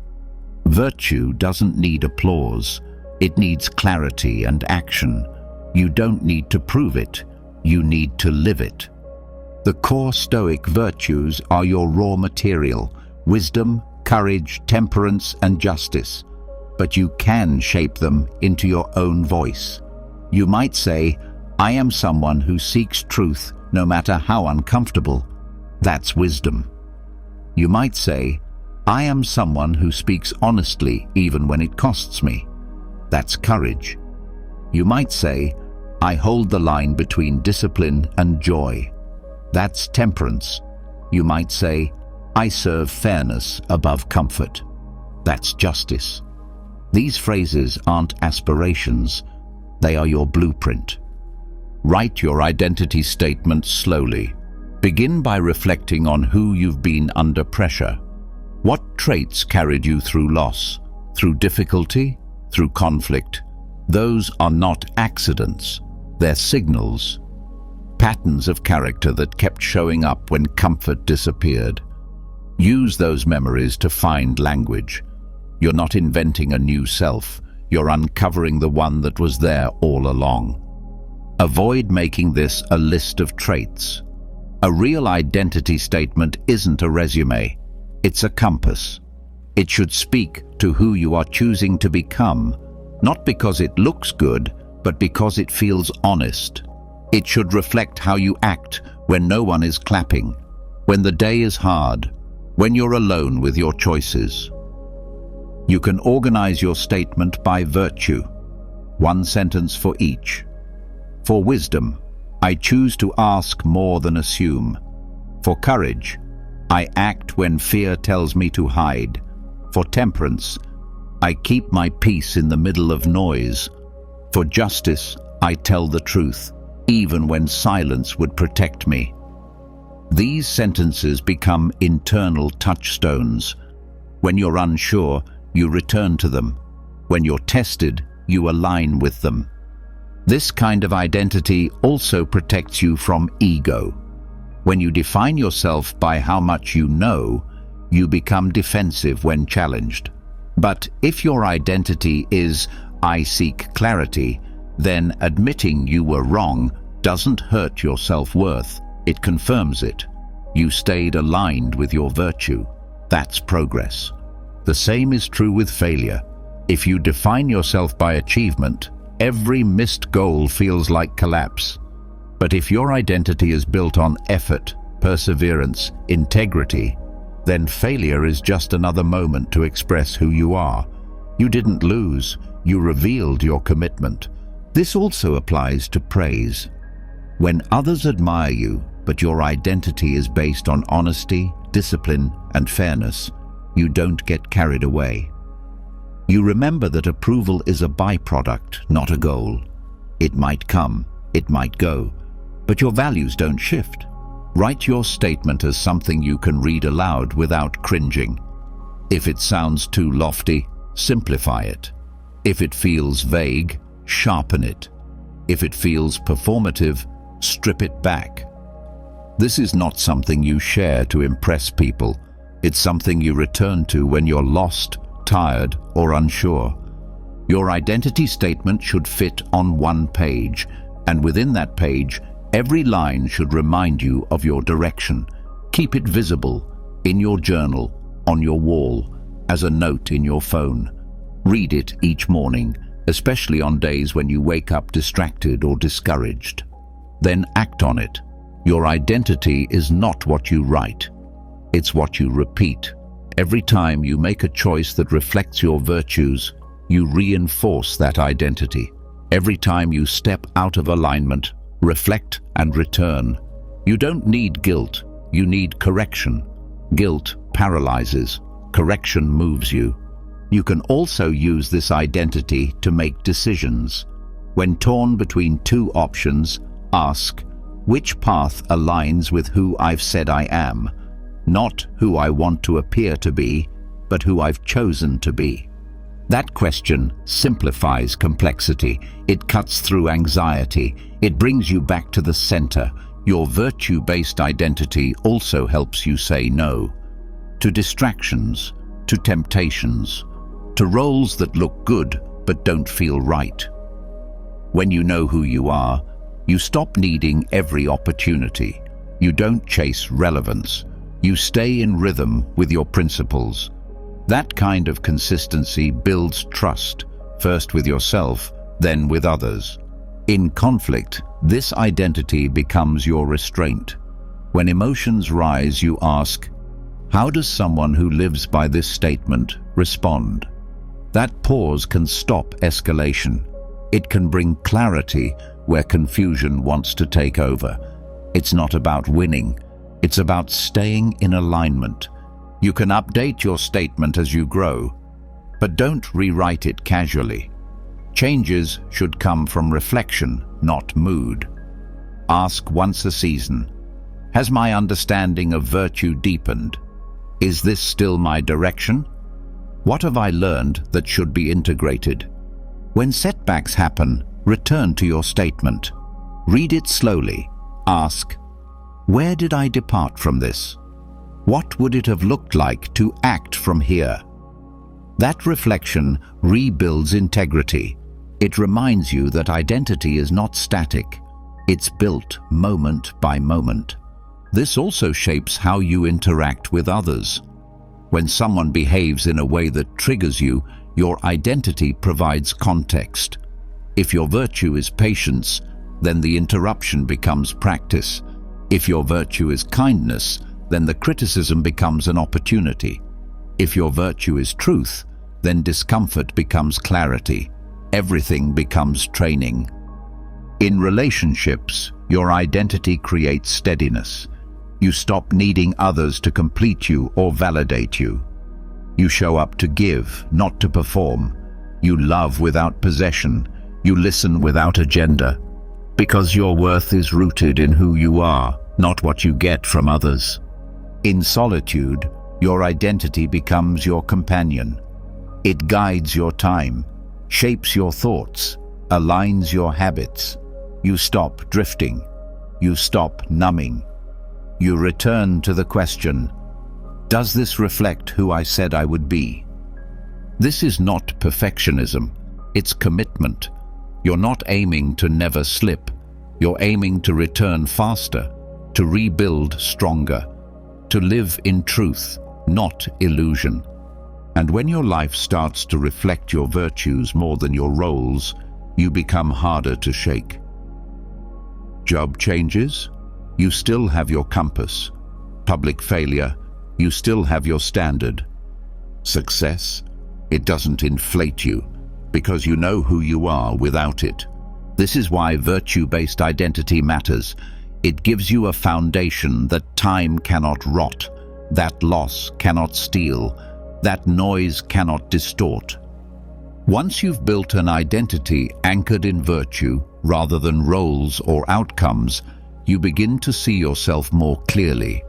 Virtue doesn't need applause. It needs clarity and action. You don't need to prove it. You need to live it. The core Stoic virtues are your raw material: wisdom, courage, temperance, and justice. But you can shape them into your own voice. You might say, I am someone who seeks truth no matter how uncomfortable. That's wisdom. You might say, I am someone who speaks honestly even when it costs me. That's courage. You might say, I hold the line between discipline and joy. That's temperance. You might say, I serve fairness above comfort. That's justice. These phrases aren't aspirations. They are your blueprint. Write your identity statement slowly. Begin by reflecting on who you've been under pressure. What traits carried you through loss, through difficulty, through conflict? Those are not accidents. They're signals. Patterns of character that kept showing up when comfort disappeared. Use those memories to find language. You're not inventing a new self. You're uncovering the one that was there all along. Avoid making this a list of traits. A real identity statement isn't a resume. It's a compass. It should speak to who you are choosing to become, not because it looks good, but because it feels honest. It should reflect how you act when no one is clapping, when the day is hard, when you're alone with your choices. You can organize your statement by virtue, one sentence for each. For wisdom, I choose to ask more than assume. For courage, I act when fear tells me to hide. For temperance, I keep my peace in the middle of noise. For justice, I tell the truth, even when silence would protect me. These sentences become internal touchstones. When you're unsure, you return to them. When you're tested, you align with them. This kind of identity also protects you from ego. When you define yourself by how much you know, you become defensive when challenged. But if your identity is, I seek clarity, then admitting you were wrong doesn't hurt your self-worth. It confirms it. You stayed aligned with your virtue. That's progress. The same is true with failure. If you define yourself by achievement, every missed goal feels like collapse. But if your identity is built on effort, perseverance, integrity, then failure is just another moment to express who you are. You didn't lose, you revealed your commitment. This also applies to praise. When others admire you, but your identity is based on honesty, discipline, and fairness, you don't get carried away. You remember that approval is a byproduct, not a goal. It might come, it might go, but your values don't shift. Write your statement as something you can read aloud without cringing. If it sounds too lofty, simplify it. If it feels vague, sharpen it. If it feels performative, strip it back. This is not something you share to impress people. It's something you return to when you're lost, tired, or unsure. Your identity statement should fit on one page, and within that page, every line should remind you of your direction. Keep it visible, in your journal, on your wall, as a note in your phone. Read it each morning, especially on days when you wake up distracted or discouraged. Then act on it. Your identity is not what you write. It's what you repeat. Every time you make a choice that reflects your virtues, you reinforce that identity. Every time you step out of alignment, reflect and return. You don't need guilt, you need correction. Guilt paralyzes, correction moves you. You can also use this identity to make decisions. When torn between two options, ask, which path aligns with who I've said I am? Not who I want to appear to be, but who I've chosen to be? That question simplifies complexity. It cuts through anxiety. It brings you back to the center. Your virtue-based identity also helps you say no to distractions, to temptations, to roles that look good but don't feel right. When you know who you are, you stop needing every opportunity. You don't chase relevance. You stay in rhythm with your principles. That kind of consistency builds trust, first with yourself, then with others. In conflict, this identity becomes your restraint. When emotions rise, you ask, how does someone who lives by this statement respond? That pause can stop escalation. It can bring clarity where confusion wants to take over. It's not about winning. It's about staying in alignment. You can update your statement as you grow, but don't rewrite it casually. Changes should come from reflection, not mood. Ask once a season, has my understanding of virtue deepened? Is this still my direction? What have I learned that should be integrated? When setbacks happen, return to your statement. Read it slowly. Ask, where did I depart from this? What would it have looked like to act from here? That reflection rebuilds integrity. It reminds you that identity is not static. It's built moment by moment. This also shapes how you interact with others. When someone behaves in a way that triggers you, your identity provides context. If your virtue is patience, then the interruption becomes practice. If your virtue is kindness, then the criticism becomes an opportunity. If your virtue is truth, then discomfort becomes clarity. Everything becomes training. In relationships, your identity creates steadiness. You stop needing others to complete you or validate you. You show up to give, not to perform. You love without possession. You listen without agenda. Because your worth is rooted in who you are, not what you get from others. In solitude, your identity becomes your companion. It guides your time, shapes your thoughts, aligns your habits. You stop drifting. You stop numbing. You return to the question, does this reflect who I said I would be? This is not perfectionism, it's commitment. You're not aiming to never slip. You're aiming to return faster, to rebuild stronger, to live in truth, not illusion. And when your life starts to reflect your virtues more than your roles, you become harder to shake. Job changes? You still have your compass. Public failure? You still have your standard. Success? It doesn't inflate you, because you know who you are without it. This is why virtue-based identity matters. It gives you a foundation that time cannot rot, that loss cannot steal, that noise cannot distort. Once you've built an identity anchored in virtue rather than roles or outcomes, you begin to see yourself more clearly.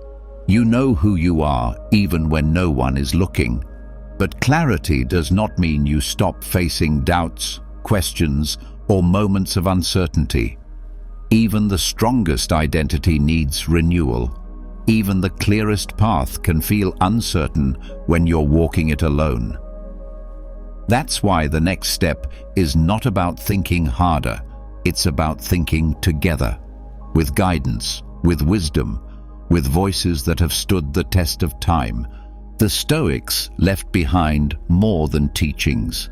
You know who you are even when no one is looking. But clarity does not mean you stop facing doubts, questions, or moments of uncertainty. Even the strongest identity needs renewal. Even the clearest path can feel uncertain when you're walking it alone. That's why the next step is not about thinking harder. It's about thinking together, with guidance, with wisdom, with voices that have stood the test of time. The Stoics left behind more than teachings.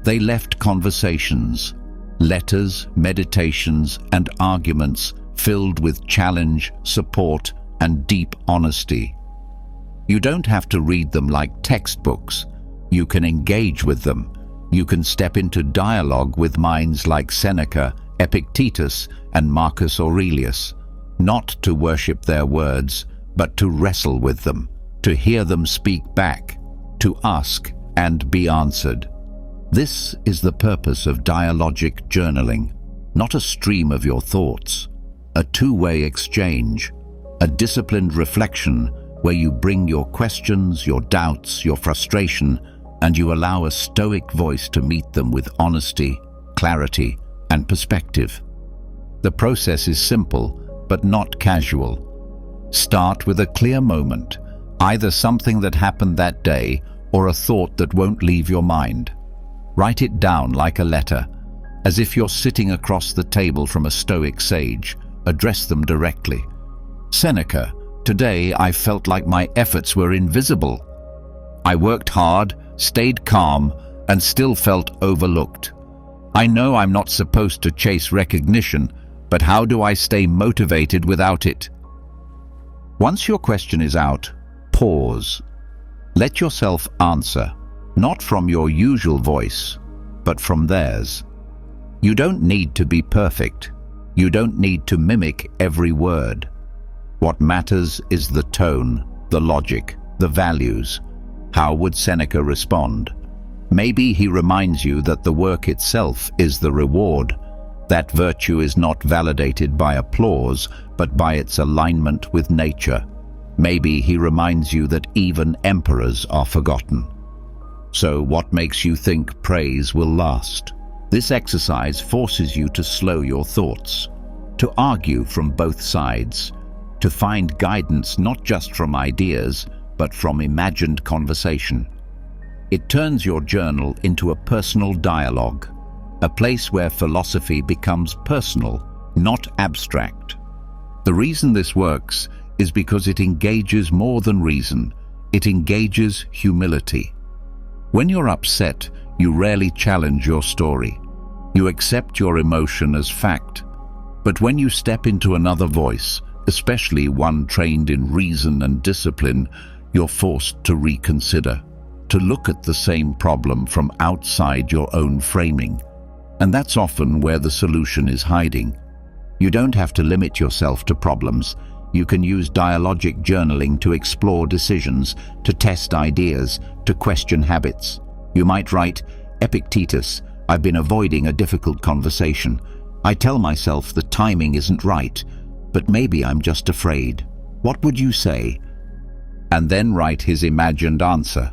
They left conversations, letters, meditations, and arguments filled with challenge, support, and deep honesty. You don't have to read them like textbooks. You can engage with them. You can step into dialogue with minds like Seneca, Epictetus, and Marcus Aurelius, not to worship their words, but to wrestle with them, to hear them speak back, to ask and be answered. This is the purpose of dialogic journaling, not a stream of your thoughts, a two-way exchange, a disciplined reflection where you bring your questions, your doubts, your frustration, and you allow a Stoic voice to meet them with honesty, clarity, and perspective. The process is simple, but not casual. Start with a clear moment, either something that happened that day or a thought that won't leave your mind. Write it down like a letter, as if you're sitting across the table from a Stoic sage. Address them directly. Seneca, today I felt like my efforts were invisible. I worked hard, stayed calm, and still felt overlooked. I know I'm not supposed to chase recognition, but how do I stay motivated without it? Once your question is out, pause. Let yourself answer, not from your usual voice, but from theirs. You don't need to be perfect. You don't need to mimic every word. What matters is the tone, the logic, the values. How would Seneca respond? Maybe he reminds you that the work itself is the reward, that virtue is not validated by applause, but by its alignment with nature. Maybe he reminds you that even emperors are forgotten. So what makes you think praise will last? This exercise forces you to slow your thoughts, to argue from both sides, to find guidance not just from ideas, but from imagined conversation. It turns your journal into a personal dialogue, a place where philosophy becomes personal, not abstract. The reason this works is because it engages more than reason. It engages humility. When you're upset, you rarely challenge your story. You accept your emotion as fact. But when you step into another voice, especially one trained in reason and discipline, you're forced to reconsider, to look at the same problem from outside your own framing. And that's often where the solution is hiding. You don't have to limit yourself to problems. You can use dialogic journaling to explore decisions, to test ideas, to question habits. You might write, Epictetus, I've been avoiding a difficult conversation. I tell myself the timing isn't right, but maybe I'm just afraid. What would you say? And then write his imagined answer.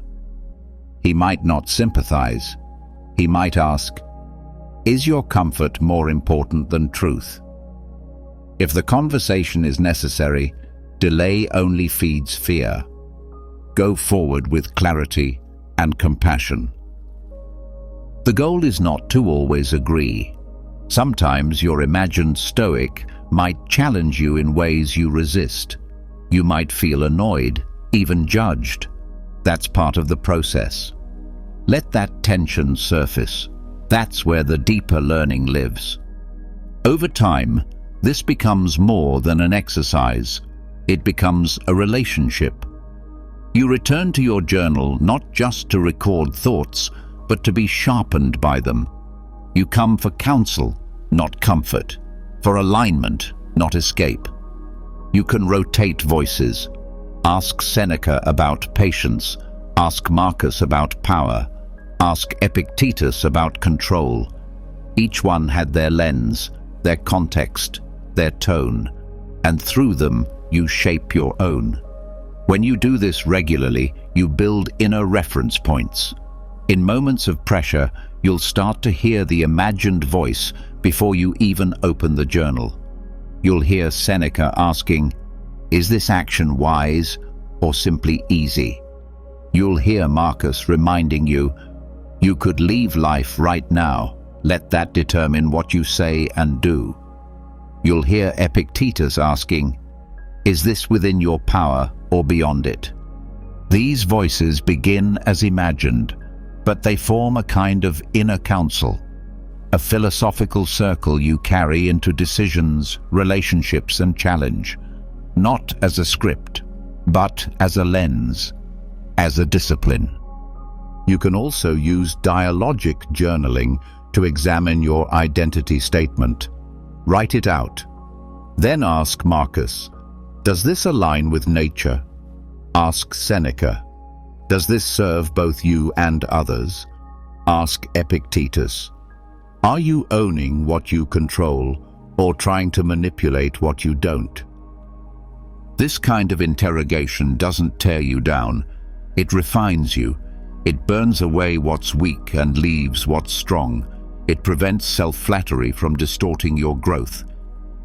He might not sympathize. He might ask, is your comfort more important than truth? If the conversation is necessary, delay only feeds fear. Go forward with clarity and compassion. The goal is not to always agree. Sometimes your imagined Stoic might challenge you in ways you resist. You might feel annoyed, even judged. That's part of the process. Let that tension surface. That's where the deeper learning lives. Over time, this becomes more than an exercise. It becomes a relationship. You return to your journal not just to record thoughts, but to be sharpened by them. You come for counsel, not comfort, for alignment, not escape. You can rotate voices. Ask Seneca about patience. Ask Marcus about power. Ask Epictetus about control. Each one had their lens, their context, their tone, and through them you shape your own. When you do this regularly, you build inner reference points. In moments of pressure, you'll start to hear the imagined voice before you even open the journal. You'll hear Seneca asking, is this action wise or simply easy? You'll hear Marcus reminding you, you could leave life right now. Let that determine what you say and do. You'll hear Epictetus asking, is this within your power or beyond it? These voices begin as imagined, but they form a kind of inner council, a philosophical circle you carry into decisions, relationships, and challenge, not as a script, but as a lens, as a discipline. You can also use dialogic journaling to examine your identity statement. Write it out. Then ask Marcus, does this align with nature? Ask Seneca, does this serve both you and others? Ask Epictetus, are you owning what you control or trying to manipulate what you don't? This kind of interrogation doesn't tear you down. It refines you. It burns away what's weak and leaves what's strong. It prevents self-flattery from distorting your growth,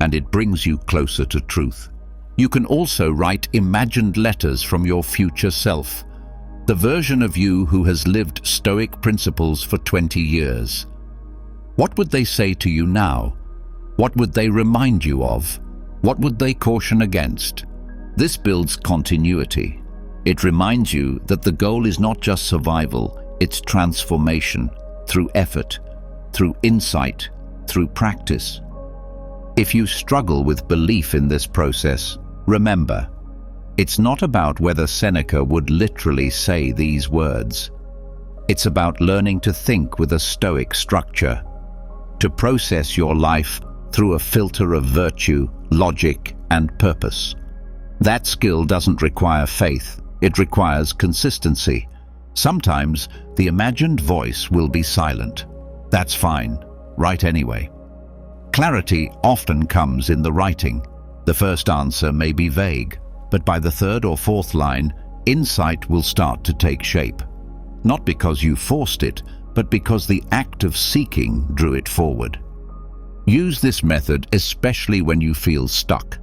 and it brings you closer to truth. You can also write imagined letters from your future self, the version of you who has lived Stoic principles for 20 years. What would they say to you now? What would they remind you of? What would they caution against? This builds continuity. It reminds you that the goal is not just survival, it's transformation, through effort, through insight, through practice. If you struggle with belief in this process, remember, it's not about whether Seneca would literally say these words. It's about learning to think with a Stoic structure, to process your life through a filter of virtue, logic, and purpose. That skill doesn't require faith, it requires consistency. Sometimes the imagined voice will be silent. That's fine, write anyway. Clarity often comes in the writing. The first answer may be vague, but by the third or fourth line, insight will start to take shape. Not because you forced it, but because the act of seeking drew it forward. Use this method especially when you feel stuck.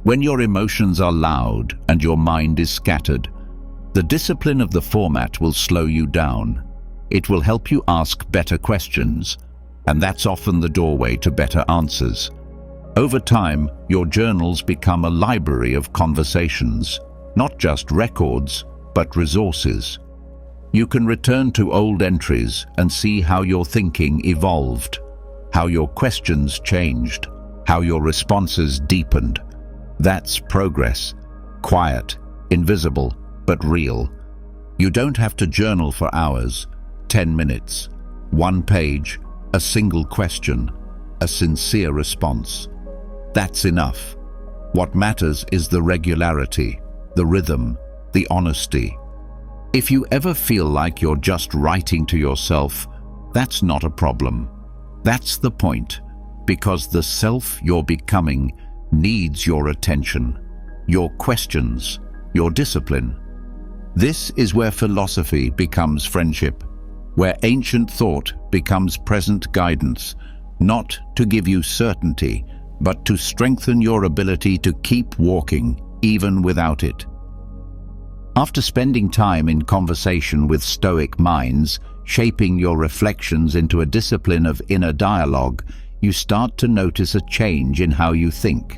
When your emotions are loud and your mind is scattered, the discipline of the format will slow you down. It will help you ask better questions, and that's often the doorway to better answers. Over time, your journals become a library of conversations, not just records, but resources. You can return to old entries and see how your thinking evolved, how your questions changed, how your responses deepened. That's progress. Quiet, invisible, but real. You don't have to journal for hours. 10 minutes, 1 page, a single question, a sincere response. That's enough. What matters is the regularity, the rhythm, the honesty. If you ever feel like you're just writing to yourself, that's not a problem. That's the point, because the self you're becoming needs your attention, your questions, your discipline. This is where philosophy becomes friendship, where ancient thought becomes present guidance, not to give you certainty, but to strengthen your ability to keep walking, even without it. After spending time in conversation with Stoic minds, shaping your reflections into a discipline of inner dialogue, you start to notice a change in how you think.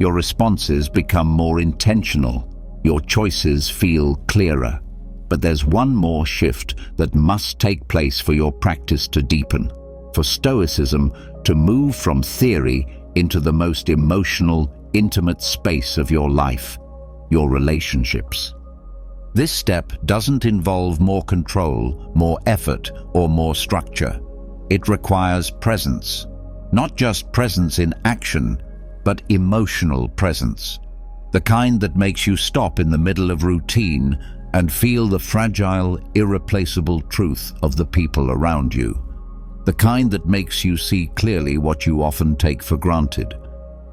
Your responses become more intentional, your choices feel clearer. But there's one more shift that must take place for your practice to deepen, for Stoicism to move from theory into the most emotional, intimate space of your life, your relationships. This step doesn't involve more control, more effort, or more structure. It requires presence, not just presence in action, but emotional presence, the kind that makes you stop in the middle of routine and feel the fragile, irreplaceable truth of the people around you, the kind that makes you see clearly what you often take for granted.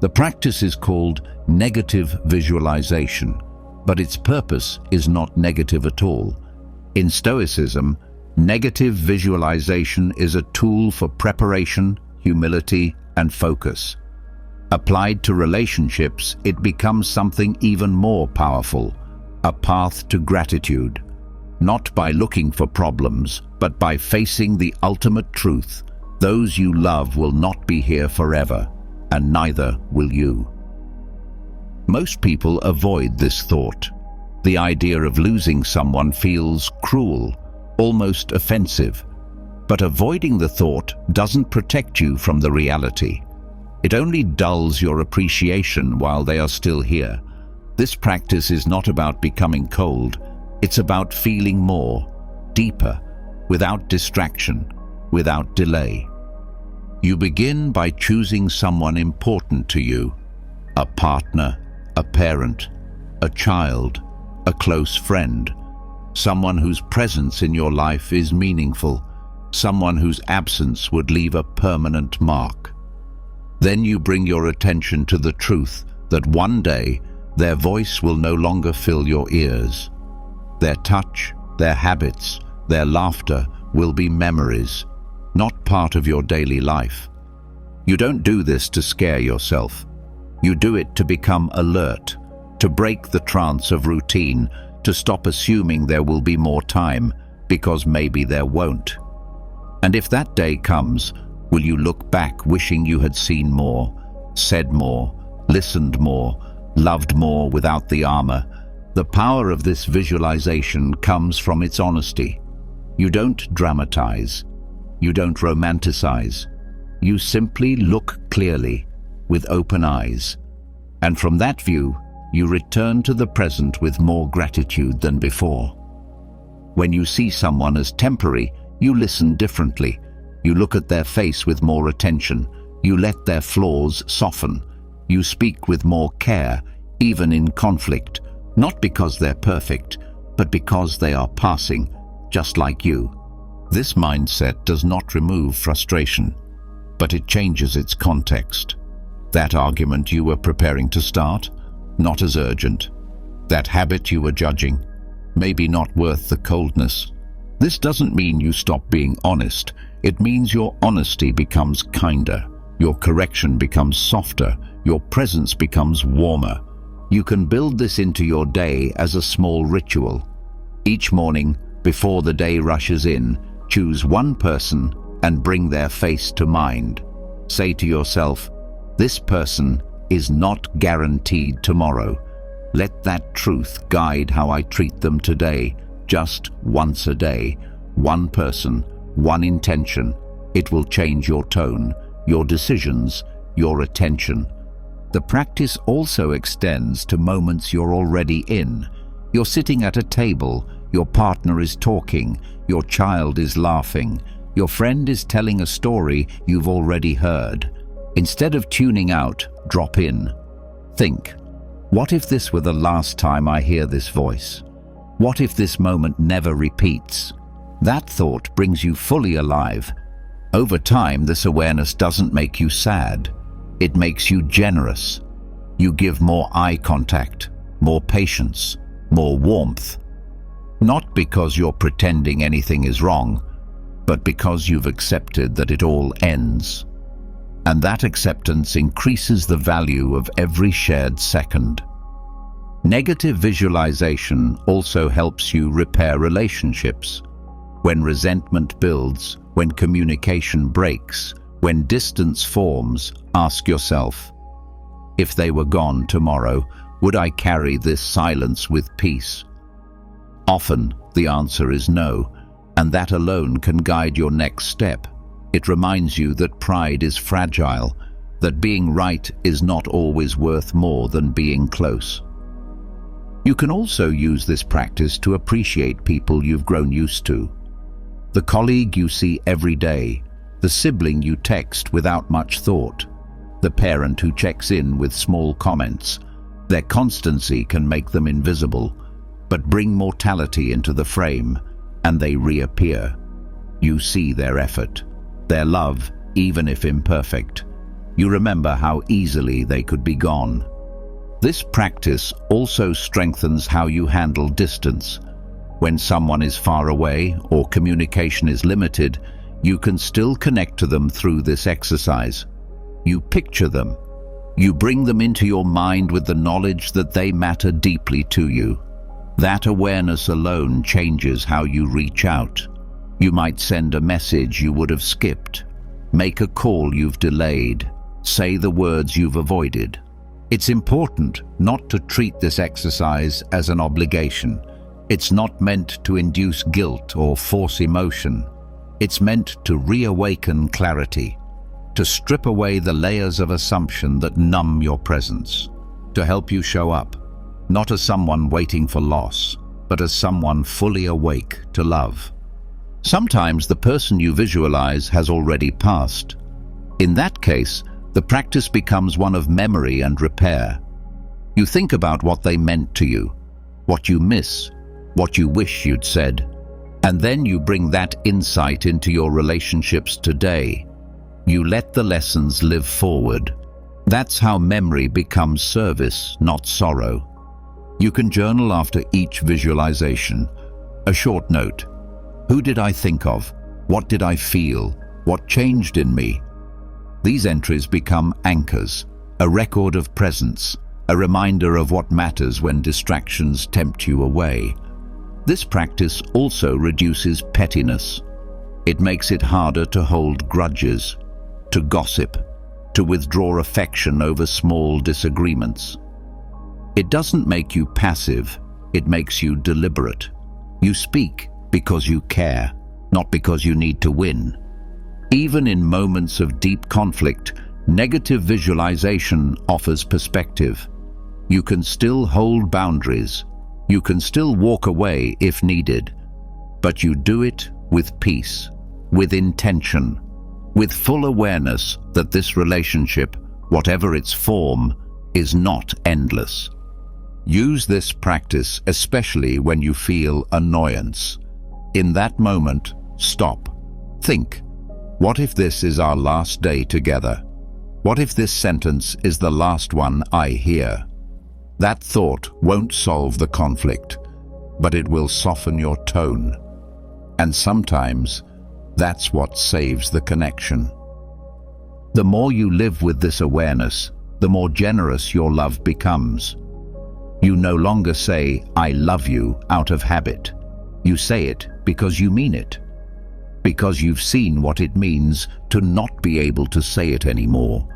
The practice is called negative visualization, but its purpose is not negative at all. In Stoicism, negative visualization is a tool for preparation, humility, and focus. Applied to relationships, it becomes something even more powerful, a path to gratitude, not by looking for problems, but by facing the ultimate truth. Those you love will not be here forever, and neither will you. Most people avoid this thought. The idea of losing someone feels cruel, almost offensive. But avoiding the thought doesn't protect you from the reality. It only dulls your appreciation while they are still here. This practice is not about becoming cold. It's about feeling more, deeper, without distraction, without delay. You begin by choosing someone important to you, a partner, a parent, a child, a close friend, someone whose presence in your life is meaningful, someone whose absence would leave a permanent mark. Then you bring your attention to the truth that one day Their voice will no longer fill your ears. Their touch, their habits, their laughter will be memories, not part of your daily life. You don't do this to scare yourself. You do it to become alert, to break the trance of routine, to stop assuming there will be more time, because maybe there won't. And if that day comes, will you look back wishing you had seen more, said more, listened more, loved more without the armor? The power of this visualization comes from its honesty. You don't dramatize. You don't romanticize. You simply look clearly, with open eyes. And from that view, you return to the present with more gratitude than before. When you see someone as temporary, you listen differently. You look at their face with more attention. You let their flaws soften. You speak with more care, even in conflict, not because they're perfect, but because they are passing, just like you. This mindset does not remove frustration, but it changes its context. That argument you were preparing to start, not as urgent. That habit you were judging, maybe not worth the coldness. This doesn't mean you stop being honest. It means your honesty becomes kinder, your correction becomes softer, your presence becomes warmer. You can build this into your day as a small ritual. Each morning, before the day rushes in, choose one person and bring their face to mind. Say to yourself, this person is not guaranteed tomorrow. Let that truth guide how I treat them today, just once a day. One person, one intention. It will change your tone, your decisions, your attention. The practice also extends to moments you're already in. You're sitting at a table, your partner is talking, your child is laughing, your friend is telling a story you've already heard. Instead of tuning out, drop in. Think, what if this were the last time I hear this voice? What if this moment never repeats? That thought brings you fully alive. Over time, this awareness doesn't make you sad. It makes you generous. You give more eye contact, more patience, more warmth. Not because you're pretending anything is wrong, but because you've accepted that it all ends. And that acceptance increases the value of every shared second. Negative visualization also helps you repair relationships. When resentment builds, when communication breaks, when distance forms, ask yourself, if they were gone tomorrow, would I carry this silence with peace? Often, the answer is no, and that alone can guide your next step. It reminds you that pride is fragile, that being right is not always worth more than being close. You can also use this practice to appreciate people you've grown used to. The colleague you see every day, the sibling you text without much thought, the parent who checks in with small comments. Their constancy can make them invisible, but bring mortality into the frame, and they reappear. You see their effort, their love, even if imperfect. You remember how easily they could be gone. This practice also strengthens how you handle distance. When someone is far away or communication is limited, you can still connect to them through this exercise. You picture them. You bring them into your mind with the knowledge that they matter deeply to you. That awareness alone changes how you reach out. You might send a message you would have skipped, make a call you've delayed, say the words you've avoided. It's important not to treat this exercise as an obligation. It's not meant to induce guilt or force emotion. It's meant to reawaken clarity, to strip away the layers of assumption that numb your presence, to help you show up, not as someone waiting for loss, but as someone fully awake to love. Sometimes the person you visualize has already passed. In that case, the practice becomes one of memory and repair. You think about what they meant to you, what you miss, what you wish you'd said, and then you bring that insight into your relationships today. You let the lessons live forward. That's how memory becomes service, not sorrow. You can journal after each visualization. A short note. Who did I think of? What did I feel? What changed in me? These entries become anchors, a record of presence, a reminder of what matters when distractions tempt you away. This practice also reduces pettiness. It makes it harder to hold grudges, to gossip, to withdraw affection over small disagreements. It doesn't make you passive, it makes you deliberate. You speak because you care, not because you need to win. Even in moments of deep conflict, negative visualization offers perspective. You can still hold boundaries. You can still walk away if needed. But you do it with peace, with intention, with full awareness that this relationship, whatever its form, is not endless. Use this practice especially when you feel annoyance. In that moment, stop. Think. What if this is our last day together? What if this sentence is the last one I hear? That thought won't solve the conflict, but it will soften your tone. And sometimes, that's what saves the connection. The more you live with this awareness, the more generous your love becomes. You no longer say, I love you, out of habit. You say it because you mean it. Because you've seen what it means to not be able to say it anymore.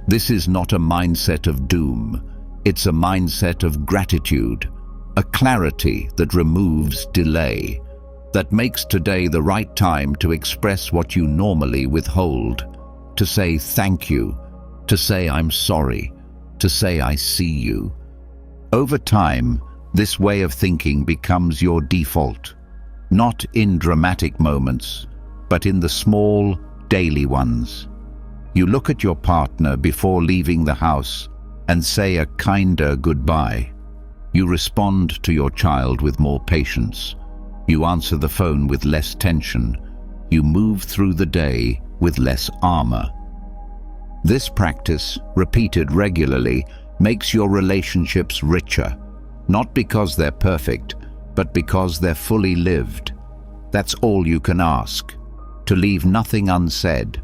This is not a mindset of doom. It's a mindset of gratitude, a clarity that removes delay, that makes today the right time to express what you normally withhold, to say thank you, to say I'm sorry, to say I see you. Over time, this way of thinking becomes your default, not in dramatic moments, but in the small, daily ones. You look at your partner before leaving the house and say a kinder goodbye. You respond to your child with more patience. You answer the phone with less tension. You move through the day with less armor. This practice, repeated regularly, makes your relationships richer, not because they're perfect, but because they're fully lived. That's all you can ask, to leave nothing unsaid,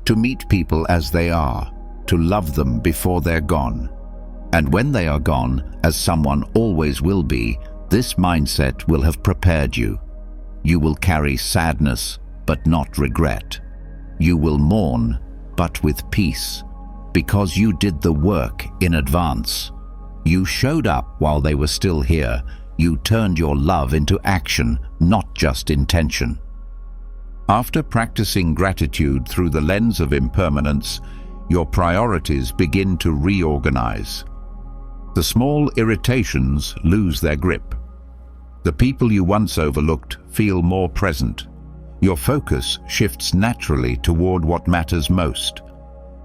to meet people as they are, to love them before they're gone. And when they are gone, as someone always will be, this mindset will have prepared you. You will carry sadness, but not regret. You will mourn, but with peace, because you did the work in advance. You showed up while they were still here. You turned your love into action, not just intention. After practicing gratitude through the lens of impermanence, your priorities begin to reorganize. The small irritations lose their grip. The people you once overlooked feel more present. Your focus shifts naturally toward what matters most.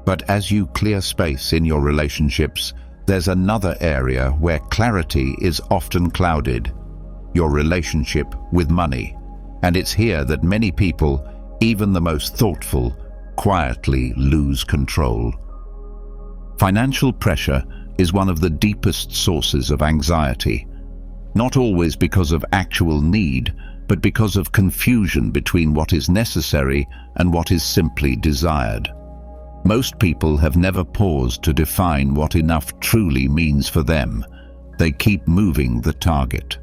But as you clear space in your relationships, there's another area where clarity is often clouded: your relationship with money. And it's here that many people, even the most thoughtful, quietly lose control. Financial pressure is one of the deepest sources of anxiety, not always because of actual need, but because of confusion between what is necessary and what is simply desired. Most people have never paused to define what enough truly means for them. They keep moving the target,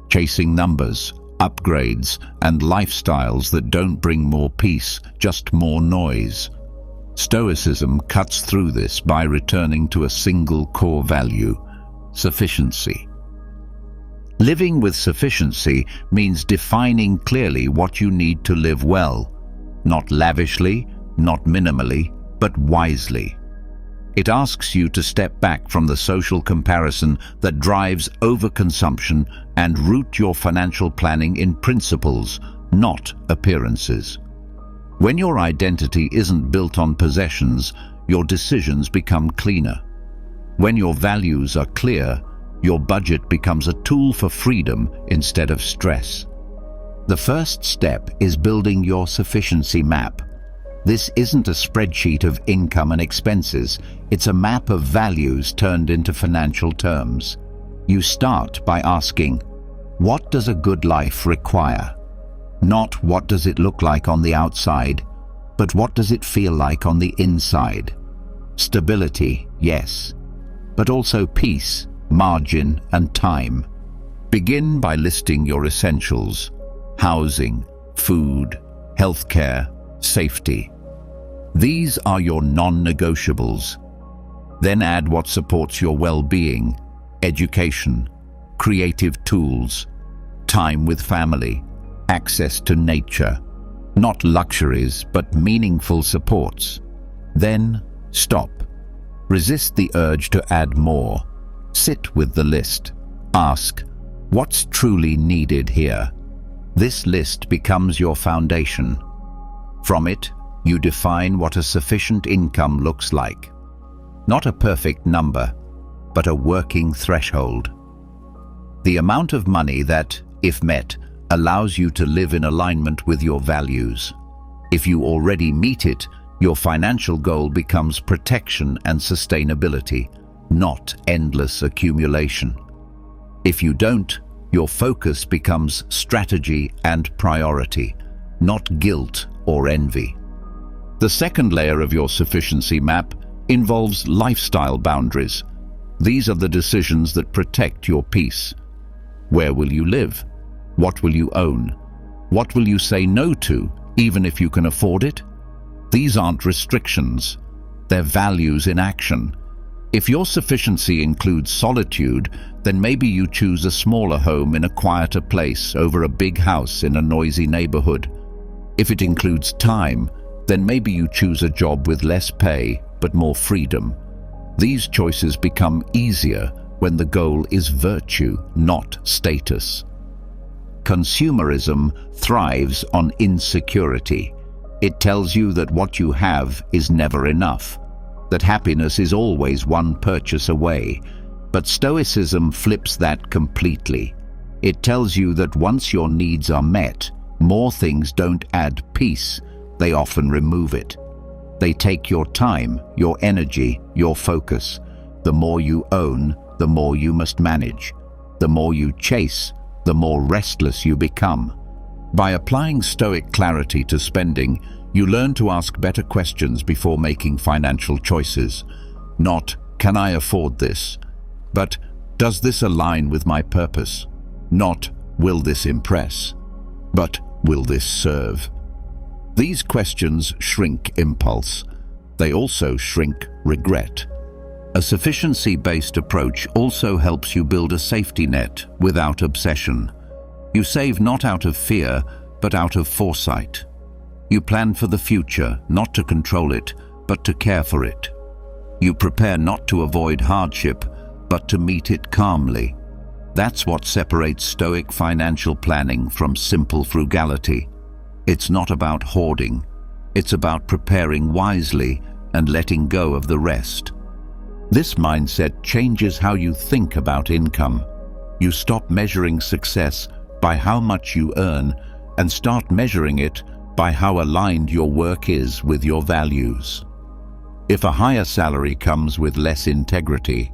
chasing numbers, upgrades, and lifestyles that don't bring more peace, just more noise. Stoicism cuts through this by returning to a single core value: sufficiency. Living with sufficiency means defining clearly what you need to live well, not lavishly, not minimally, but wisely. It asks you to step back from the social comparison that drives overconsumption and root your financial planning in principles, not appearances. When your identity isn't built on possessions, your decisions become cleaner. When your values are clear, your budget becomes a tool for freedom instead of stress. The first step is building your sufficiency map. This isn't a spreadsheet of income and expenses. It's a map of values turned into financial terms. You start by asking, what does a good life require? Not what does it look like on the outside, but what does it feel like on the inside? Stability, yes, but also peace, margin, and time. Begin by listing your essentials: housing, food, healthcare, safety. These are your non-negotiables. Then add what supports your well-being: education, creative tools, time with family, access to nature. Not luxuries, but meaningful supports. Then stop. Resist the urge to add more. Sit with the list. Ask, what's truly needed here? This list becomes your foundation. From it, you define what a sufficient income looks like. Not a perfect number, but a working threshold. The amount of money that, if met, allows you to live in alignment with your values. If you already meet it, your financial goal becomes protection and sustainability, not endless accumulation. If you don't, your focus becomes strategy and priority, not guilt or envy. The second layer of your sufficiency map involves lifestyle boundaries. These are the decisions that protect your peace. Where will you live? What will you own? What will you say no to, even if you can afford it? These aren't restrictions. They're values in action. If your sufficiency includes solitude, then maybe you choose a smaller home in a quieter place over a big house in a noisy neighborhood. If it includes time, then maybe you choose a job with less pay but more freedom. These choices become easier when the goal is virtue, not status. Consumerism thrives on insecurity. It tells you that what you have is never enough, that happiness is always one purchase away. But Stoicism flips that completely. It tells you that once your needs are met, more things don't add peace, they often remove it. They take your time, your energy, your focus. The more you own, the more you must manage. The more you chase, the more restless you become. By applying Stoic clarity to spending, you learn to ask better questions before making financial choices. Not, can I afford this? But, does this align with my purpose? Not, will this impress? But, will this serve? These questions shrink impulse. They also shrink regret. A sufficiency-based approach also helps you build a safety net without obsession. You save not out of fear, but out of foresight. You plan for the future, not to control it, but to care for it. You prepare not to avoid hardship, but to meet it calmly. That's what separates Stoic financial planning from simple frugality. It's not about hoarding. It's about preparing wisely and letting go of the rest. This mindset changes how you think about income. You stop measuring success by how much you earn and start measuring it by how aligned your work is with your values. If a higher salary comes with less integrity,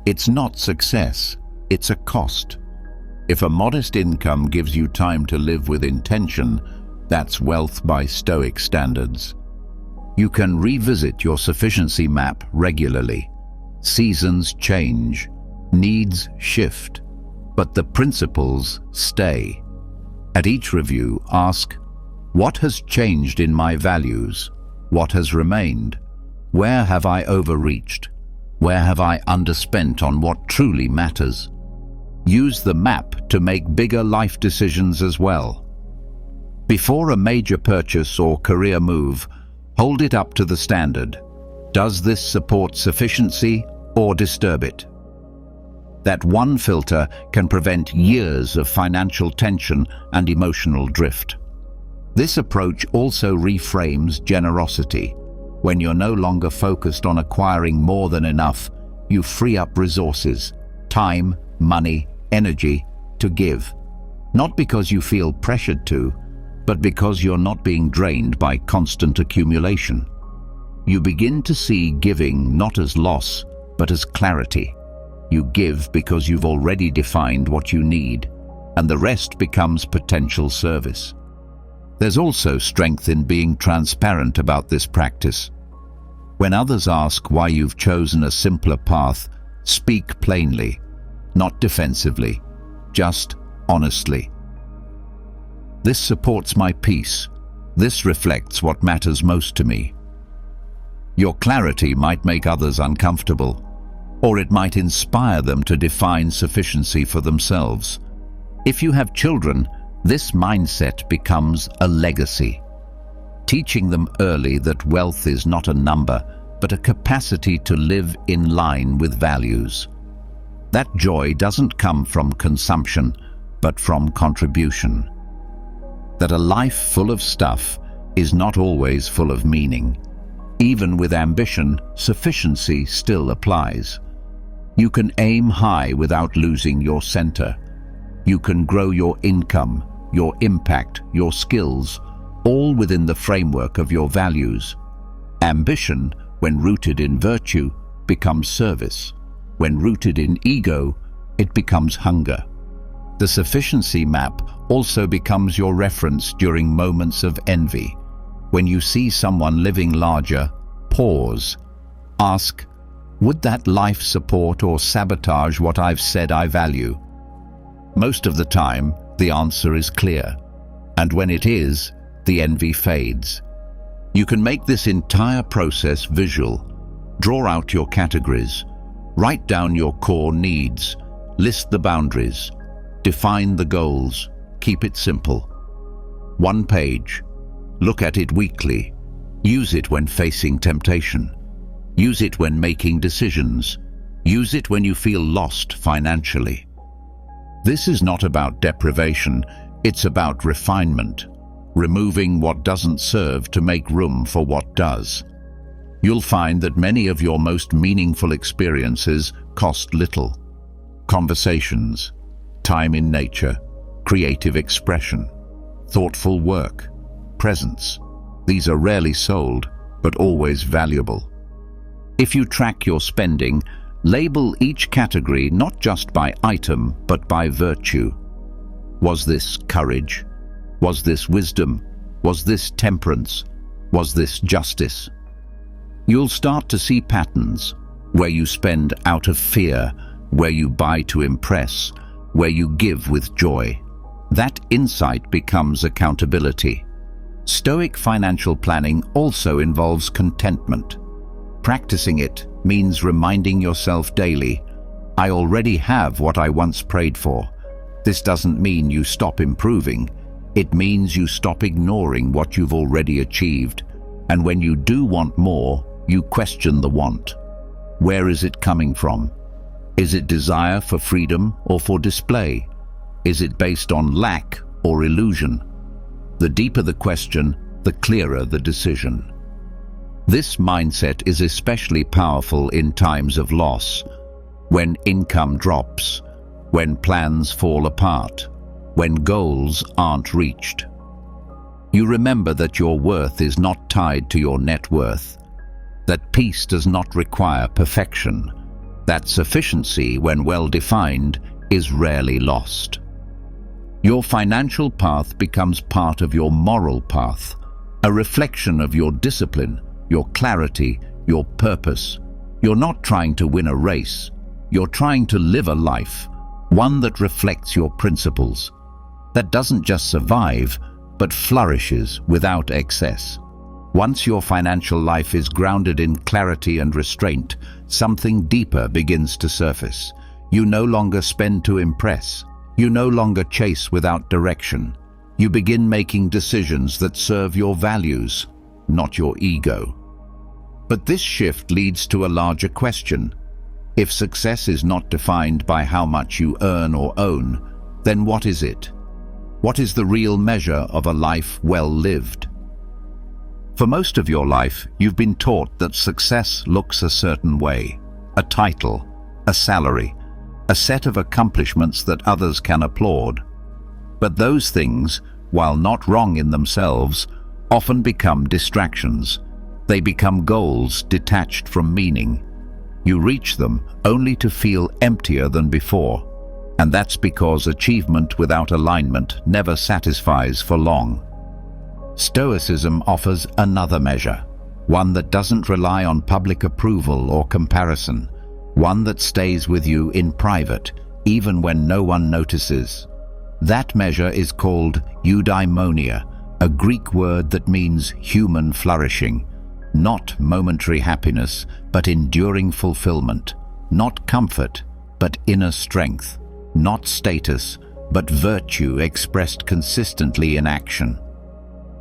it's not success, it's a cost. If a modest income gives you time to live with intention, that's wealth by Stoic standards. You can revisit your sufficiency map regularly. Seasons change, needs shift, but the principles stay. At each review, ask, what has changed in my values? What has remained? Where have I overreached? Where have I underspent on what truly matters? Use the map to make bigger life decisions as well. Before a major purchase or career move, hold it up to the standard. Does this support sufficiency or disturb it? That one filter can prevent years of financial tension and emotional drift. This approach also reframes generosity. When you're no longer focused on acquiring more than enough, you free up resources, time, money, energy to give. Not because you feel pressured to, but because you're not being drained by constant accumulation. You begin to see giving not as loss, but as clarity. You give because you've already defined what you need, and the rest becomes potential service. There's also strength in being transparent about this practice. When others ask why you've chosen a simpler path, speak plainly, not defensively, just honestly. This supports my peace. This reflects what matters most to me. Your clarity might make others uncomfortable, or it might inspire them to define sufficiency for themselves. If you have children, this mindset becomes a legacy. Teaching them early that wealth is not a number, but a capacity to live in line with values. That joy doesn't come from consumption, but from contribution. That a life full of stuff is not always full of meaning. Even with ambition, sufficiency still applies. You can aim high without losing your center. You can grow your income, your impact, your skills, all within the framework of your values. Ambition, when rooted in virtue, becomes service. When rooted in ego, it becomes hunger. The sufficiency map also becomes your reference during moments of envy. When you see someone living larger, pause. Ask, would that life support or sabotage what I've said I value? Most of the time, the answer is clear. And when it is, the envy fades. You can make this entire process visual. Draw out your categories. Write down your core needs. List the boundaries. Define the goals. Keep it simple. 1 page. Look at it weekly. Use it when facing temptation. Use it when making decisions. Use it when you feel lost financially. This is not about deprivation, it's about refinement, removing what doesn't serve to make room for what does. You'll find that many of your most meaningful experiences cost little. Conversations, time in nature, creative expression, thoughtful work, presence. These are rarely sold, but always valuable. If you track your spending, label each category not just by item, but by virtue. Was this courage? Was this wisdom? Was this temperance? Was this justice? You'll start to see patterns, where you spend out of fear, where you buy to impress, where you give with joy. That insight becomes accountability. Stoic financial planning also involves contentment. Practicing it means reminding yourself daily, I already have what I once prayed for. This doesn't mean you stop improving. It means you stop ignoring what you've already achieved. And when you do want more, you question the want. Where is it coming from? Is it desire for freedom or for display? Is it based on lack or illusion? The deeper the question, the clearer the decision. This mindset is especially powerful in times of loss, when income drops, when plans fall apart, when goals aren't reached. You remember that your worth is not tied to your net worth, that peace does not require perfection, that sufficiency, when well defined, is rarely lost. Your financial path becomes part of your moral path, a reflection of your discipline, your clarity, your purpose. You're not trying to win a race. You're trying to live a life, one that reflects your principles, that doesn't just survive, but flourishes without excess. Once your financial life is grounded in clarity and restraint, something deeper begins to surface. You no longer spend to impress. You no longer chase without direction. You begin making decisions that serve your values, not your ego. But this shift leads to a larger question. If success is not defined by how much you earn or own, then what is it? What is the real measure of a life well lived? For most of your life, you've been taught that success looks a certain way: a title, a salary, a set of accomplishments that others can applaud. But those things, while not wrong in themselves, often become distractions. They become goals detached from meaning. You reach them only to feel emptier than before. And that's because achievement without alignment never satisfies for long. Stoicism offers another measure, one that doesn't rely on public approval or comparison, one that stays with you in private, even when no one notices. That measure is called eudaimonia, a Greek word that means human flourishing, not momentary happiness, but enduring fulfillment, not comfort, but inner strength, not status, but virtue expressed consistently in action.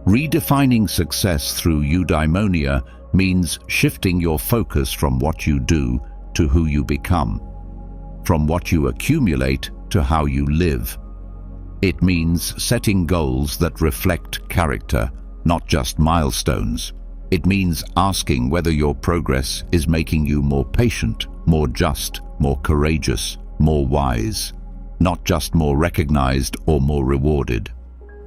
Redefining success through eudaimonia means shifting your focus from what you do to who you become, from what you accumulate to how you live. It means setting goals that reflect character, not just milestones. It means asking whether your progress is making you more patient, more just, more courageous, more wise, not just more recognized or more rewarded.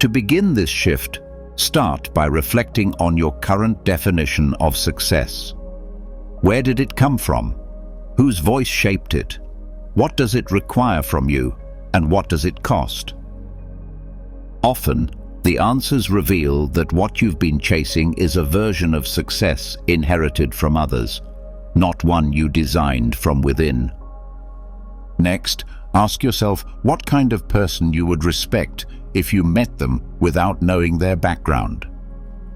To begin this shift, start by reflecting on your current definition of success. Where did it come from? Whose voice shaped it? What does it require from you, and what does it cost? Often, the answers reveal that what you've been chasing is a version of success inherited from others, not one you designed from within. Next, ask yourself what kind of person you would respect if you met them without knowing their background.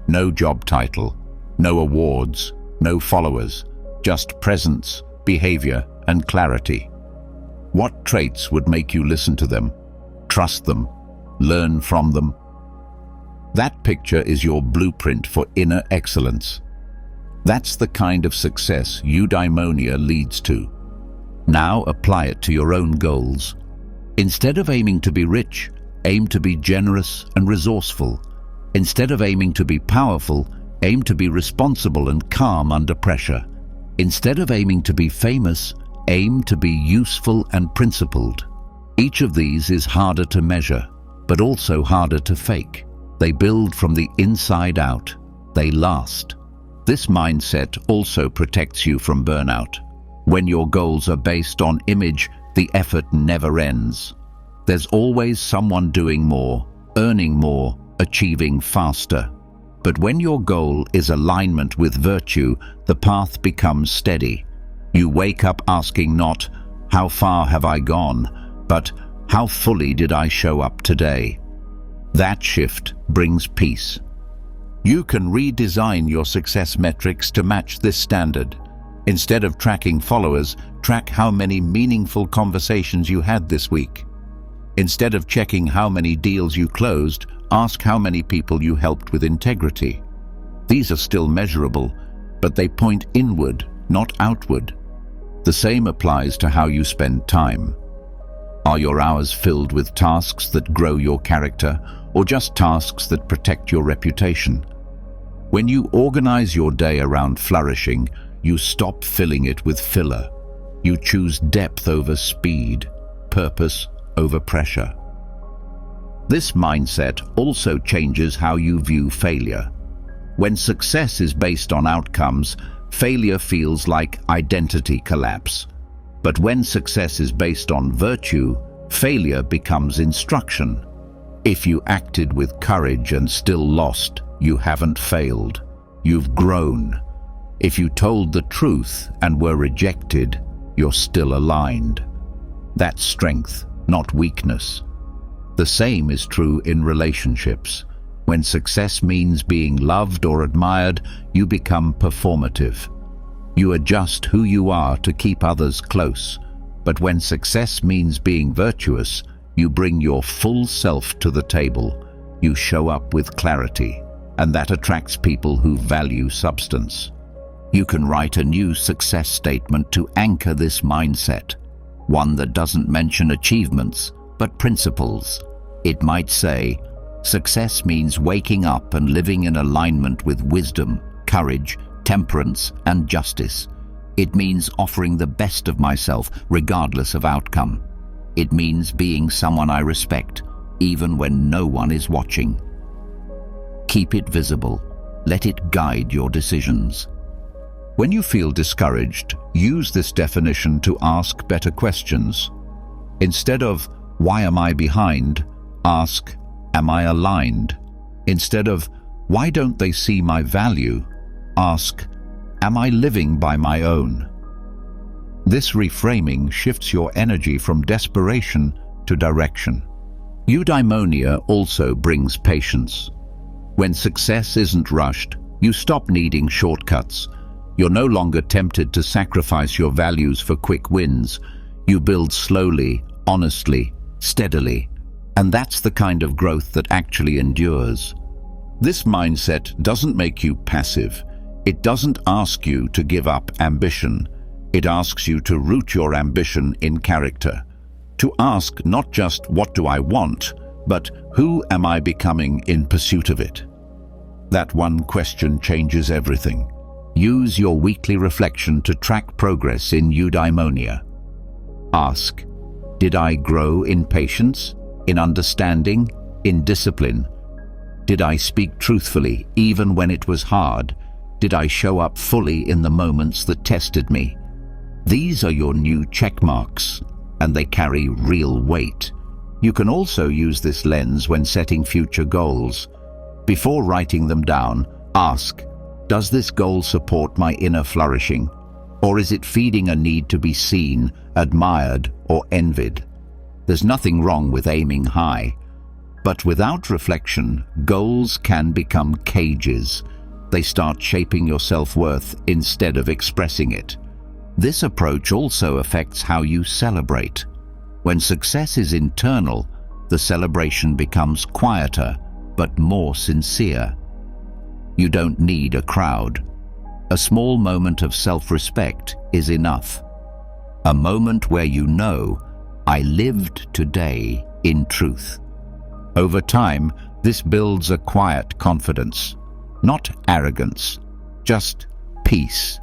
No job title, no awards, no followers, just presence, behavior, and clarity. What traits would make you listen to them, trust them, learn from them? That picture is your blueprint for inner excellence. That's the kind of success eudaimonia leads to. Now apply it to your own goals. Instead of aiming to be rich, aim to be generous and resourceful. Instead of aiming to be powerful, aim to be responsible and calm under pressure. Instead of aiming to be famous, aim to be useful and principled. Each of these is harder to measure, but also harder to fake. They build from the inside out. They last. This mindset also protects you from burnout. When your goals are based on image, the effort never ends. There's always someone doing more, earning more, achieving faster. But when your goal is alignment with virtue, the path becomes steady. You wake up asking not, "How far have I gone?" but "How fully did I show up today?" That shift brings peace. You can redesign your success metrics to match this standard. Instead of tracking followers, track how many meaningful conversations you had this week. Instead of checking how many deals you closed, ask how many people you helped with integrity. These are still measurable, but they point inward, not outward. The same applies to how you spend time. Are your hours filled with tasks that grow your character, or just tasks that protect your reputation? When you organize your day around flourishing, you stop filling it with filler. You choose depth over speed, purpose over pressure. This mindset also changes how you view failure. When success is based on outcomes, failure feels like identity collapse. But when success is based on virtue, failure becomes instruction. If you acted with courage and still lost, you haven't failed. You've grown. If you told the truth and were rejected, you're still aligned. That's strength, not weakness. The same is true in relationships. When success means being loved or admired, you become performative. You adjust who you are to keep others close. But when success means being virtuous, you bring your full self to the table. You show up with clarity, and that attracts people who value substance. You can write a new success statement to anchor this mindset, one that doesn't mention achievements, but principles. It might say, "Success means waking up and living in alignment with wisdom, courage, temperance, and justice. It means offering the best of myself regardless of outcome. It means being someone I respect, even when no one is watching." Keep it visible. Let it guide your decisions. When you feel discouraged, use this definition to ask better questions. Instead of, "Why am I behind?" ask, "Am I aligned?" Instead of, "Why don't they see my value?" ask, "Am I living by my own?" This reframing shifts your energy from desperation to direction. Eudaimonia also brings patience. When success isn't rushed, you stop needing shortcuts. You're no longer tempted to sacrifice your values for quick wins. You build slowly, honestly, steadily. And that's the kind of growth that actually endures. This mindset doesn't make you passive. It doesn't ask you to give up ambition. It asks you to root your ambition in character. To ask not just what do I want, but who am I becoming in pursuit of it? That one question changes everything. Use your weekly reflection to track progress in eudaimonia. Ask, did I grow in patience, in understanding, in discipline? Did I speak truthfully even when it was hard? Did I show up fully in the moments that tested me? These are your new check marks, and they carry real weight. You can also use this lens when setting future goals. Before writing them down, ask, does this goal support my inner flourishing? Or is it feeding a need to be seen, admired, or envied? There's nothing wrong with aiming high. But without reflection, goals can become cages. They start shaping your self-worth instead of expressing it. This approach also affects how you celebrate. When success is internal, the celebration becomes quieter, but more sincere. You don't need a crowd. A small moment of self-respect is enough. A moment where you know, I lived today in truth. Over time, this builds a quiet confidence, not arrogance, just peace.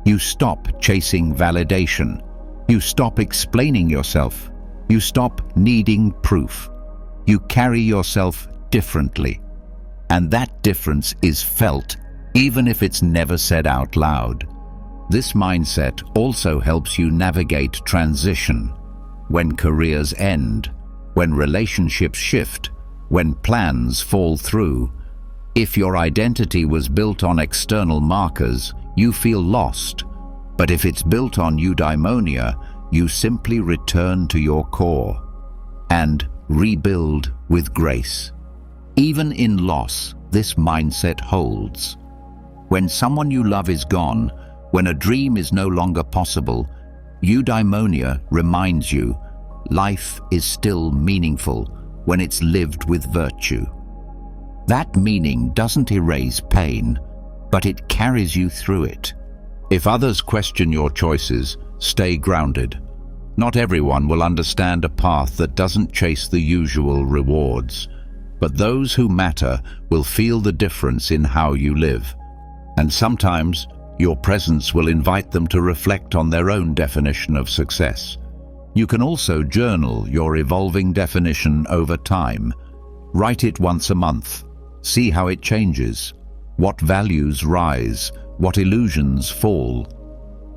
You stop chasing validation. You stop explaining yourself. You stop needing proof. You carry yourself differently. And that difference is felt, even if it's never said out loud. This mindset also helps you navigate transition. When careers end, when relationships shift, when plans fall through. If your identity was built on external markers, you feel lost. But if it's built on eudaimonia, you simply return to your core and rebuild with grace. Even in loss, this mindset holds. When someone you love is gone, when a dream is no longer possible, eudaimonia reminds you, life is still meaningful when it's lived with virtue. That meaning doesn't erase pain, but it carries you through it. If others question your choices, stay grounded. Not everyone will understand a path that doesn't chase the usual rewards, but those who matter will feel the difference in how you live. And sometimes, your presence will invite them to reflect on their own definition of success. You can also journal your evolving definition over time. Write it once a month. See how it changes. What values rise, what illusions fall.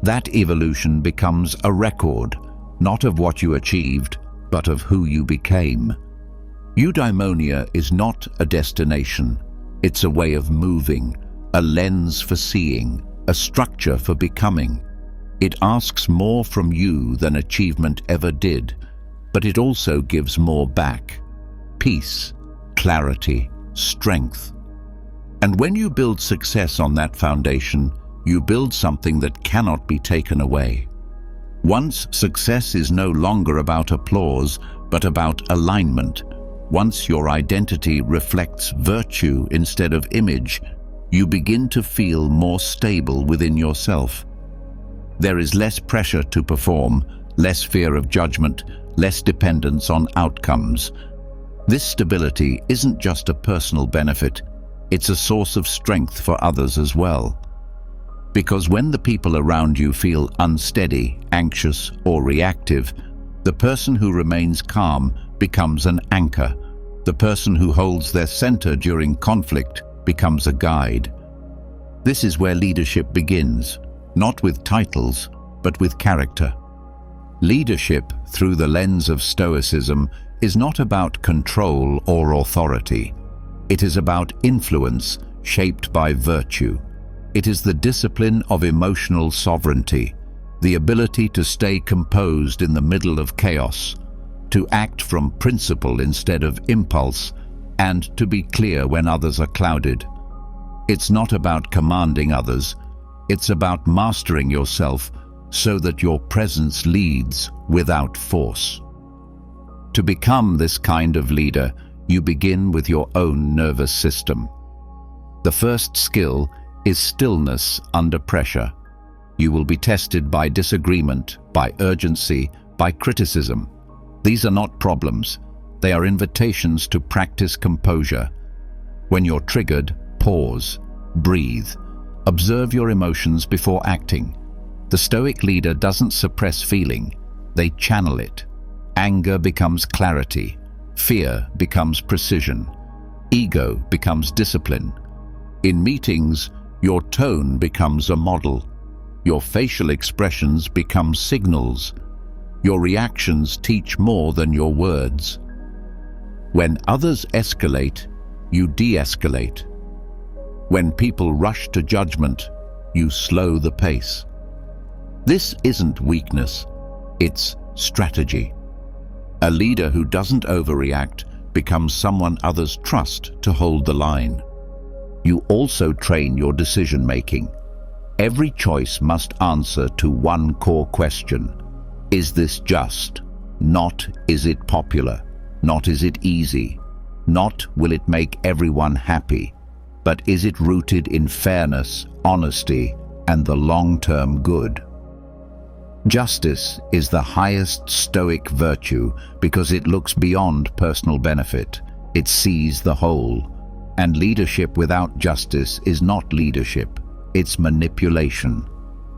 That evolution becomes a record, not of what you achieved, but of who you became. Eudaimonia is not a destination. It's a way of moving, a lens for seeing, a structure for becoming. It asks more from you than achievement ever did, but it also gives more back. Peace, clarity, strength. And when you build success on that foundation, you build something that cannot be taken away. Once success is no longer about applause, but about alignment. Once your identity reflects virtue instead of image, you begin to feel more stable within yourself. There is less pressure to perform, less fear of judgment, less dependence on outcomes. This stability isn't just a personal benefit, it's a source of strength for others as well. Because when the people around you feel unsteady, anxious, or reactive, the person who remains calm becomes an anchor. The person who holds their center during conflict becomes a guide. This is where leadership begins, not with titles, but with character. Leadership through the lens of Stoicism is not about control or authority. It is about influence shaped by virtue. It is the discipline of emotional sovereignty, the ability to stay composed in the middle of chaos, to act from principle instead of impulse, and to be clear when others are clouded. It's not about commanding others, it's about mastering yourself so that your presence leads without force. To become this kind of leader, you begin with your own nervous system. The first skill is stillness under pressure. You will be tested by disagreement, by urgency, by criticism. These are not problems. They are invitations to practice composure. When you're triggered, pause, breathe. Observe your emotions before acting. The Stoic leader doesn't suppress feeling, they channel it. Anger becomes clarity, fear becomes precision, ego becomes discipline. In meetings, your tone becomes a model. Your facial expressions become signals. Your reactions teach more than your words. When others escalate, you de-escalate. When people rush to judgment, you slow the pace. This isn't weakness, it's strategy. A leader who doesn't overreact becomes someone others trust to hold the line. You also train your decision-making. Every choice must answer to one core question. Is this just? Not, is it popular? Not, is it easy? Not, will it make everyone happy? But is it rooted in fairness, honesty, and the long-term good? Justice is the highest Stoic virtue because it looks beyond personal benefit. It sees the whole. And leadership without justice is not leadership, it's manipulation.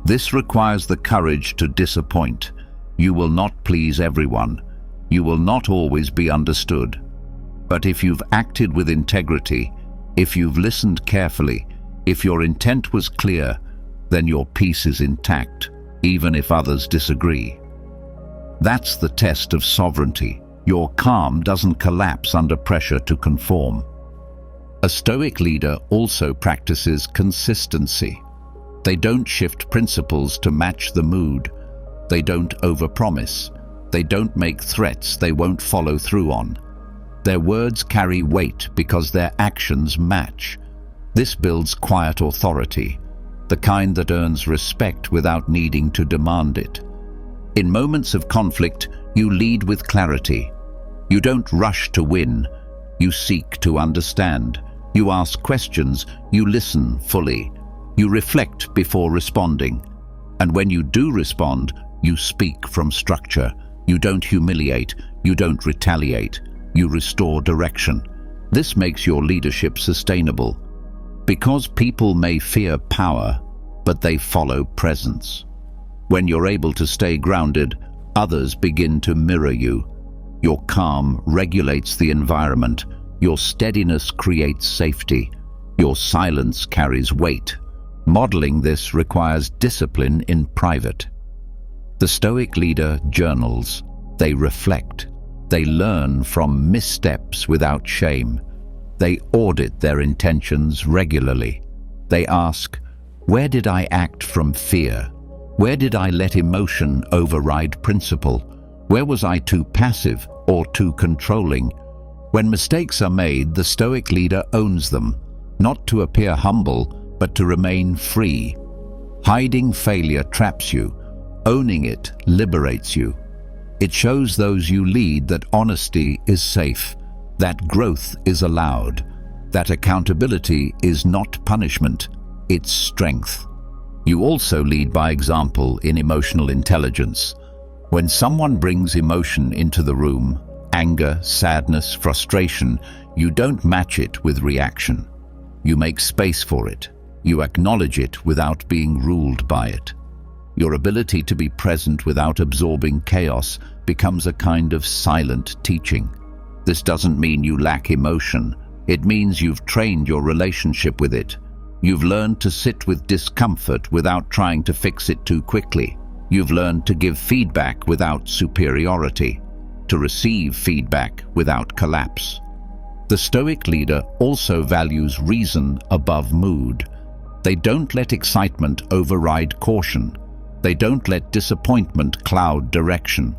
This requires the courage to disappoint. You will not please everyone. You will not always be understood. But if you've acted with integrity, if you've listened carefully, if your intent was clear, then your peace is intact, even if others disagree. That's the test of sovereignty. Your calm doesn't collapse under pressure to conform. A Stoic leader also practices consistency. They don't shift principles to match the mood. They don't overpromise. They don't make threats they won't follow through on. Their words carry weight because their actions match. This builds quiet authority, the kind that earns respect without needing to demand it. In moments of conflict, you lead with clarity. You don't rush to win. You seek to understand. You ask questions. You listen fully. You reflect before responding. And when you do respond, you speak from structure. You don't humiliate. You don't retaliate. You restore direction. This makes your leadership sustainable. Because people may fear power, but they follow presence. When you're able to stay grounded, others begin to mirror you. Your calm regulates the environment. Your steadiness creates safety. Your silence carries weight. Modeling this requires discipline in private. The Stoic leader journals. They reflect. They learn from missteps without shame. They audit their intentions regularly. They ask, where did I act from fear? Where did I let emotion override principle? Where was I too passive or too controlling? When mistakes are made, the Stoic leader owns them, not to appear humble, but to remain free. Hiding failure traps you. Owning it liberates you. It shows those you lead that honesty is safe, that growth is allowed, that accountability is not punishment, it's strength. You also lead by example in emotional intelligence. When someone brings emotion into the room, anger, sadness, frustration, you don't match it with reaction. You make space for it. You acknowledge it without being ruled by it. Your ability to be present without absorbing chaos becomes a kind of silent teaching. This doesn't mean you lack emotion. It means you've trained your relationship with it. You've learned to sit with discomfort without trying to fix it too quickly. You've learned to give feedback without superiority, to receive feedback without collapse. The Stoic leader also values reason above mood. They don't let excitement override caution. They don't let disappointment cloud direction.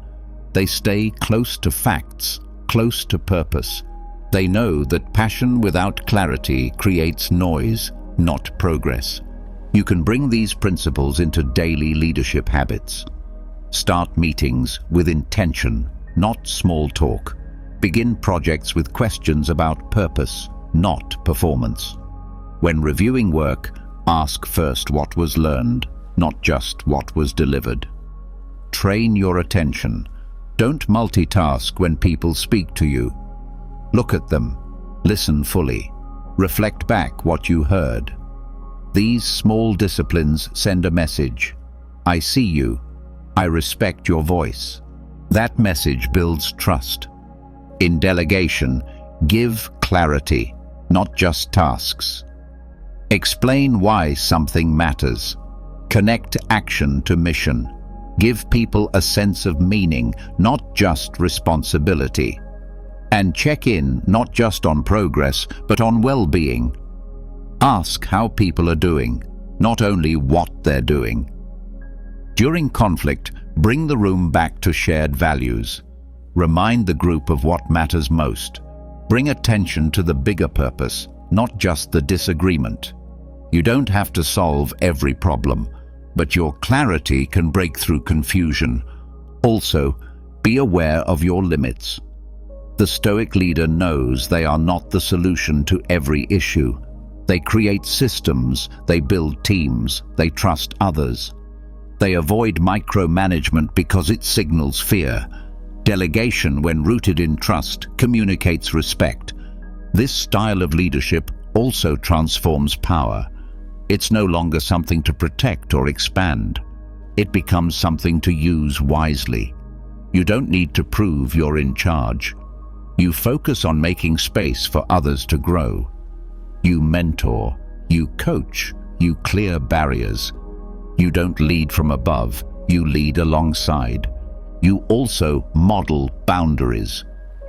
They stay close to facts, close to purpose. They know that passion without clarity creates noise, not progress. You can bring these principles into daily leadership habits. Start meetings with intention, not small talk. Begin projects with questions about purpose, not performance. When reviewing work, ask first what was learned, not just what was delivered. Train your attention. Don't multitask when people speak to you. Look at them. Listen fully. Reflect back what you heard. These small disciplines send a message. I see you. I respect your voice. That message builds trust. In delegation, give clarity, not just tasks. Explain why something matters. Connect action to mission. Give people a sense of meaning, not just responsibility. And check in not just on progress, but on well-being. Ask how people are doing, not only what they're doing. During conflict, bring the room back to shared values. Remind the group of what matters most. Bring attention to the bigger purpose, not just the disagreement. You don't have to solve every problem, but your clarity can break through confusion. Also, be aware of your limits. The Stoic leader knows they are not the solution to every issue. They create systems, they build teams, they trust others. They avoid micromanagement because it signals fear. Delegation, when rooted in trust, communicates respect. This style of leadership also transforms power. It's no longer something to protect or expand. It becomes something to use wisely. You don't need to prove you're in charge. You focus on making space for others to grow. You mentor, you coach, you clear barriers. You don't lead from above, you lead alongside. You also model boundaries.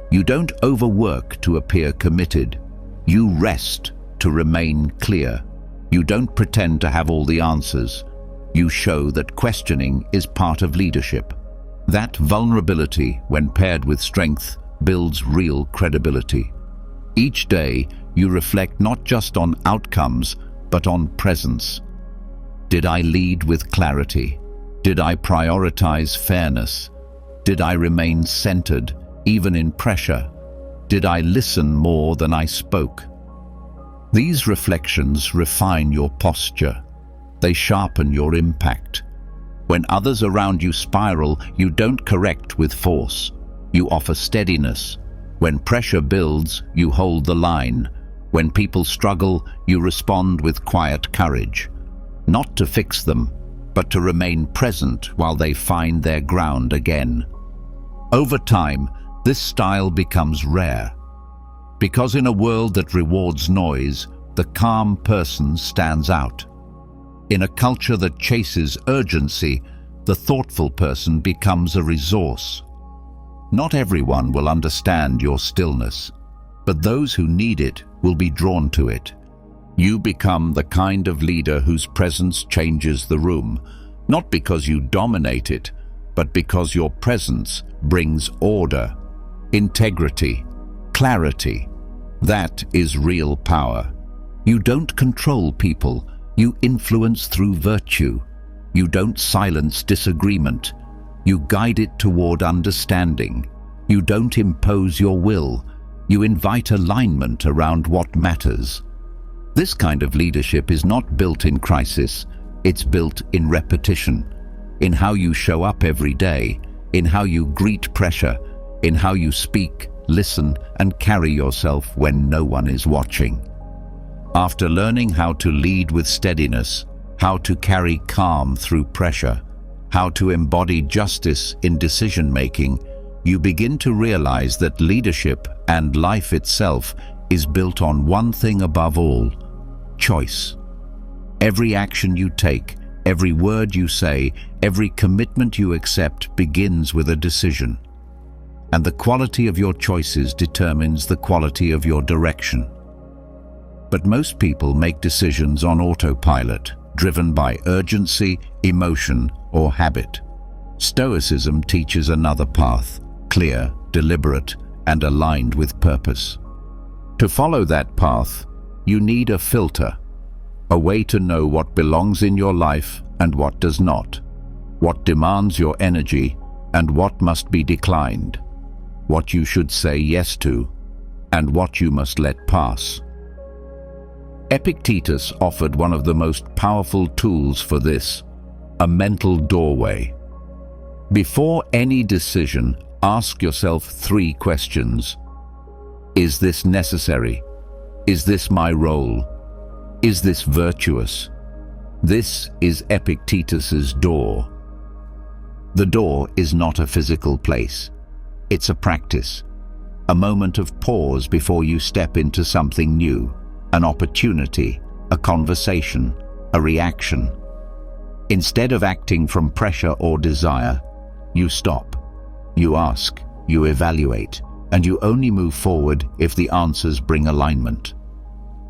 You don't overwork to appear committed. You rest to remain clear. You don't pretend to have all the answers. You show that questioning is part of leadership. That vulnerability, when paired with strength, builds real credibility. Each day, you reflect not just on outcomes, but on presence. Did I lead with clarity? Did I prioritize fairness? Did I remain centered, even in pressure? Did I listen more than I spoke? These reflections refine your posture. They sharpen your impact. When others around you spiral, you don't correct with force. You offer steadiness. When pressure builds, you hold the line. When people struggle, you respond with quiet courage. Not to fix them, but to remain present while they find their ground again. Over time, this style becomes rare. Because in a world that rewards noise, the calm person stands out. In a culture that chases urgency, the thoughtful person becomes a resource. Not everyone will understand your stillness, but those who need it will be drawn to it. You become the kind of leader whose presence changes the room, not because you dominate it, but because your presence brings order, integrity, clarity. That is real power. You don't control people, you influence through virtue. You don't silence disagreement, you guide it toward understanding. You don't impose your will, you invite alignment around what matters. This kind of leadership is not built in crisis, it's built in repetition, in how you show up every day, in how you greet pressure, in how you speak, listen, and carry yourself when no one is watching. After learning how to lead with steadiness, how to carry calm through pressure, how to embody justice in decision-making, you begin to realize that leadership and life itself is built on one thing above all: choice. Every action you take, every word you say, every commitment you accept begins with a decision. And the quality of your choices determines the quality of your direction. But most people make decisions on autopilot, driven by urgency, emotion, or habit. Stoicism teaches another path, clear, deliberate, and aligned with purpose. To follow that path, you need a filter, a way to know what belongs in your life and what does not, what demands your energy and what must be declined, what you should say yes to, and what you must let pass. Epictetus offered one of the most powerful tools for this, a mental doorway. Before any decision, ask yourself 3 questions. Is this necessary? Is this my role? Is this virtuous? This is Epictetus's door. The door is not a physical place. It's a practice, a moment of pause before you step into something new, an opportunity, a conversation, a reaction. Instead of acting from pressure or desire, you stop, you ask, you evaluate, and you only move forward if the answers bring alignment.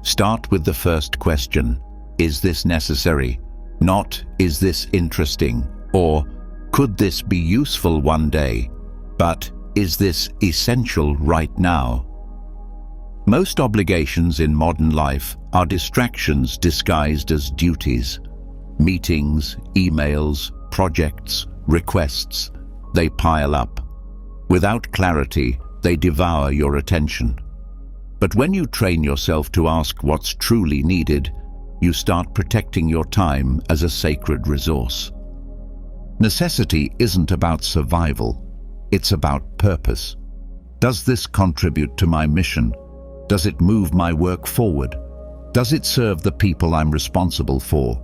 Start with the first question. Is this necessary? Not, is this interesting? Or, could this be useful one day? But, is this essential right now? Most obligations in modern life are distractions disguised as duties. Meetings, emails, projects, requests, they pile up. Without clarity, they devour your attention. But when you train yourself to ask what's truly needed, you start protecting your time as a sacred resource. Necessity isn't about survival, it's about purpose. Does this contribute to my mission? Does it move my work forward? Does it serve the people I'm responsible for?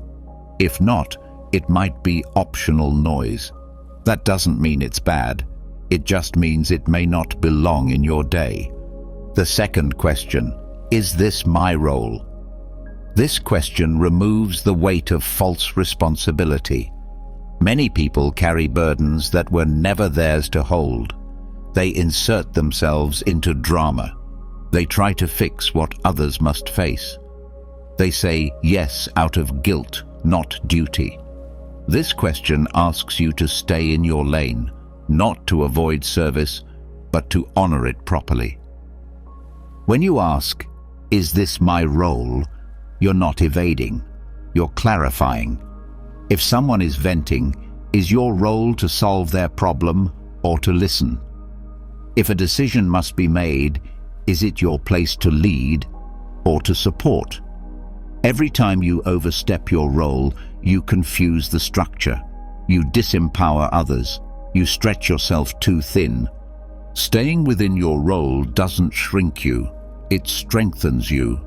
If not, it might be optional noise. That doesn't mean it's bad. It just means it may not belong in your day. The second question, is this my role? This question removes the weight of false responsibility. Many people carry burdens that were never theirs to hold. They insert themselves into drama. They try to fix what others must face. They say yes out of guilt, not duty. This question asks you to stay in your lane, not to avoid service, but to honor it properly. When you ask, is this my role? You're not evading, you're clarifying. If someone is venting, is your role to solve their problem or to listen? If a decision must be made, is it your place to lead or to support? Every time you overstep your role, you confuse the structure. You disempower others. You stretch yourself too thin. Staying within your role doesn't shrink you, it strengthens you.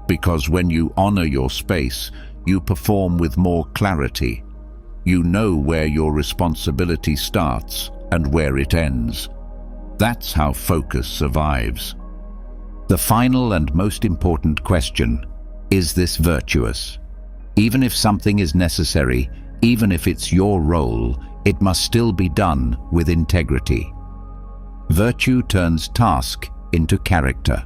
Because when you honor your space, you perform with more clarity. You know where your responsibility starts and where it ends. That's how focus survives. The final and most important question, is this virtuous? Even if something is necessary, even if it's your role, it must still be done with integrity. Virtue turns task into character.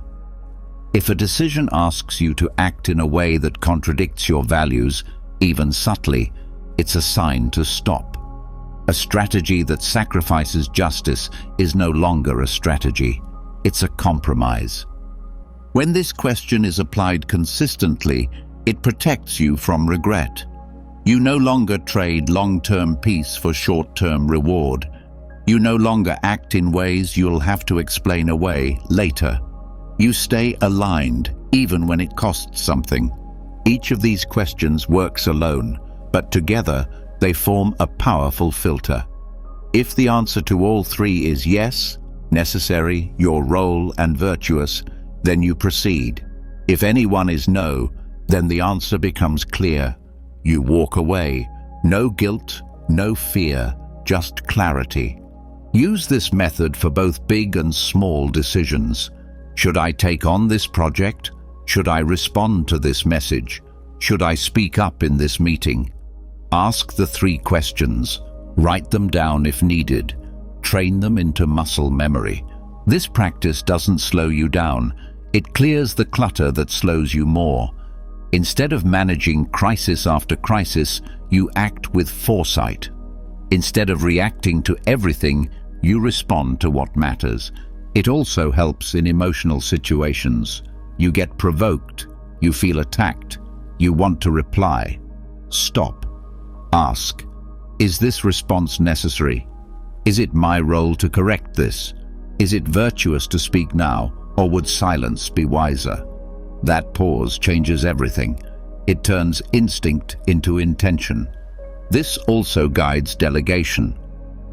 If a decision asks you to act in a way that contradicts your values, even subtly, it's a sign to stop. A strategy that sacrifices justice is no longer a strategy. It's a compromise. When this question is applied consistently, it protects you from regret. You no longer trade long-term peace for short-term reward. You no longer act in ways you'll have to explain away later. You stay aligned, even when it costs something. Each of these questions works alone, but together they form a powerful filter. If the answer to all 3 is yes, necessary, your role, and virtuous, then you proceed. If any one is no, then the answer becomes clear. You walk away. No guilt, no fear, just clarity. Use this method for both big and small decisions. Should I take on this project? Should I respond to this message? Should I speak up in this meeting? Ask the 3 questions. Write them down if needed. Train them into muscle memory. This practice doesn't slow you down. It clears the clutter that slows you more. Instead of managing crisis after crisis, you act with foresight. Instead of reacting to everything, you respond to what matters. It also helps in emotional situations. You get provoked, you feel attacked, you want to reply. Stop. Ask, is this response necessary? Is it my role to correct this? Is it virtuous to speak now, or would silence be wiser? That pause changes everything. It turns instinct into intention. This also guides delegation.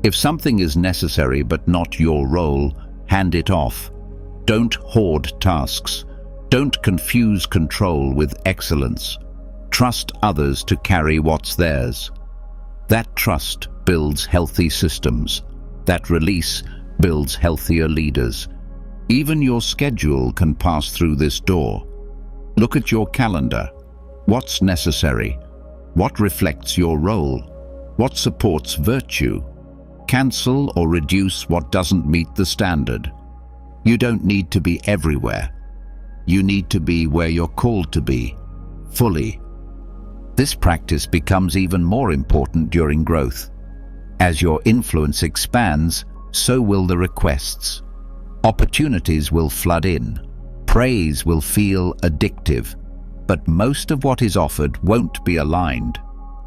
If something is necessary but not your role, hand it off. Don't hoard tasks. Don't confuse control with excellence. Trust others to carry what's theirs. That trust builds healthy systems. That release builds healthier leaders. Even your schedule can pass through this door. Look at your calendar. What's necessary? What reflects your role? What supports virtue? Cancel or reduce what doesn't meet the standard. You don't need to be everywhere. You need to be where you're called to be, fully. This practice becomes even more important during growth. As your influence expands, so will the requests. Opportunities will flood in. Praise will feel addictive, but most of what is offered won't be aligned.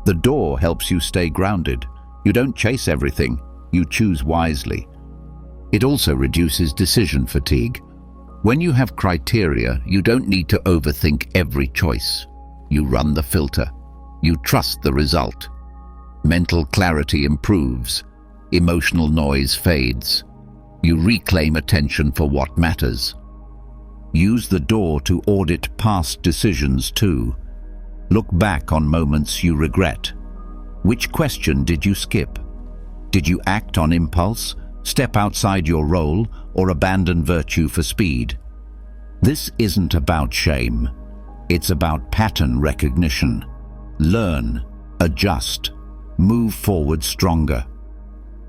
The door helps you stay grounded. You don't chase everything, you choose wisely. It also reduces decision fatigue. When you have criteria, you don't need to overthink every choice. You run the filter. You trust the result. Mental clarity improves. Emotional noise fades. You reclaim attention for what matters. Use the door to audit past decisions too. Look back on moments you regret. Which question did you skip? Did you act on impulse, step outside your role, or abandon virtue for speed? This isn't about shame. It's about pattern recognition. Learn, adjust, move forward stronger.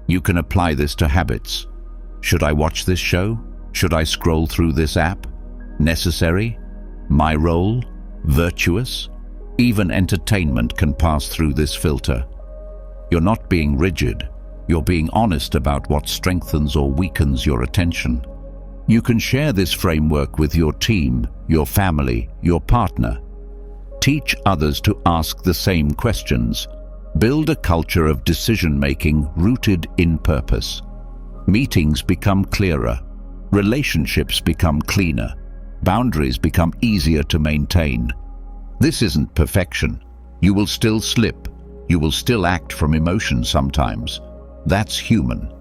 You can apply this to habits. Should I watch this show? Should I scroll through this app? Necessary? My role? Virtuous? Even entertainment can pass through this filter. You're not being rigid. You're being honest about what strengthens or weakens your attention. You can share this framework with your team, your family, your partner. Teach others to ask the same questions. Build a culture of decision-making rooted in purpose. Meetings become clearer. Relationships become cleaner. Boundaries become easier to maintain. This isn't perfection. You will still slip. You will still act from emotion sometimes. That's human.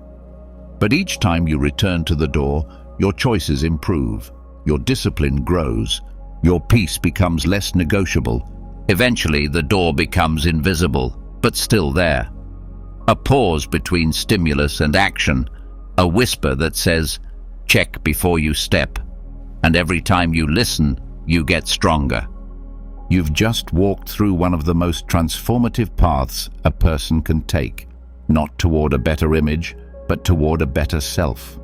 But each time you return to the door, your choices improve. Your discipline grows. Your peace becomes less negotiable. Eventually, the door becomes invisible, but still there. A pause between stimulus and action. A whisper that says, check before you step. And every time you listen, you get stronger. You've just walked through one of the most transformative paths a person can take, not toward a better image, but toward a better self.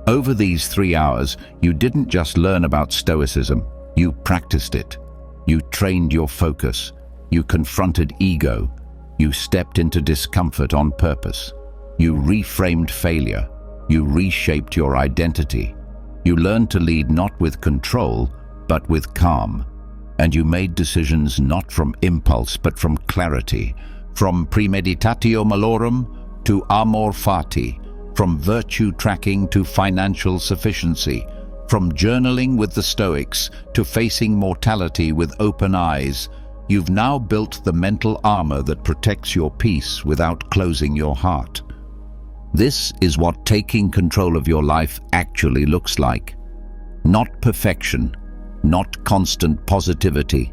Over these 3 hours, you didn't just learn about Stoicism, you practiced it. You trained your focus. You confronted ego. You stepped into discomfort on purpose. You reframed failure. You reshaped your identity. You learned to lead not with control, but with calm. And you made decisions not from impulse, but from clarity. From Premeditatio malorum to amor fati. From virtue tracking to financial sufficiency. From journaling with the Stoics to facing mortality with open eyes. You've now built the mental armor that protects your peace without closing your heart. This is what taking control of your life actually looks like. Not perfection, not constant positivity,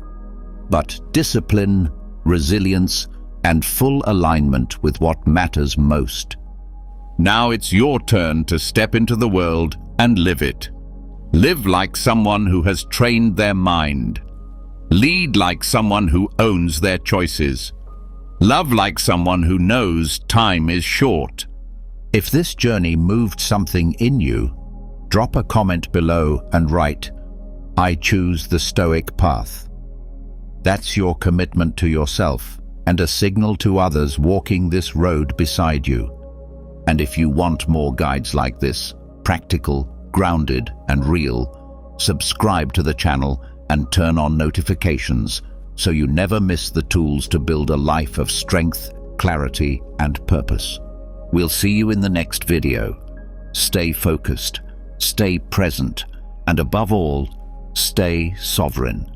but discipline, resilience, and full alignment with what matters most. Now it's your turn to step into the world and live it. Live like someone who has trained their mind. Lead like someone who owns their choices. Love like someone who knows time is short. If this journey moved something in you, drop a comment below and write, "I choose the Stoic path." That's your commitment to yourself and a signal to others walking this road beside you. And if you want more guides like this, practical, grounded, and real, subscribe to the channel and turn on notifications so you never miss the tools to build a life of strength, clarity, and purpose. We'll see you in the next video. Stay focused, stay present, and above all, stay sovereign.